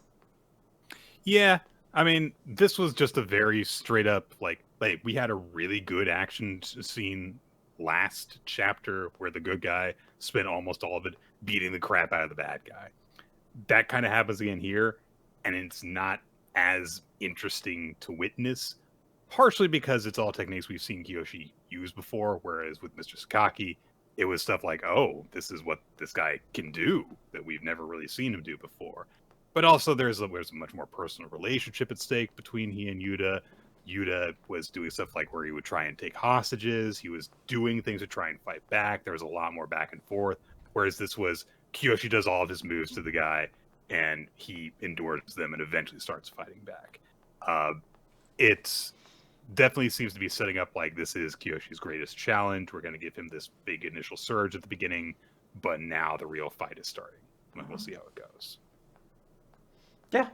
Yeah, I mean, this was just a very straight up, like we had a really good action scene last chapter where the good guy spent almost all of it beating the crap out of the bad guy. That kind of happens again here, and it's not as interesting to witness, partially because it's all techniques we've seen Kiyoshi use before, whereas with Mr. Sakaki, it was stuff like, oh, this is what this guy can do that we've never really seen him do before. But also there's a much more personal relationship at stake between he and Yuta. Yuta was doing stuff like where he would try and take hostages. He was doing things to try and fight back. There was a lot more back and forth. Whereas this was Kiyoshi does all of his moves to the guy, and he endures them and eventually starts fighting back. It definitely seems to be setting up like this is Kiyoshi's greatest challenge. We're going to give him this big initial surge at the beginning, but now the real fight is starting. And we'll see how it goes. Yeah.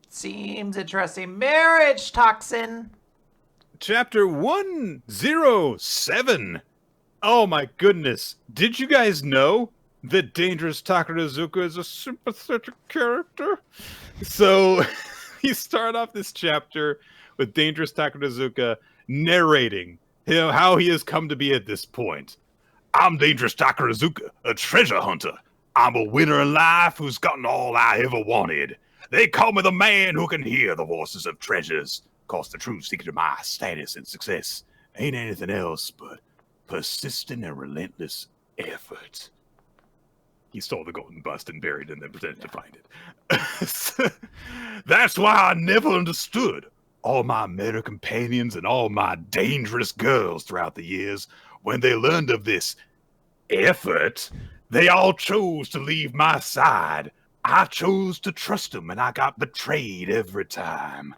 Seems interesting. Marriagetoxin. Chapter 107. Oh my goodness. Did you guys know that Dangerous Takarazuka is a sympathetic character? So, we start off this chapter with Dangerous Takarazuka narrating how he has come to be at this point. "I'm Dangerous Takarazuka, a treasure hunter. I'm a winner in life who's gotten all I ever wanted. They call me the man who can hear the voices of treasures. Cause the true secret of my status and success ain't anything else but persistent and relentless effort." He stole the golden bust and buried it and then pretended to find it. "That's why I never understood all my meta companions and all my dangerous girls throughout the years. When they learned of this effort, they all chose to leave my side. I chose to trust them, and I got betrayed every time.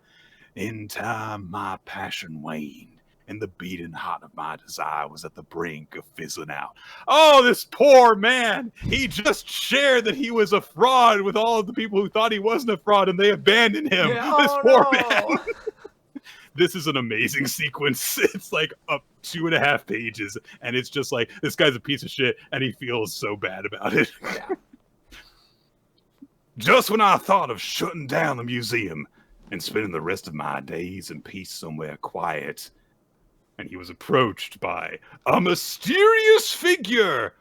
In time, my passion waned, and the beating heart of my desire was at the brink of fizzling out." Oh, this poor man! He just shared that he was a fraud with all of the people who thought he wasn't a fraud, and they abandoned him. Yeah, this poor man! This is an amazing sequence. It's like up 2.5 pages, and it's just like, this guy's a piece of shit, and he feels so bad about it. Yeah. "Just when I thought of shutting down the museum and spending the rest of my days in peace somewhere quiet," and he was approached by a mysterious figure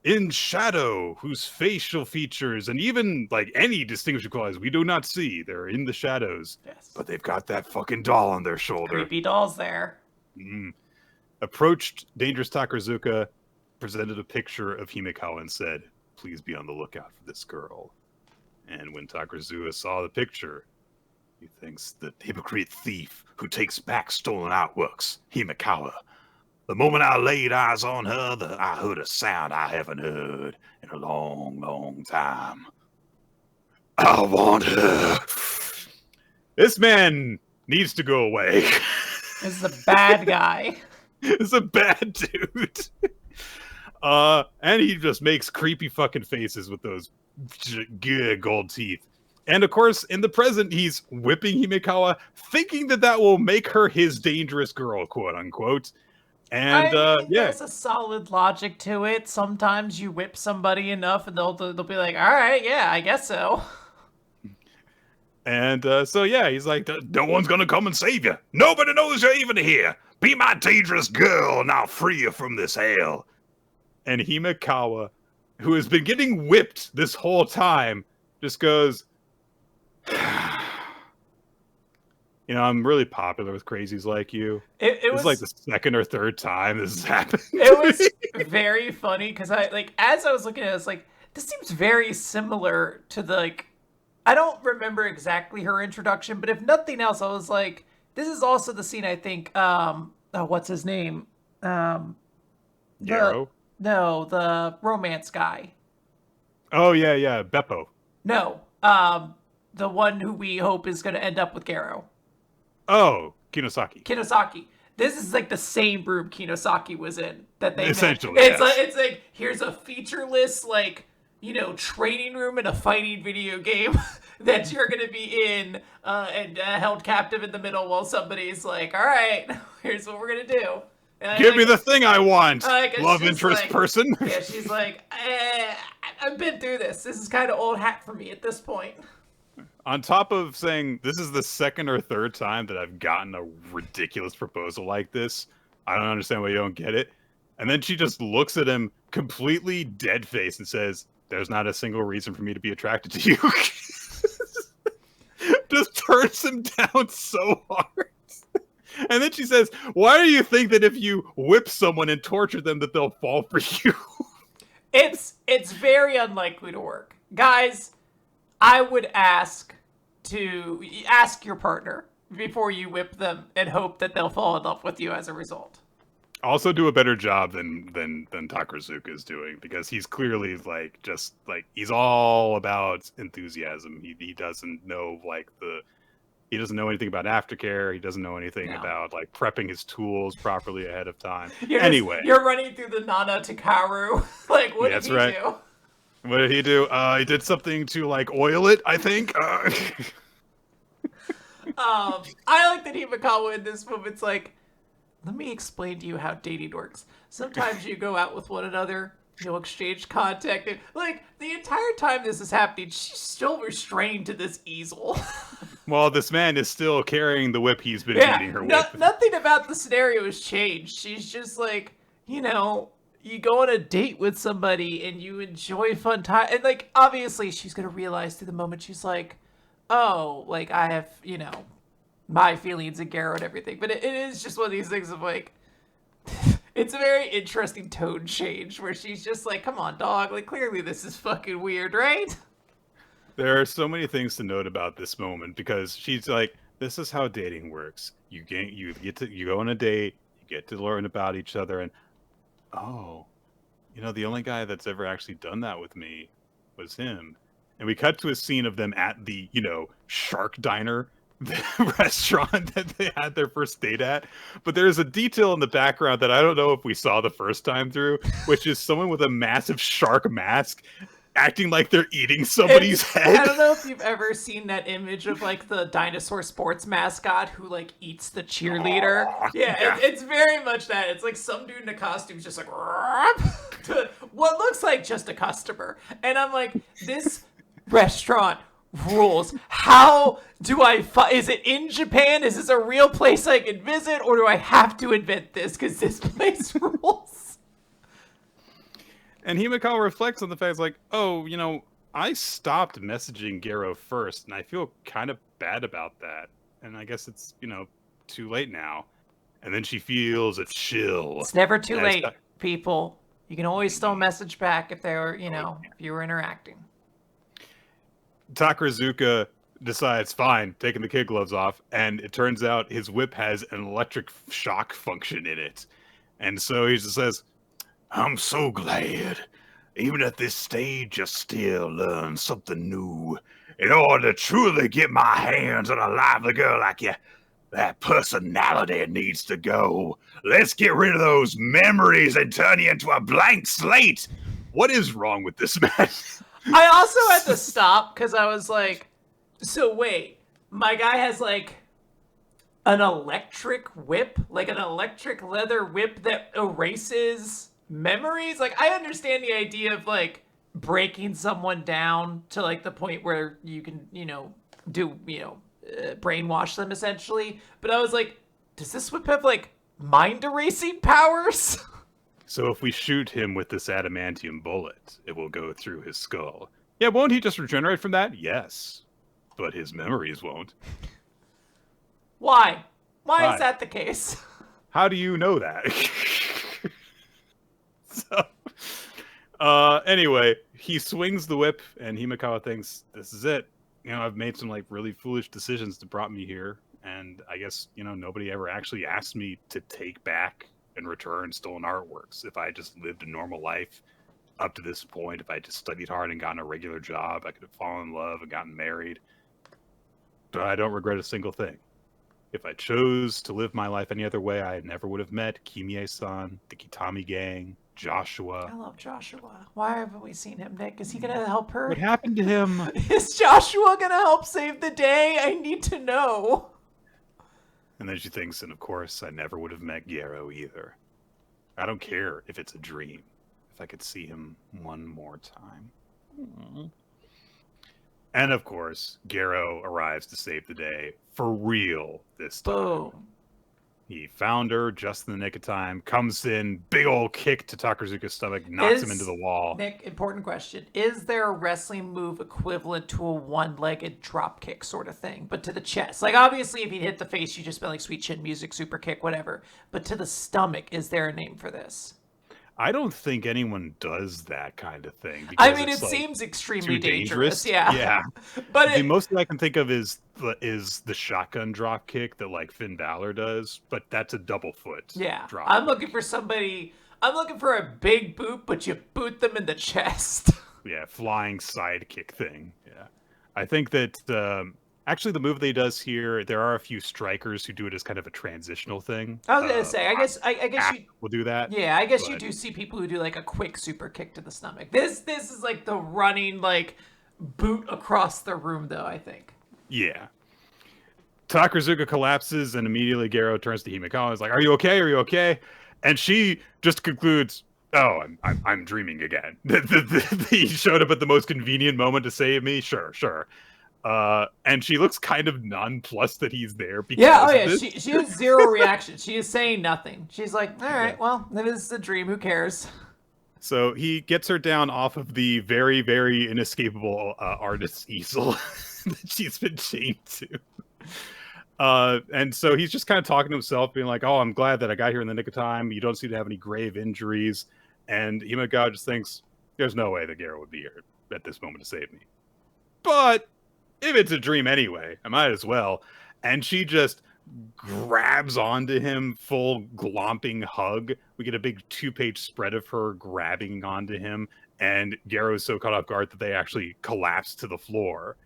in shadow whose facial features and even like any distinguishing qualities we do not see. They're in the shadows. Yes. But they've got that fucking doll on their shoulder. Creepy dolls there. Approached Dangerous Takarazuka, presented a picture of Himikawa and said, "Please be on the lookout for this girl." And when Takarazuka saw the picture, He thinks the hypocrite thief who takes back stolen artworks, Himikawa. The moment I laid eyes on her, I heard a sound I haven't heard in a long, long time. I want her. This man needs to go away. This is a bad guy. It's a bad dude. And he just makes creepy fucking faces with those gold teeth. And of course, in the present, he's whipping Himikawa, thinking that will make her his dangerous girl, quote unquote. And there's a solid logic to it. Sometimes you whip somebody enough, and they'll be like, "All right, yeah, I guess so." And he's like, "No one's gonna come and save you. Nobody knows you're even here. Be my dangerous girl, and I'll free you from this hell." And Himikawa, who has been getting whipped this whole time, just goes, I'm really popular with crazies like you. It was like the second or third time this has happened. It was very funny because as I was looking at it, I was like, this seems very similar to I don't remember exactly her introduction, but if nothing else, I was like, this is also the scene I think, what's his name? Garo? No, the romance guy. Oh, yeah, Beppo. No, the one who we hope is going to end up with Garo. Oh, Kinosaki. This is like the same room Kinosaki was in that they essentially. Made. It's like here's a featureless training room in a fighting video game that you're gonna be in and held captive in the middle while somebody's like, all right, here's what we're gonna do. Give me the thing I want, love interest person. Yeah, she's like, I've been through this. This is kind of old hat for me at this point. On top of saying this is the second or third time that I've gotten a ridiculous proposal like this, I don't understand why you don't get it. And then she just looks at him completely dead-faced and says, "There's not a single reason for me to be attracted to you." Just turns him down so hard. And then she says, "Why do you think that if you whip someone and torture them that they'll fall for you?" It's very unlikely to work. Guys, I would ask your partner before you whip them and hope that they'll fall in love with you as a result. Also do a better job than Takarazuka is doing, because he's clearly he's all about enthusiasm. He doesn't know he doesn't know anything about aftercare. He doesn't know anything about prepping his tools properly ahead of time. You're running through the Nana Takaru. What did he do? What did he do? He did something to oil it, I think. I like that Himikawa in this moment's like, let me explain to you how dating works. Sometimes you go out with one another, you'll exchange contact, and the entire time this is happening, she's still restrained to this easel. Well, this man is still carrying the whip he's been beating her with. Nothing about the scenario has changed. She's just you go on a date with somebody and you enjoy fun time, and obviously she's gonna realize through the moment she's like, oh, I have my feelings and Garo and everything, but it is just one of these things of it's a very interesting tone change where she's just like, come on, dog, clearly this is fucking weird, right? There are so many things to note about this moment, because she's like, this is how dating works. You go on a date, you get to learn about each other, and the only guy that's ever actually done that with me was him. And we cut to a scene of them at the, Shark Diner, the restaurant that they had their first date at. But there's a detail in the background that I don't know if we saw the first time through, which is someone with a massive shark mask acting like they're eating somebody's head. I don't know if you've ever seen that image of the dinosaur sports mascot who eats the cheerleader. It's very much that. It's some dude in a costume just to what looks like just a customer. And I'm like, this restaurant rules. How do I is it in Japan? Is this a real place I can visit, or do I have to invent this because this place rules? And Himikawa reflects on the fact, I stopped messaging Garo first, and I feel kind of bad about that. And I guess it's, too late now. And then she feels a chill. It's never too late, people. You can always still message back if they were, if you were interacting. Takarazuka decides, fine, taking the kid gloves off, and it turns out his whip has an electric shock function in it. And so he just says, I'm so glad. Even at this stage, you still learn something new. In order to truly get my hands on a lively girl like you, that personality needs to go. Let's get rid of those memories and turn you into a blank slate. What is wrong with this man? I also had to stop because I was like, so wait, my guy has like an electric whip, like an electric leather whip that erases memories? Like, I understand the idea of like breaking someone down to like the point where you can, brainwash them essentially. But I was like, does this whip have like mind erasing powers? So if we shoot him with this adamantium bullet, it will go through his skull. Yeah, won't he just regenerate from that? Yes. But his memories won't. Why? Why is that the case? How do you know that? Anyway, he swings the whip, and Himekawa thinks, this is it. I've made some like really foolish decisions that brought me here, and I guess, nobody ever actually asked me to take back and return stolen artworks. If I just lived a normal life up to this point, if I just studied hard and gotten a regular job, I could have fallen in love and gotten married. But I don't regret a single thing. If I chose to live my life any other way, I never would have met Kimie-san, the Kitami gang, Joshua. I love Joshua. Why haven't we seen him, Nick? Is he going to help her? What happened to him? Is Joshua going to help save the day? I need to know. And then she thinks, and of course, I never would have met Gero either. I don't care if it's a dream. If I could see him one more time. Aww. And of course, Gero arrives to save the day for real this time. Boom. He found her just in the nick of time, comes in, big old kick to Takazuka's stomach, knocks him into the wall. Nick, important question. Is there a wrestling move equivalent to a one-legged drop kick sort of thing, but to the chest? Like, obviously, if you hit the face, you just been like sweet chin music, super kick, whatever. But to the stomach, is there a name for this? I don't think anyone does that kind of thing. I mean, it seems extremely dangerous. Yeah. Yeah. But the most I can think of is the shotgun drop kick that like Finn Balor does, but that's a double foot. Yeah. Drop I'm kick. looking for somebody. I'm looking for a big boot, but you boot them in the chest. Yeah, flying sidekick thing. Yeah. I think that actually the move that he does here, there are a few strikers who do it as kind of a transitional thing. I was gonna say, I guess you will do that. Yeah, I guess you do see people who do like a quick super kick to the stomach. This is like the running like boot across the room, though. I think. Yeah. Takazuka collapses, and immediately Gero turns to Himekawa and is like, "Are you okay? Are you okay?" And she just concludes, "Oh, I'm dreaming again." He showed up at the most convenient moment to save me. Sure. And she looks kind of nonplussed that he's there. Because she has zero reaction. She is saying nothing. She's like, all right, well, it is a dream. Who cares? So he gets her down off of the very, very inescapable artist's easel that she's been chained to. And so he's just kind of talking to himself, being like, oh, I'm glad that I got here in the nick of time. You don't seem to have any grave injuries. And Himekawa just thinks, there's no way that Gero would be here at this moment to save me. But if it's a dream anyway, I might as well. And she just grabs onto him, full glomping hug. We get a big 2-page spread of her grabbing onto him. And Gero is so caught off guard that they actually collapse to the floor.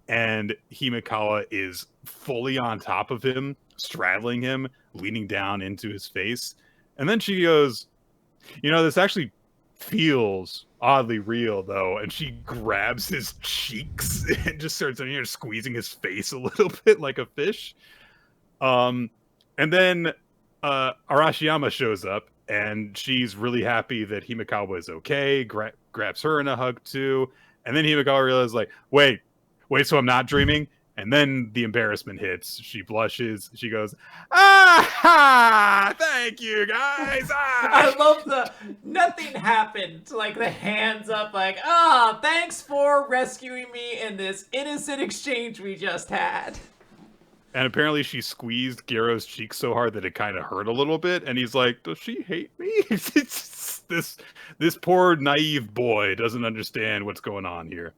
And Himekawa is fully on top of him, straddling him, leaning down into his face. And then she goes, this actually feels oddly real, though. And she grabs his cheeks and just starts squeezing his face a little bit like a fish. And then Arashiyama shows up, and she's really happy that Himekawa is okay, grabs her in a hug too. And then Himekawa realizes, like, wait, so I'm not dreaming? And then the embarrassment hits. She blushes. She goes, thank you, guys. I love nothing happened. Like the hands up, like, thanks for rescuing me in this innocent exchange we just had. And apparently she squeezed Gero's cheek so hard that it kind of hurt a little bit. And he's like, does she hate me? This poor naive boy doesn't understand what's going on here.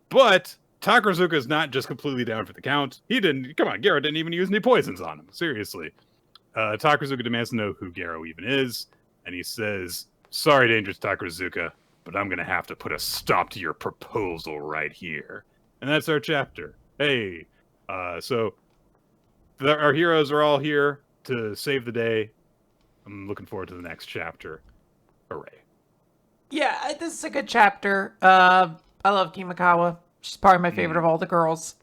But Takarazuka is not just completely down for the count. Come on, Garo didn't even use any poisons on him. Seriously. Takarazuka demands to know who Garo even is, and he says, "Sorry, Dangerous Takarazuka, but I'm going to have to put a stop to your proposal right here." And that's our chapter. Hey, so our heroes are all here to save the day. I'm looking forward to the next chapter. Hooray. Yeah, this is a good chapter. I love Kimikawa. She's probably my favorite of all the girls.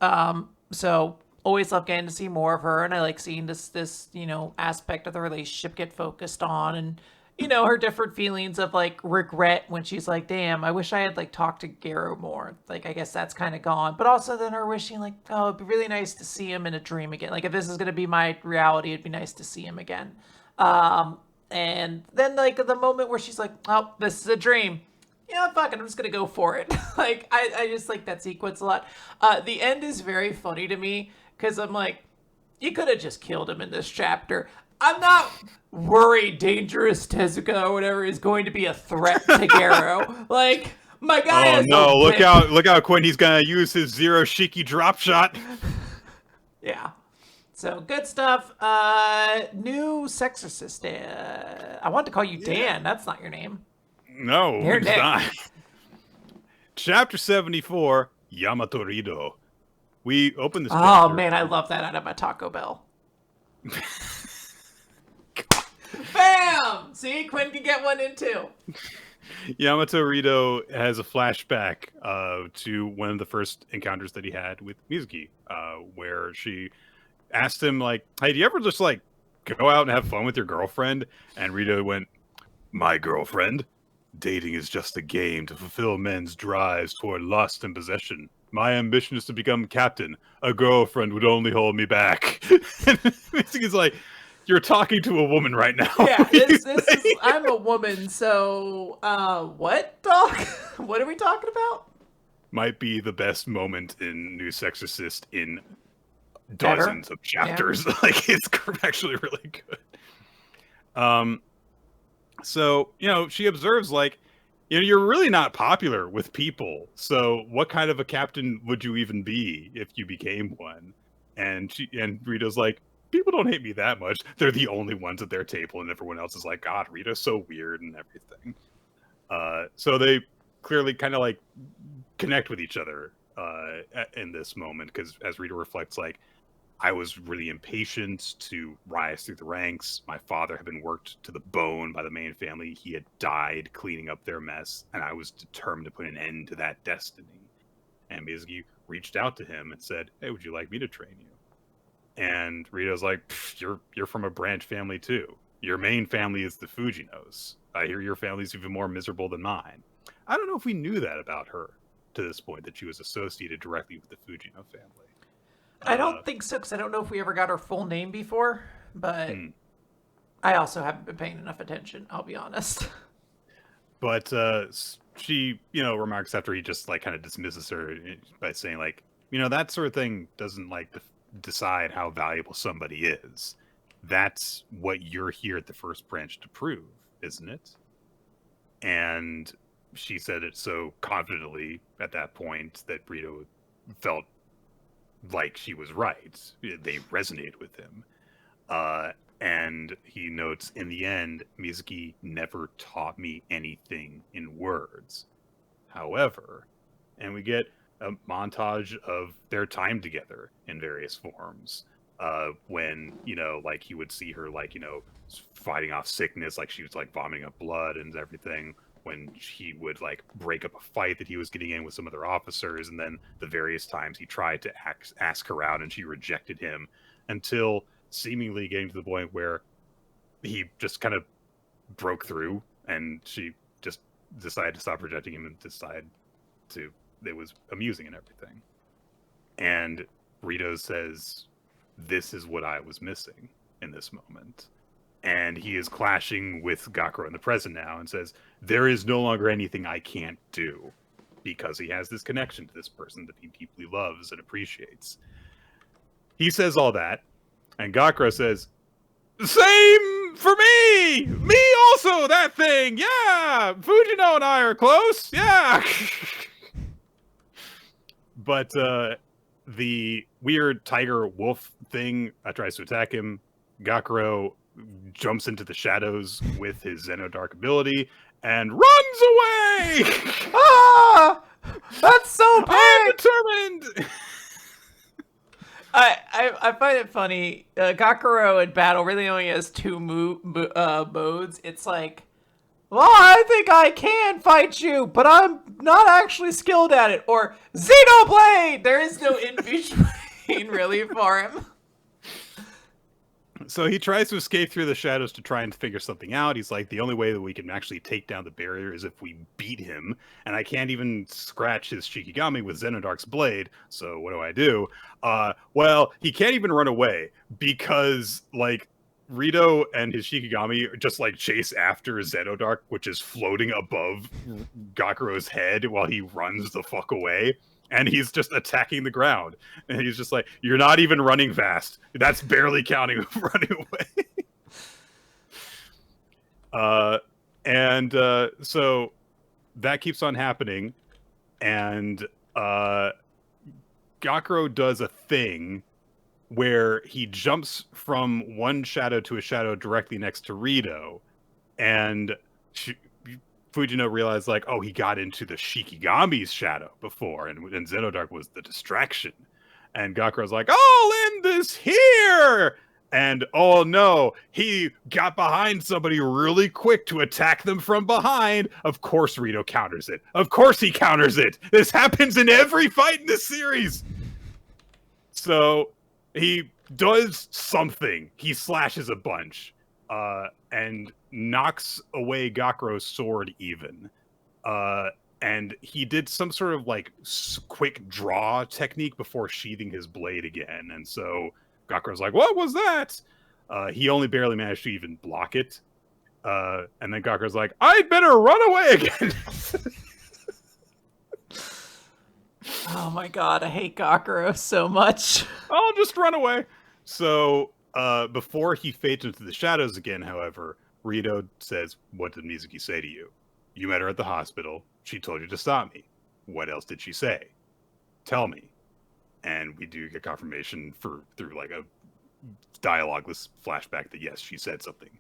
So always love getting to see more of her, and I like seeing this aspect of the relationship get focused on, and her different feelings of like regret when she's like, damn, I wish I had like talked to Garo more. Like, I guess that's kind of gone. But also then her wishing like, oh, it'd be really nice to see him in a dream again. Like, if this is going to be my reality, it'd be nice to see him again. And then like the moment where she's like, oh, this is a dream. Fuck it, I'm just going to go for it. Like, I just like that sequence a lot. The end is very funny to me because I'm like, you could have just killed him in this chapter. I'm not worried Dangerous Tezuka or whatever is going to be a threat to Garo. Like, my guy has no look out, Quinn, he's gonna use his Zero Shiki drop shot. Yeah. So, good stuff. New Exorcist. I want to call you Dan. That's not your name. No, it's not. Chapter 74, Yamato Rido. We open this Oh, man, I love that out of a Taco Bell. Bam! See, Quinn can get one in too. Yamato Rido has a flashback to one of the first encounters that he had with Mizuki, where she asked him, like, hey, do you ever just, like, go out and have fun with your girlfriend? And Rido went, my girlfriend? Dating is just a game to fulfill men's drives toward lust and possession. My ambition is to become captain. A girlfriend would only hold me back. And Mizuki's like, you're talking to a woman right now. Yeah, I'm a woman, so, what, dog? What are we talking about? Might be the best moment in New Exorcist in dozens of chapters. Yeah. Like, it's actually really good. So, she observes, like, you're really not popular with people. So what kind of a captain would you even be if you became one? And Rita's like, people don't hate me that much. They're the only ones at their table, and everyone else is like, God, Rita's so weird and everything. So they clearly kind of like connect with each other in this moment, because as Rita reflects, like, I was really impatient to rise through the ranks. My father had been worked to the bone by the main family. He had died cleaning up their mess, and I was determined to put an end to that destiny. And Mizuki reached out to him and said, hey, would you like me to train you? And Rita's like, you're from a branch family too. Your main family is the Fujinos. I hear your family's even more miserable than mine. I don't know if we knew that about her to this point, that she was associated directly with the Fujino family. I don't think so, because I don't know if we ever got her full name before, but I also haven't been paying enough attention, I'll be honest. But she, remarks after he just, like, kind of dismisses her by saying, like, that sort of thing doesn't, like, decide how valuable somebody is. That's what you're here at the First Branch to prove, isn't it? And she said it so confidently at that point that Brito felt like she was right. They resonated with him. And he notes, in the end, Mizuki never taught me anything in words. However, and we get a montage of their time together in various forms. When, like, he would see her, like, fighting off sickness, like she was, like, vomiting up blood and everything. When he would, like, break up a fight that he was getting in with some other officers, and then the various times he tried to ask her out and she rejected him, until seemingly getting to the point where he just kind of broke through and she just decided to stop rejecting him and decide to, it was amusing and everything. And Rito says, this is what I was missing in this moment. And he is clashing with Gakuro in the present now and says, there is no longer anything I can't do, because he has this connection to this person that he deeply loves and appreciates. He says all that, and Gakuro says, same for me! Me also, that thing! Yeah! Fujino and I are close! Yeah! But the weird tiger wolf thing tries to attack him. Gakuro jumps into the shadows with his Xenodark ability and runs away! Ah! That's so big! I'm determined! I find it funny. Gakuro in battle really only has two modes. It's like, well, I think I can fight you, but I'm not actually skilled at it. Or Xenoblade! There is no in between really for him. So he tries to escape through the shadows to try and figure something out. He's like, the only way that we can actually take down the barrier is if we beat him. And I can't even scratch his Shikigami with Xenodark's blade. So what do? Well, he can't even run away because, like, Rito and his Shikigami just, like, chase after Xenodark, which is floating above Gakuro's head while he runs the fuck away. And he's just attacking the ground. And he's just like, you're not even running fast. That's barely counting running away. So that keeps on happening. And Gakuro does a thing where he jumps from one shadow to a shadow directly next to Rito. And Fujino realized, like, oh, he got into the Shikigami's shadow before, and Xenodark was the distraction. And Gakuro's like, I'll end this here! And, oh no, he got behind somebody really quick to attack them from behind. Of course Rito counters it. Of course he counters it! This happens in every fight in this series! So, he does something. He slashes a bunch. And knocks away Gakuro's sword even. And he did some sort of like quick draw technique before sheathing his blade again. And so Gakuro's like, what was that? He only barely managed to even block it. And then Gakuro's like, I'd better run away again. Oh my god, I hate Gakuro so much. I'll just run away. So before he fades into the shadows again, however, Rito says, what did Mizuki say to you? You met her at the hospital. She told you to stop me. What else did she say? Tell me. And we do get confirmation through like a dialogueless flashback that yes, she said something.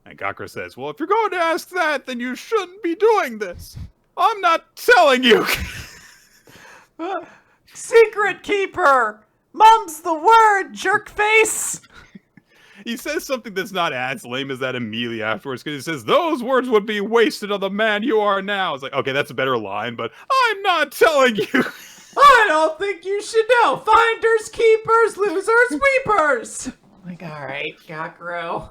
And Gakuro says, well, if you're going to ask that, then you shouldn't be doing this. I'm not telling you. Secret keeper! Mum's the word, jerkface! He says something that's not as lame as that immediately afterwards, because he says, those words would be wasted on the man you are now. It's like, okay, that's a better line, but I'm not telling you. I don't think you should know. Finders, keepers, losers, weepers. Like, all right, Gakuro.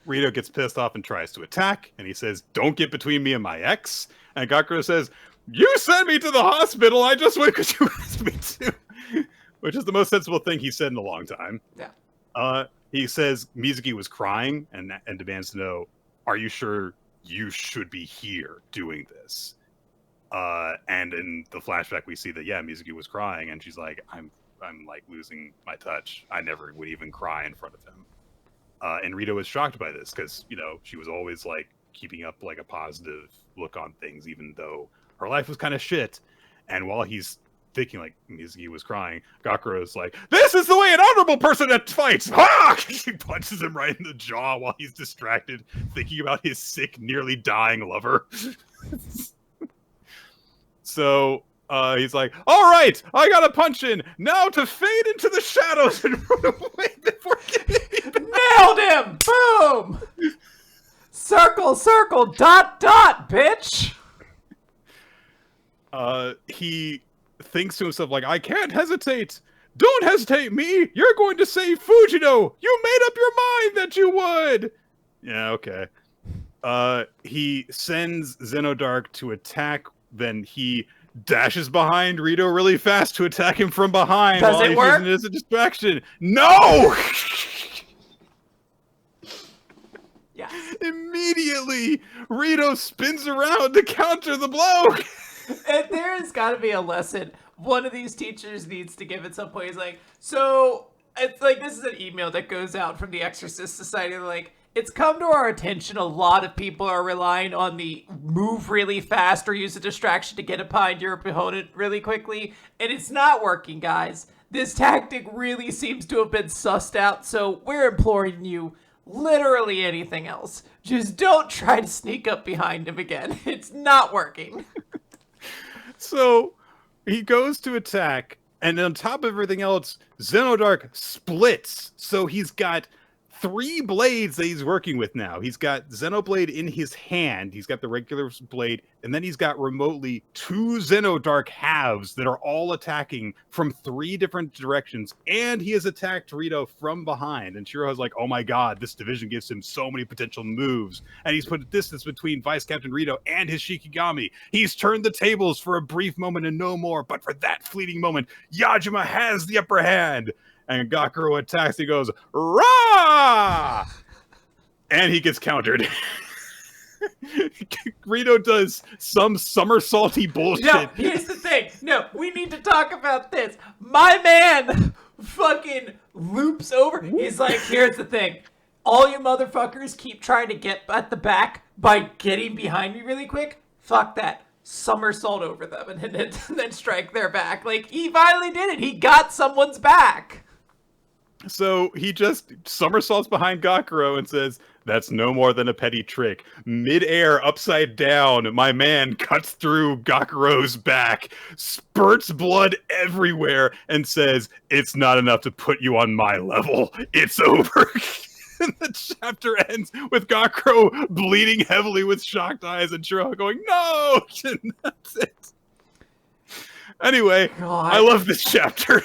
Rito gets pissed off and tries to attack, and he says, don't get between me and my ex. And Gakuro says, you sent me to the hospital. I just went because you asked me to. Which is the most sensible thing he said in a long time. Yeah. He says Mizuki was crying and demands to know, are you sure you should be here doing this? And in the flashback, we see that, yeah, Mizuki was crying, and she's like, I'm like losing my touch. I never would even cry in front of him. And Rito was shocked by this because, you know, she was always like keeping up like a positive look on things, even though her life was kind of shit. And while he's thinking like Mizuki was crying, Gakuro is like, this is the way an honorable person fights! Ah! She punches him right in the jaw while he's distracted, thinking about his sick, nearly dying lover. So he's like, all right, I gotta punch in. Now to fade into the shadows and run away before getting Nailed him! Boom! Circle, circle, dot, dot, bitch! He thinks to himself, like, I can't hesitate. Don't hesitate me. You're going to save Fujino. You made up your mind that you would. Yeah, okay. He sends Xenodark to attack. Then he dashes behind Rito really fast to attack him from behind. Does while it he's work? using it as a distraction. No! Yeah. Immediately, Rito spins around to counter the blow. And there's got to be a lesson one of these teachers needs to give at some point. He's like, so it's like, this is an email that goes out from the Exorcist Society. They're like, it's come to our attention a lot of people are relying on the move really fast or use a distraction to get behind your opponent really quickly, and it's not working, guys. This tactic really seems to have been sussed out, so we're imploring you, literally anything else. Just don't try to sneak up behind him again. It's not working. So he goes to attack, and on top of everything else, Xenodark splits. So he's got 3 blades that he's working with now. He's got Xenoblade in his hand. He's got the regular blade, and then he's got remotely 2 Xenodark halves that are all attacking from 3 different directions. And he has attacked Rito from behind. And Shiro's like, oh my god, this division gives him so many potential moves. And he's put a distance between Vice Captain Rito and his Shikigami. He's turned the tables for a brief moment and no more. But for that fleeting moment, Yajima has the upper hand. And Gakuro attacks. He goes, rah! And he gets countered. Rito does some somersaulty bullshit. No, here's the thing. No, we need to talk about this. My man fucking loops over. He's like, here's the thing. All you motherfuckers keep trying to get at the back by getting behind me really quick. Fuck that. Somersault over them and then strike their back. Like, he finally did it. He got someone's back. So he just somersaults behind Gakuro and says, that's no more than a petty trick. Mid-air, upside down, my man cuts through Gakuro's back, spurts blood everywhere, and says, it's not enough to put you on my level. It's over. And the chapter ends with Gakuro bleeding heavily with shocked eyes and Shiro going, no! And that's it. Anyway, God. I love this chapter.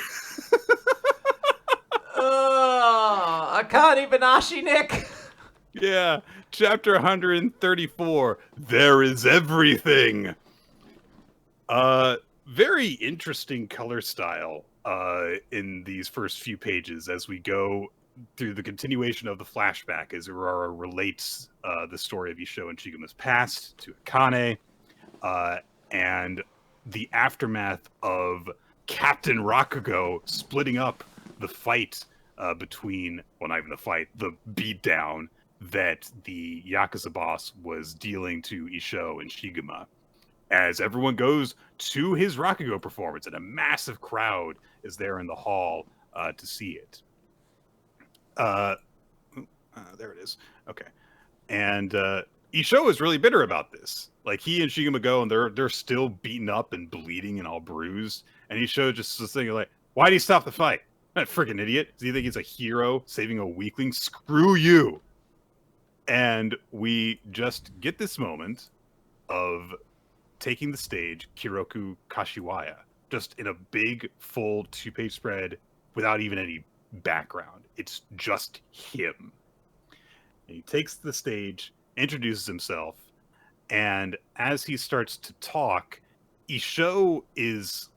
Akane-banashi, Nick. Yeah, chapter 134. There is everything. Very interesting color style in these first few pages as we go through the continuation of the flashback as Urara relates the story of Isho and Shigemu's past to Akane, and the aftermath of Captain Rakugo splitting up the fight between, well, not even the fight, the beatdown that the Yakuza boss was dealing to Isho and Shigema. As everyone goes to his Rakugo performance, and a massive crowd is there in the hall to see it. There it is. Okay. And Isho is really bitter about this. Like, he and Shigema go, and they're still beaten up and bleeding and all bruised. And Isho just was thinking, like, why'd he stop the fight? That freaking idiot. Does he think he's a hero saving a weakling? Screw you. And we just get this moment of taking the stage, Kiroku Kashiwaya, just in a big, full 2-page spread without even any background. It's just him. And he takes the stage, introduces himself, and as he starts to talk, Isho is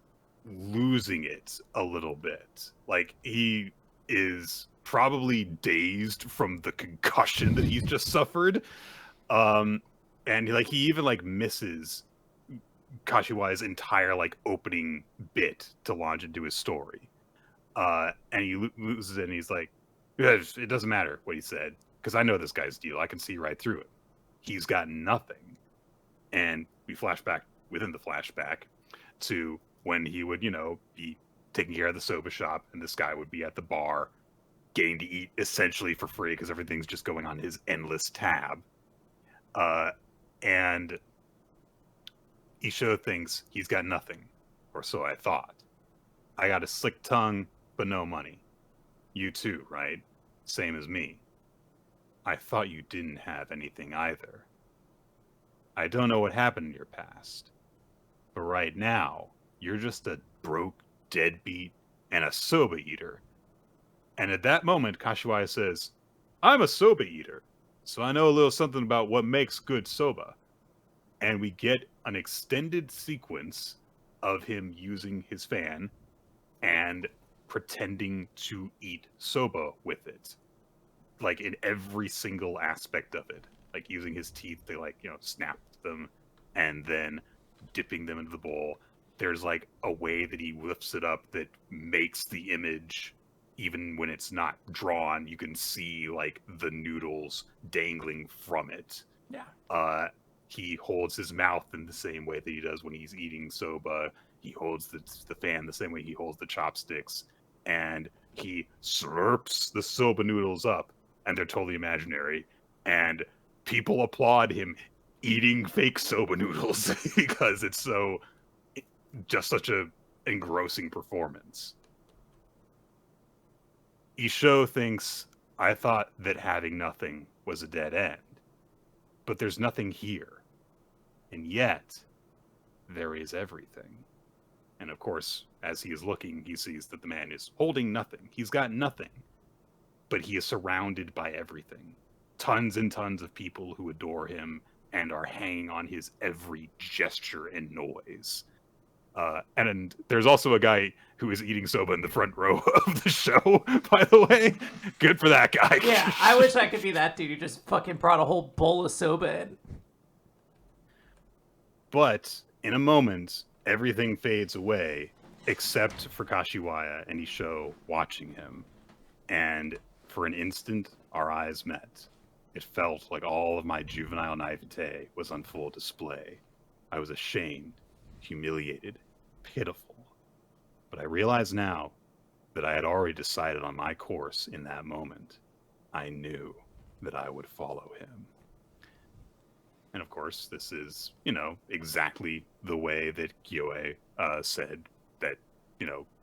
losing it a little bit. Like, he is probably dazed from the concussion that he's just suffered. And he even misses Kashiwaya's entire opening bit to launch into his story. And he loses it, and he's like, it doesn't matter what he said, because I know this guy's deal. I can see right through it. He's got nothing. And we flash back within the flashback to when he would, be taking care of the soba shop, and this guy would be at the bar getting to eat essentially for free because everything's just going on his endless tab. And Isho thinks he's got nothing, or so I thought. I got a slick tongue, but no money. You too, right? Same as me. I thought you didn't have anything either. I don't know what happened in your past, but right now, you're just a broke deadbeat and a soba eater. And at that moment, Kashiwaya says, I'm a soba eater, so I know a little something about what makes good soba. And we get an extended sequence of him using his fan and pretending to eat soba with it. Like, in every single aspect of it. Like, using his teeth, they snap them, and then dipping them into the bowl. There's a way that he lifts it up that makes the image even when it's not drawn, you can see like the noodles dangling from it. Yeah. He holds his mouth in the same way that he does when he's eating soba. He holds the fan the same way he holds the chopsticks, and he slurps the soba noodles up, and they're totally imaginary. And people applaud him eating fake soba noodles because it's just such a engrossing performance. Isho thinks, I thought that having nothing was a dead end, but there's nothing here. And yet, there is everything. And of course, as he is looking, he sees that the man is holding nothing. He's got nothing. But he is surrounded by everything. Tons and tons of people who adore him and are hanging on his every gesture and noise. And there's also a guy who is eating soba in the front row of the show, by the way. Good for that guy. Yeah, I wish I could be that dude who just fucking brought a whole bowl of soba in. But in a moment, everything fades away, except for Kashiwaya and Isho watching him. And for an instant, our eyes met. It felt like all of my juvenile naivete was on full display. I was ashamed, humiliated, pitiful. But I realize now that I had already decided on my course in that moment. I knew that I would follow him. And of course, this is, exactly the way that Kyoe said that,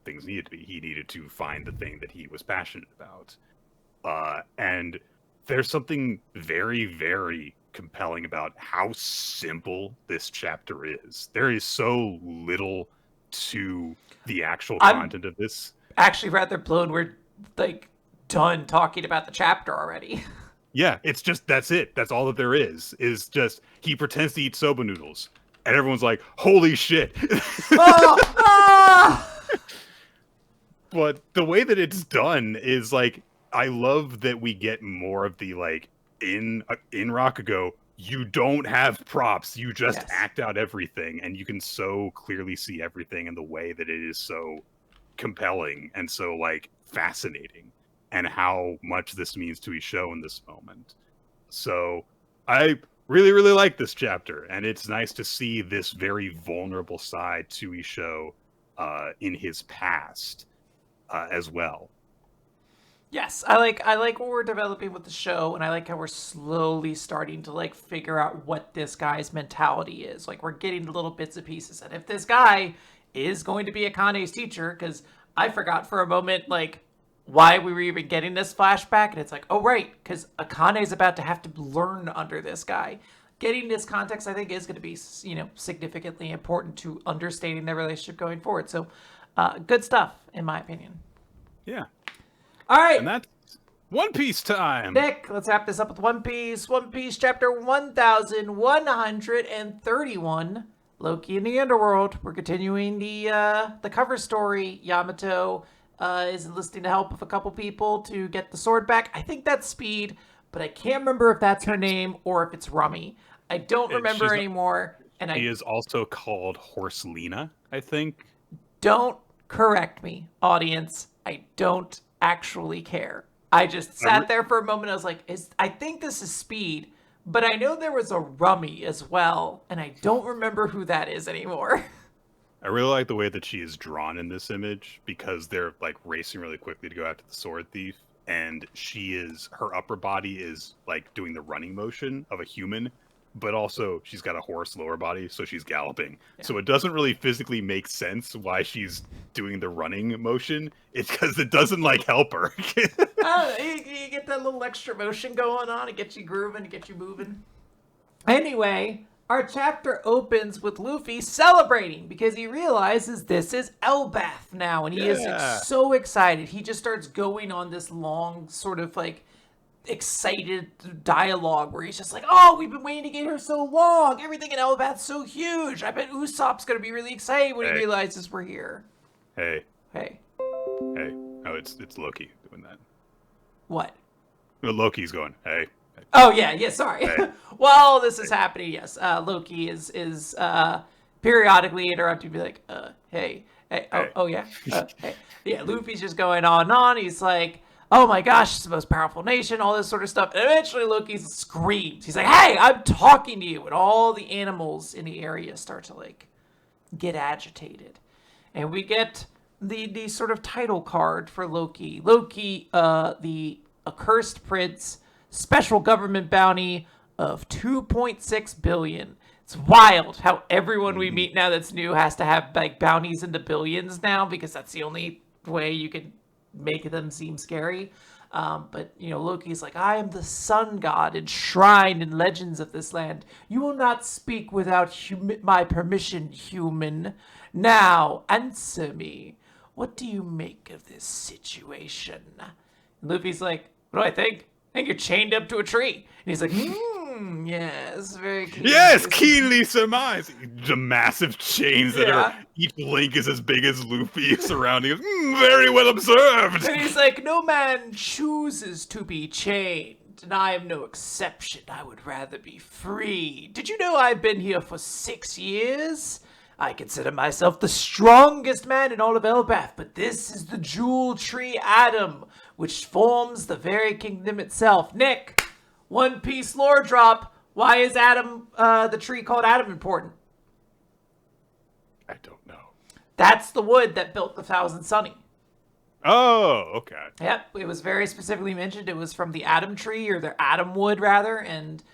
things needed to be. He needed to find the thing that he was passionate about. And there's something very, very compelling about how simple this chapter is. There is so little to the actual content of this. Actually, rather blown. We're, done talking about the chapter already. Yeah, it's just, that's it. That's all that there is just, he pretends to eat soba noodles. And everyone's like, holy shit. But the way that it's done is, I love that we get more of the, in Rakugo, you don't have props. You just act out everything. And you can so clearly see everything in the way that it is so compelling and so, fascinating. And how much this means to Isho in this moment. So I really, really like this chapter, and it's nice to see this very vulnerable side to Isho in his past as well. Yes, I like what we're developing with the show, and I like how we're slowly starting to figure out what this guy's mentality is. We're getting the little bits and pieces, and if this guy is going to be Akane's teacher, because I forgot for a moment why we were even getting this flashback, and it's oh right, because Akane's about to have to learn under this guy. Getting this context, I think, is going to be significantly important to understanding their relationship going forward. So, good stuff, in my opinion. Yeah. All right. And that's One Piece time. Nick, let's wrap this up with One Piece. One Piece chapter 1131. Loki in the Underworld. We're continuing the cover story. Yamato is enlisting the help of a couple people to get the sword back. I think that's Speed, but I can't remember if that's her name or if it's Rummy. I don't remember anymore. And she is also called Horse Lena, I think. Don't correct me, audience. I don't actually care. I just sat there for a moment. I was like, I think this is Speed, but I know there was a Rummy as well, and I don't remember who that is anymore. I really like the way that she is drawn in this image because they're racing really quickly to go after the sword thief, and her upper body is doing the running motion of a human, but also she's got a horse lower body, so she's galloping. Yeah. So it doesn't really physically make sense why she's doing the running motion. It's because it doesn't help her. You get that little extra motion going on. It gets you grooving, it gets you moving. Anyway, our chapter opens with Luffy celebrating because he realizes this is Elbaf now, and he is so excited. He just starts going on this long sort of excited dialogue where he's just oh, we've been waiting to get here so long. Everything in Elbaf's so huge. I bet Usopp's going to be really excited when he realizes we're here. Hey. Oh, it's Loki doing that. What? Well, Loki's going, hey. Oh, yeah, sorry. Hey. While this is happening, yes, Loki is periodically interrupting, be hey. Hey, oh yeah. Hey. Yeah, Luffy's just going on and on. He's like, oh my gosh, it's the most powerful nation, all this sort of stuff. And eventually Loki screams. He's like, hey, I'm talking to you. And all the animals in the area start to like get agitated. And we get the sort of title card for Loki. Loki, the accursed prince, special government bounty of 2.6 billion. It's wild how everyone we meet now that's new has to have like bounties in the billions now, because that's the only way you can make them seem scary. But, you know, Loki's like, I am the sun god enshrined in legends of this land. You will not speak without my permission, human. Now, answer me. What do you make of this situation? And Luffy's like, what do I think? I think you're chained up to a tree. And he's like, yes, very keen. Yes, keenly surmised. The massive chains that are, each link is as big as Luffy surrounding us. Very well observed. And he's like, no man chooses to be chained, and I am no exception. I would rather be free. Did you know I've been here for 6 years? I consider myself the strongest man in all of Elbaf, but this is the jewel tree Adam, which forms the very kingdom itself. Nick, One Piece lore drop. Why is Adam, the tree called Adam, important? I don't know. That's the wood that built the Thousand Sunny. Oh, okay. Yep, it was very specifically mentioned. It was from the Adam tree, or the Adam wood, rather, and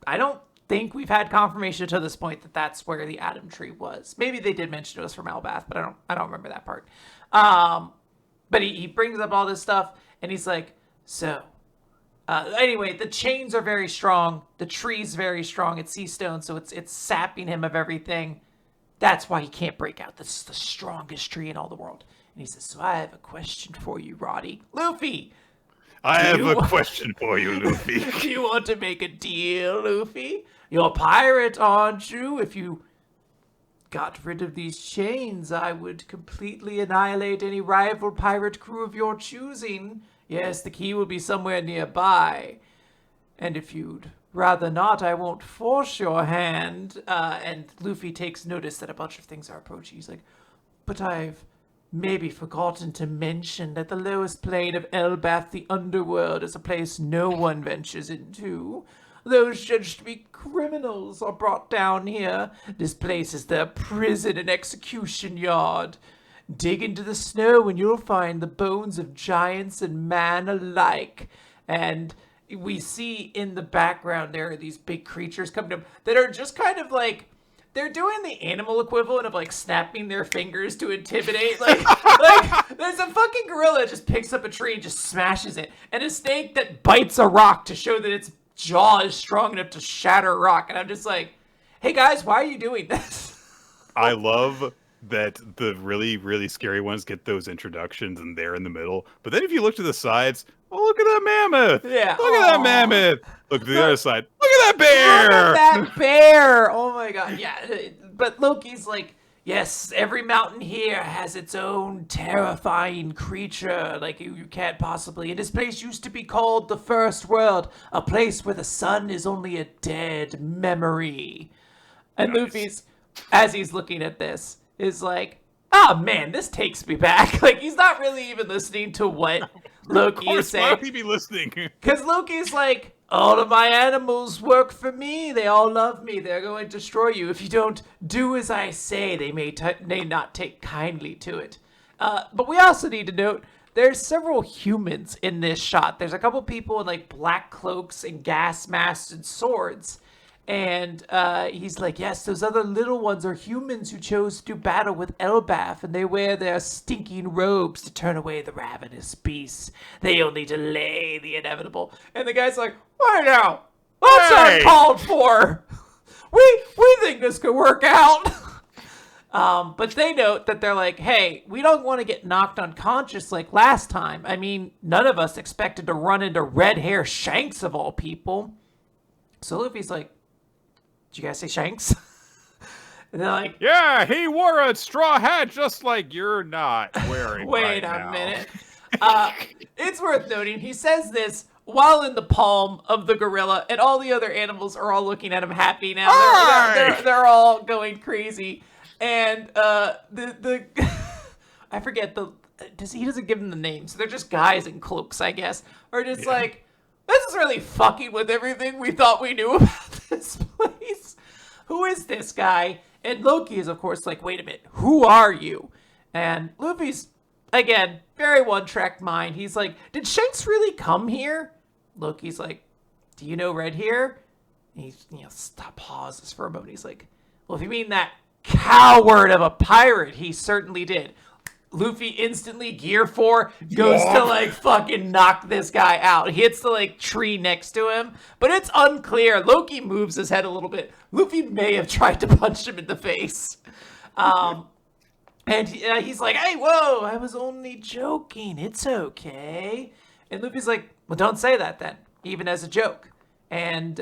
I don't think we've had confirmation to this point that that's where the Adam tree was. Maybe they did mention it was from Elbaf, but I don't remember that part. But he brings up all this stuff, and he's like, so, anyway, the chains are very strong. The tree's very strong. It's sea stone, so it's sapping him of everything. That's why he can't break out. This is the strongest tree in all the world. And he says, so I have a question for you, Roddy. Luffy! I have a question for you, Luffy. Do you want to make a deal, Luffy? You're a pirate, aren't you? If you got rid of these chains, I would completely annihilate any rival pirate crew of your choosing. Yes, the key will be somewhere nearby. And if you'd rather not, I won't force your hand. And Luffy takes notice that a bunch of things are approaching. He's like, but I've maybe forgotten to mention that the lowest plane of Elbaf, the underworld, is a place no one ventures into. Those judged to be criminals are brought down here. This place is their prison and execution yard. Dig into the snow and you'll find the bones of giants and man alike. And we see in the background there are these big creatures coming up that are just kind of like, they're doing the animal equivalent of like snapping their fingers to intimidate. Like there's a fucking gorilla that just picks up a tree and just smashes it. And a snake that bites a rock to show that its jaw is strong enough to shatter a rock. And I'm just like, hey guys, why are you doing this? I love that the really, really scary ones get those introductions and they're in the middle. But then if you look to the sides, oh, look at that mammoth. Yeah. Look at that mammoth. Look to the other side. Look at that bear. Look at that bear. Oh my god. Yeah. But Loki's like, yes, every mountain here has its own terrifying creature. Like you can't possibly. And this place used to be called the First World, a place where the sun is only a dead memory. And Nice. Luffy's, as he's looking at this, is like, oh man, this takes me back. Like he's not really even listening to what Loki is saying. Why would he be listening? Because Loki's like, all of my animals work for me. They all love me. They're going to destroy you. If you don't do as I say, they may not take kindly to it. But we also need to note, there's several humans in this shot. There's a couple people in like black cloaks and gas masks and swords. And he's like, yes, those other little ones are humans who chose to do battle with Elbaf, and they wear their stinking robes to turn away the ravenous beasts. They only delay the inevitable. And the guy's like, why now? That's uncalled for. We think this could work out. But they note that they're like, hey, we don't want to get knocked unconscious like last time. I mean, none of us expected to run into red hair Shanks of all people. So Luffy's like, did you guys say Shanks? And they're like, yeah, he wore a straw hat just like you're not wearing wait right a now. minute. It's worth noting, he says this while in the palm of the gorilla, and all the other animals are all looking at him happy now. They're all going crazy. And the I forget he doesn't give them the names. So they're just guys in cloaks, I guess. Or just like, this is really fucking with everything we thought we knew about this place. Who is this guy? And Loki is, of course, like, wait a minute, who are you? And Luffy's, again, very one-track mind. He's like, did Shanks really come here? Loki's like, do you know Red here? And he, pauses for a moment. He's like, well, if you mean that coward of a pirate, he certainly did. Luffy instantly, Gear 4, goes to, like, fucking knock this guy out. He hits the, like, tree next to him, but it's unclear. Loki moves his head a little bit. Luffy may have tried to punch him in the face. And he's like, hey, whoa, I was only joking. It's okay. And Luffy's like, well, don't say that then, even as a joke. And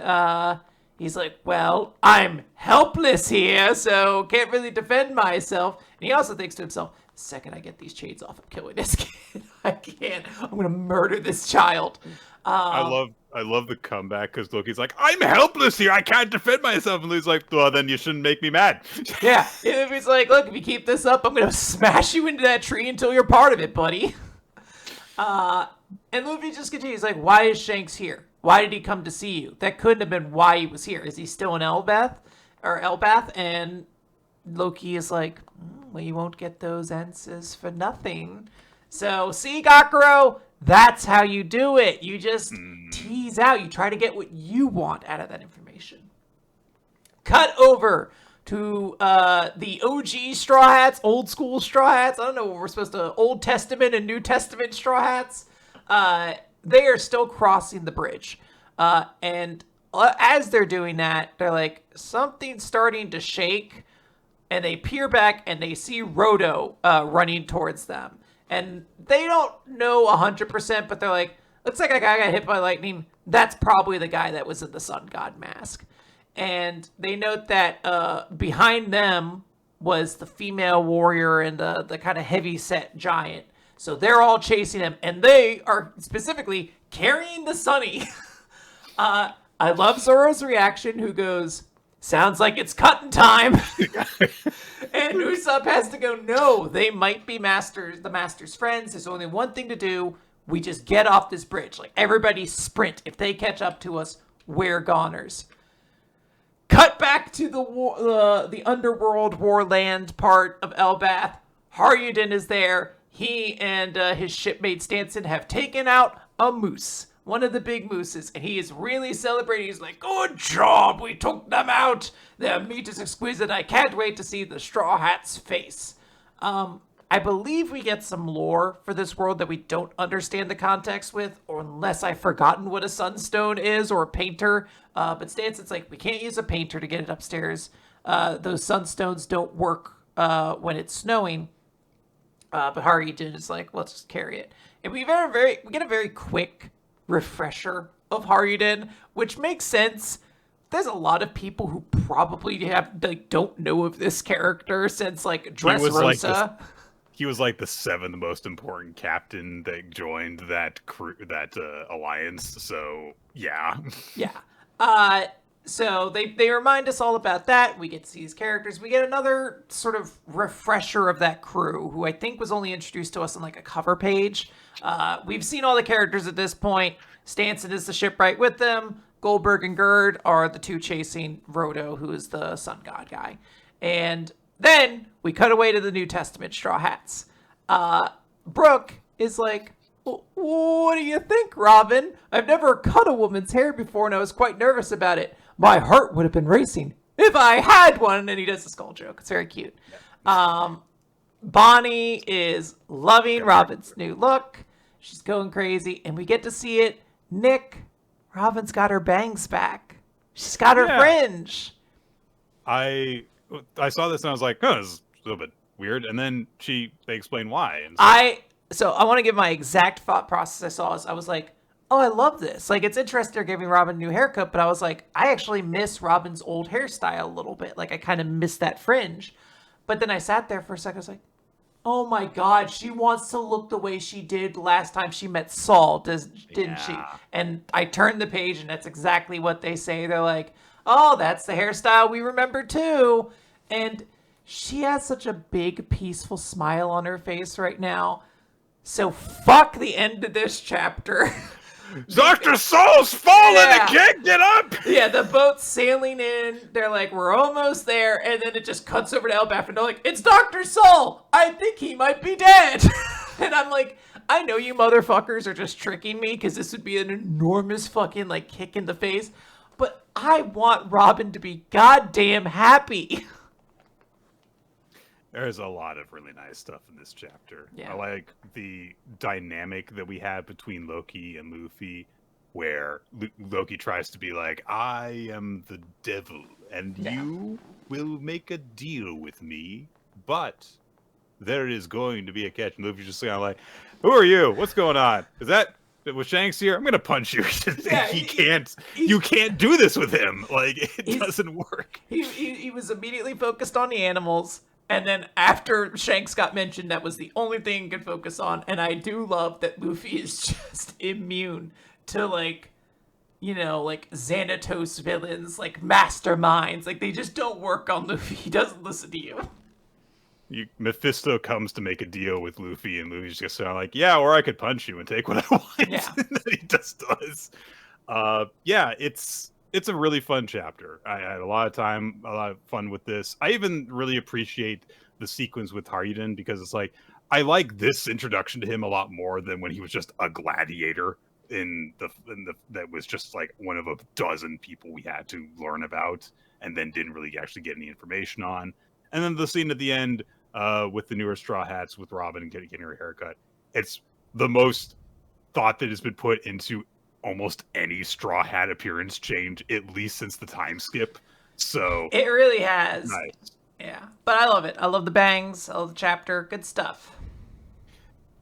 he's like, well, I'm helpless here, so can't really defend myself. And he also thinks to himself, the second I get these chains off, I'm killing this kid. I can't. I'm going to murder this child. I love the comeback because Loki's like, I'm helpless here. I can't defend myself. And Luffy's like, well, then you shouldn't make me mad. Yeah. He's like, look, if you keep this up, I'm going to smash you into that tree until you're part of it, buddy. And Luffy just continues, like, why is Shanks here? Why did he come to see you? That couldn't have been why he was here. Is he still in Elbath? And Loki is like, well, you won't get those answers for nothing. So, see, Gakuro, that's how you do it. You just tease out. You try to get what you want out of that information. Cut over to the OG Straw Hats, old school Straw Hats. I don't know what we're supposed to, Old Testament and New Testament Straw Hats. They are still crossing the bridge. And as they're doing that, they're like, something's starting to shake. And they peer back and they see Roto running towards them. And they don't know 100%, but they're like, looks like a guy got hit by lightning. That's probably the guy that was in the sun god mask. And they note that behind them was the female warrior and the kind of heavy-set giant. So they're all chasing him, and they are specifically carrying the Sunny. I love Zoro's reaction, who goes, sounds like it's cutting time. And Usopp has to go, no, they might be the master's friends. There's only one thing to do. We just get off this bridge. Like, everybody sprint. If they catch up to us, we're goners. Cut back to the underworld warland part of Elbath. Haryuden is there. He and his shipmate Stanson have taken out a moose. One of the big mooses, and he is really celebrating. He's like, good job, we took them out. Their meat is exquisite. I can't wait to see the Straw Hat's face. I believe we get some lore for this world that we don't understand the context with, or unless I've forgotten what a sunstone is or a painter. But Stanson's like, we can't use a painter to get it upstairs. Those sunstones don't work when it's snowing. But Haryuden is like, let's just carry it. And we get a very quick refresher of Haryuden, which makes sense. There's a lot of people who probably don't know of this character since like Dressrosa. He was like the 7th most important captain that joined that crew, that alliance. So yeah. So they remind us all about that. We get to see these characters. We get another sort of refresher of that crew, who I think was only introduced to us on like a cover page. We've seen all the characters at this point. Stanson is the shipwright with them. Goldberg and Gerd are the two chasing Roto, who is the sun god guy. And then we cut away to the New Testament Straw Hats. Brooke is like, what do you think, Robin? I've never cut a woman's hair before, and I was quite nervous about it. My heart would have been racing if I had one. And he does a skull joke. It's very cute. Bonnie is loving Robin's new look. She's going crazy, and we get to see it. Nick, Robin's got her bangs back. She's got her fringe. I saw this and I was like, oh, this is a little bit weird. And then they explain why. And so I want to give my exact thought process I saw. I was like, oh, I love this. Like, it's interesting they're giving Robin a new haircut, but I was like, I actually miss Robin's old hairstyle a little bit. Like, I kind of miss that fringe. But then I sat there for a second. I was like, oh my God, she wants to look the way she did last time she met Saul, didn't she? And I turned the page, and that's exactly what they say. They're like, oh, that's the hairstyle we remember too. And She has such a big, peaceful smile on her face right now. So fuck the end of this chapter. Dr. Soul's fallen! Yeah. He can't get up! Yeah, the boat's sailing in. They're like, we're almost there. And then it just cuts over to Elbaf and they're like, it's Dr. Soul! I think he might be dead. And I'm like, I know you motherfuckers are just tricking me because this would be an enormous fucking like kick in the face. But I want Robin to be goddamn happy. There's a lot of really nice stuff in this chapter. Yeah. I like the dynamic that we have between Loki and Luffy, where Loki tries to be like, I am the devil, and you will make a deal with me, but there is going to be a catch. And Luffy's just kind of like, who are you? What's going on? Is that... Was Shanks here? I'm gonna punch you. You can't do this with him. Like, it doesn't work. He was immediately focused on the animals. And then after Shanks got mentioned, that was the only thing he could focus on. And I do love that Luffy is just immune to, like, you know, like Xanatos villains, like masterminds. Like, they just don't work on Luffy. He doesn't listen to you. Mephisto comes to make a deal with Luffy, and Luffy's just kind of like, yeah, or I could punch you and take what I want. Yeah. And then he just does. Yeah, it's a really fun chapter. I had a lot of fun with this. I even really appreciate the sequence with Hariden because it's like, I like this introduction to him a lot more than when he was just a gladiator that was just like one of a dozen people we had to learn about and then didn't really actually get any information on. And then the scene at the end with the newer Straw Hats with Robin and getting her haircut. It's the most thought that has been put into almost any Straw Hat appearance change, at least since the time skip. So it really has. Nice. Yeah, but I love it. I love the bangs. I love the chapter. Good stuff.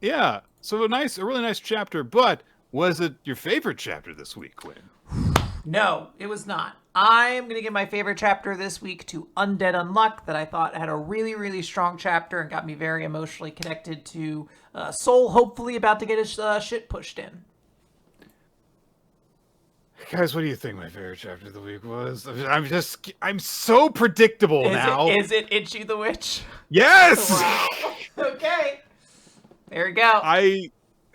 Yeah, so a really nice chapter. But was it your favorite chapter this week, Quinn? No, it was not. I'm going to give my favorite chapter this week to Undead Unluck, that I thought had a really, really strong chapter and got me very emotionally connected to Soul, hopefully about to get his shit pushed in. Guys, what do you think my favorite chapter of the week was? I'm so predictable now. Is it Ichi the Witch? Yes! Wow. Okay. There we go. I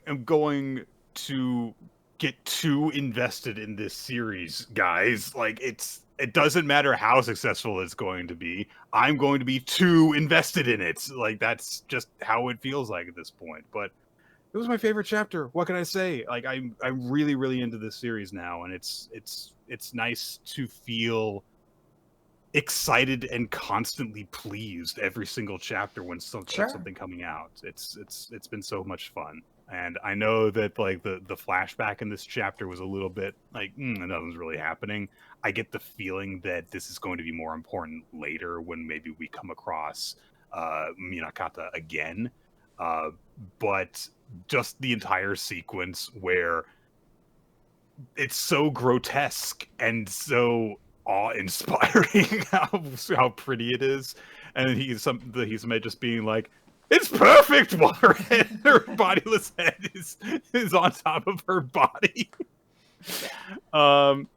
am going to get too invested in this series, guys. Like, it doesn't matter how successful it's going to be. I'm going to be too invested in it. Like, that's just how it feels like at this point. But it was my favorite chapter. What can I say? Like, I'm really, really into this series now, and it's nice to feel excited and constantly pleased every single chapter when something coming out. It's been so much fun. And I know that like the flashback in this chapter was a little bit like nothing's really happening. I get the feeling that this is going to be more important later when maybe we come across Minakata again. But just the entire sequence where it's so grotesque and so awe-inspiring how pretty it is, and he's just being like, it's perfect while her bodiless head is on top of her body.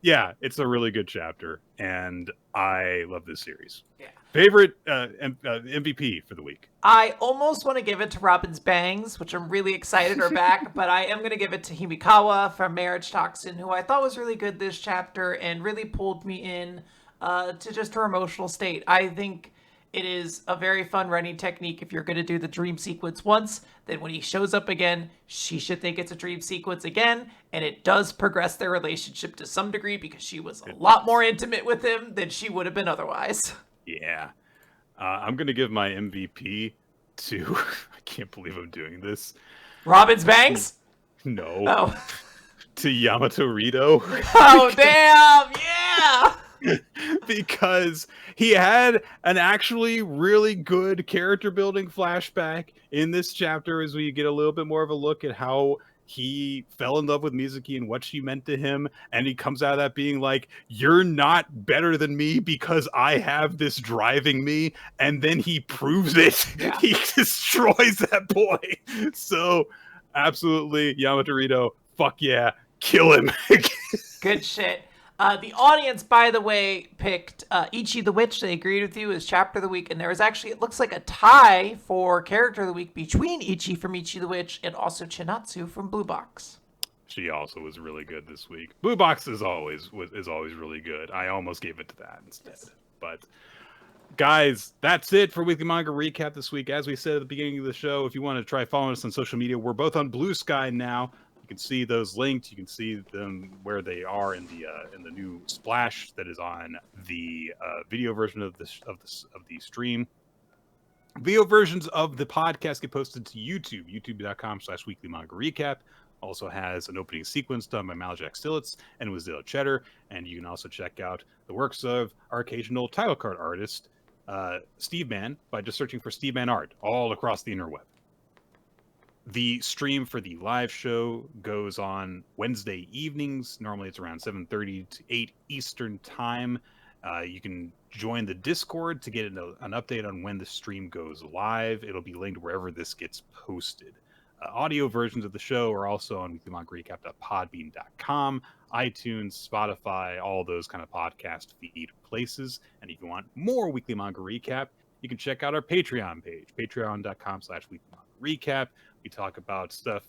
Yeah, it's a really good chapter, and I love this series. Yeah. Favorite MVP for the week? I almost want to give it to Robin's Bangs, which I'm really excited are back, but I am going to give it to Himikawa from Marriagetoxin, who I thought was really good this chapter and really pulled me in to just her emotional state. I think it is a very fun running technique. If you're going to do the dream sequence once, then when he shows up again, she should think it's a dream sequence again, and it does progress their relationship to some degree because she was a lot more intimate with him than she would have been otherwise. Yeah. I'm going to give my MVP to... I can't believe I'm doing this. Robin's Bangs? No. Oh. To Yamato Rito. Oh, damn! Yeah! Because he had an actually really good character building flashback in this chapter as we get a little bit more of a look at how he fell in love with Mizuki and what she meant to him, and he comes out of that being like, you're not better than me because I have this driving me, and then he proves it. Yeah. He destroys that boy. So absolutely, Yamato Rito, fuck yeah, kill him. Good shit. The audience, by the way, picked Ichi the Witch. They agreed with you as chapter of the week, and there was actually, it looks like a tie for character of the week between Ichi from Ichi the Witch and also Chinatsu from Blue Box. She also was really good this week. Blue Box is always really good. I almost gave it to that instead. Yes. But guys, that's it for Weekly Manga Recap this week. As we said at the beginning of the show, if you want to try following us on social media, we're both on BlueSky now. You can see those linked. You can see them where they are in the new splash that is on the video version of the stream. Video versions of the podcast get posted to YouTube, youtube.com/Weekly Manga Recap. Also has an opening sequence done by Marriagetoxin and Wazilla Cheddar, and you can also check out the works of our occasional title card artist, Steve Man, by just searching for Steve Man Art all across the interweb. The stream for the live show goes on Wednesday evenings. Normally it's around 7:30 to 8 Eastern time. You can join the Discord to get an update on when the stream goes live. It'll be linked wherever this gets posted. Audio versions of the show are also on weeklymangarecap.podbean.com, iTunes, Spotify, all those kind of podcast feed places. And if you want more Weekly Manga Recap, you can check out our Patreon page, patreon.com/weeklymangarecap. We talk about stuff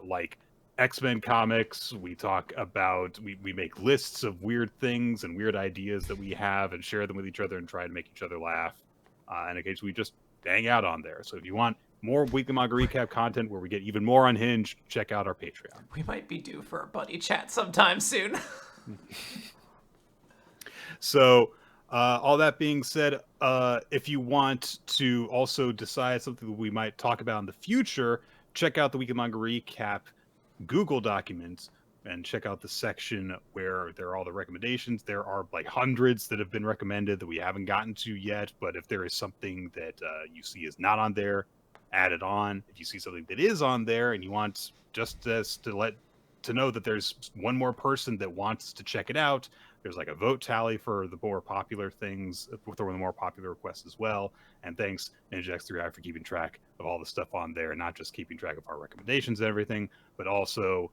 like X-Men comics. We talk about, we make lists of weird things and weird ideas that we have and share them with each other and try to make each other laugh. And occasionally we just hang out on there. So if you want more Weekly Manga Recap content where we get even more unhinged, check out our Patreon. We might be due for a buddy chat sometime soon. So, all that being said, if you want to also decide something that we might talk about in the future, check out the Weekly Manga Recap Google documents and check out the section where there are all the recommendations. There are like hundreds that have been recommended that we haven't gotten to yet, but if there is something that you see is not on there, add it on. If you see something that is on there and you want just us to know that there's one more person that wants to check it out, there's like a vote tally for the more popular things, for the more popular requests as well. And thanks Ninja X3I for keeping track of all the stuff on there, not just keeping track of our recommendations and everything, but also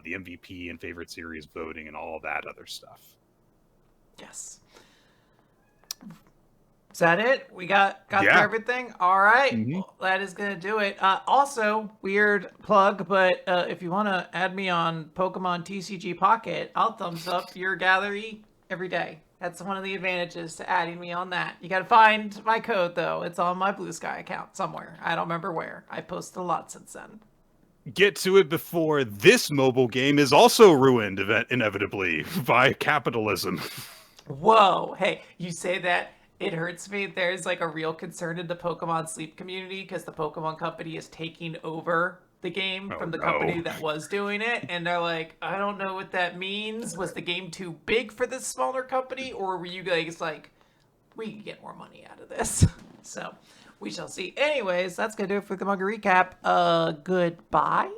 the MVP and favorite series voting and all that other stuff. Yes. Is that it? We got through everything? All right. Mm-hmm. Well, that is going to do it. Also, weird plug, but if you want to add me on Pokemon TCG Pocket, I'll thumbs up your gallery every day. That's one of the advantages to adding me on that. You got to find my code, though. It's on my BlueSky account somewhere. I don't remember where. I posted a lot since then. Get to it before this mobile game is also ruined, inevitably, by capitalism. Whoa. Hey, you say that. It hurts me. There's like a real concern in the Pokemon Sleep community because the Pokemon company is taking over the game from the company that was doing it. And they're like, I don't know what that means. Was the game too big for this smaller company? Or were you guys like, we can get more money out of this? So we shall see. Anyways, that's going to do it for the Manga Recap. Goodbye.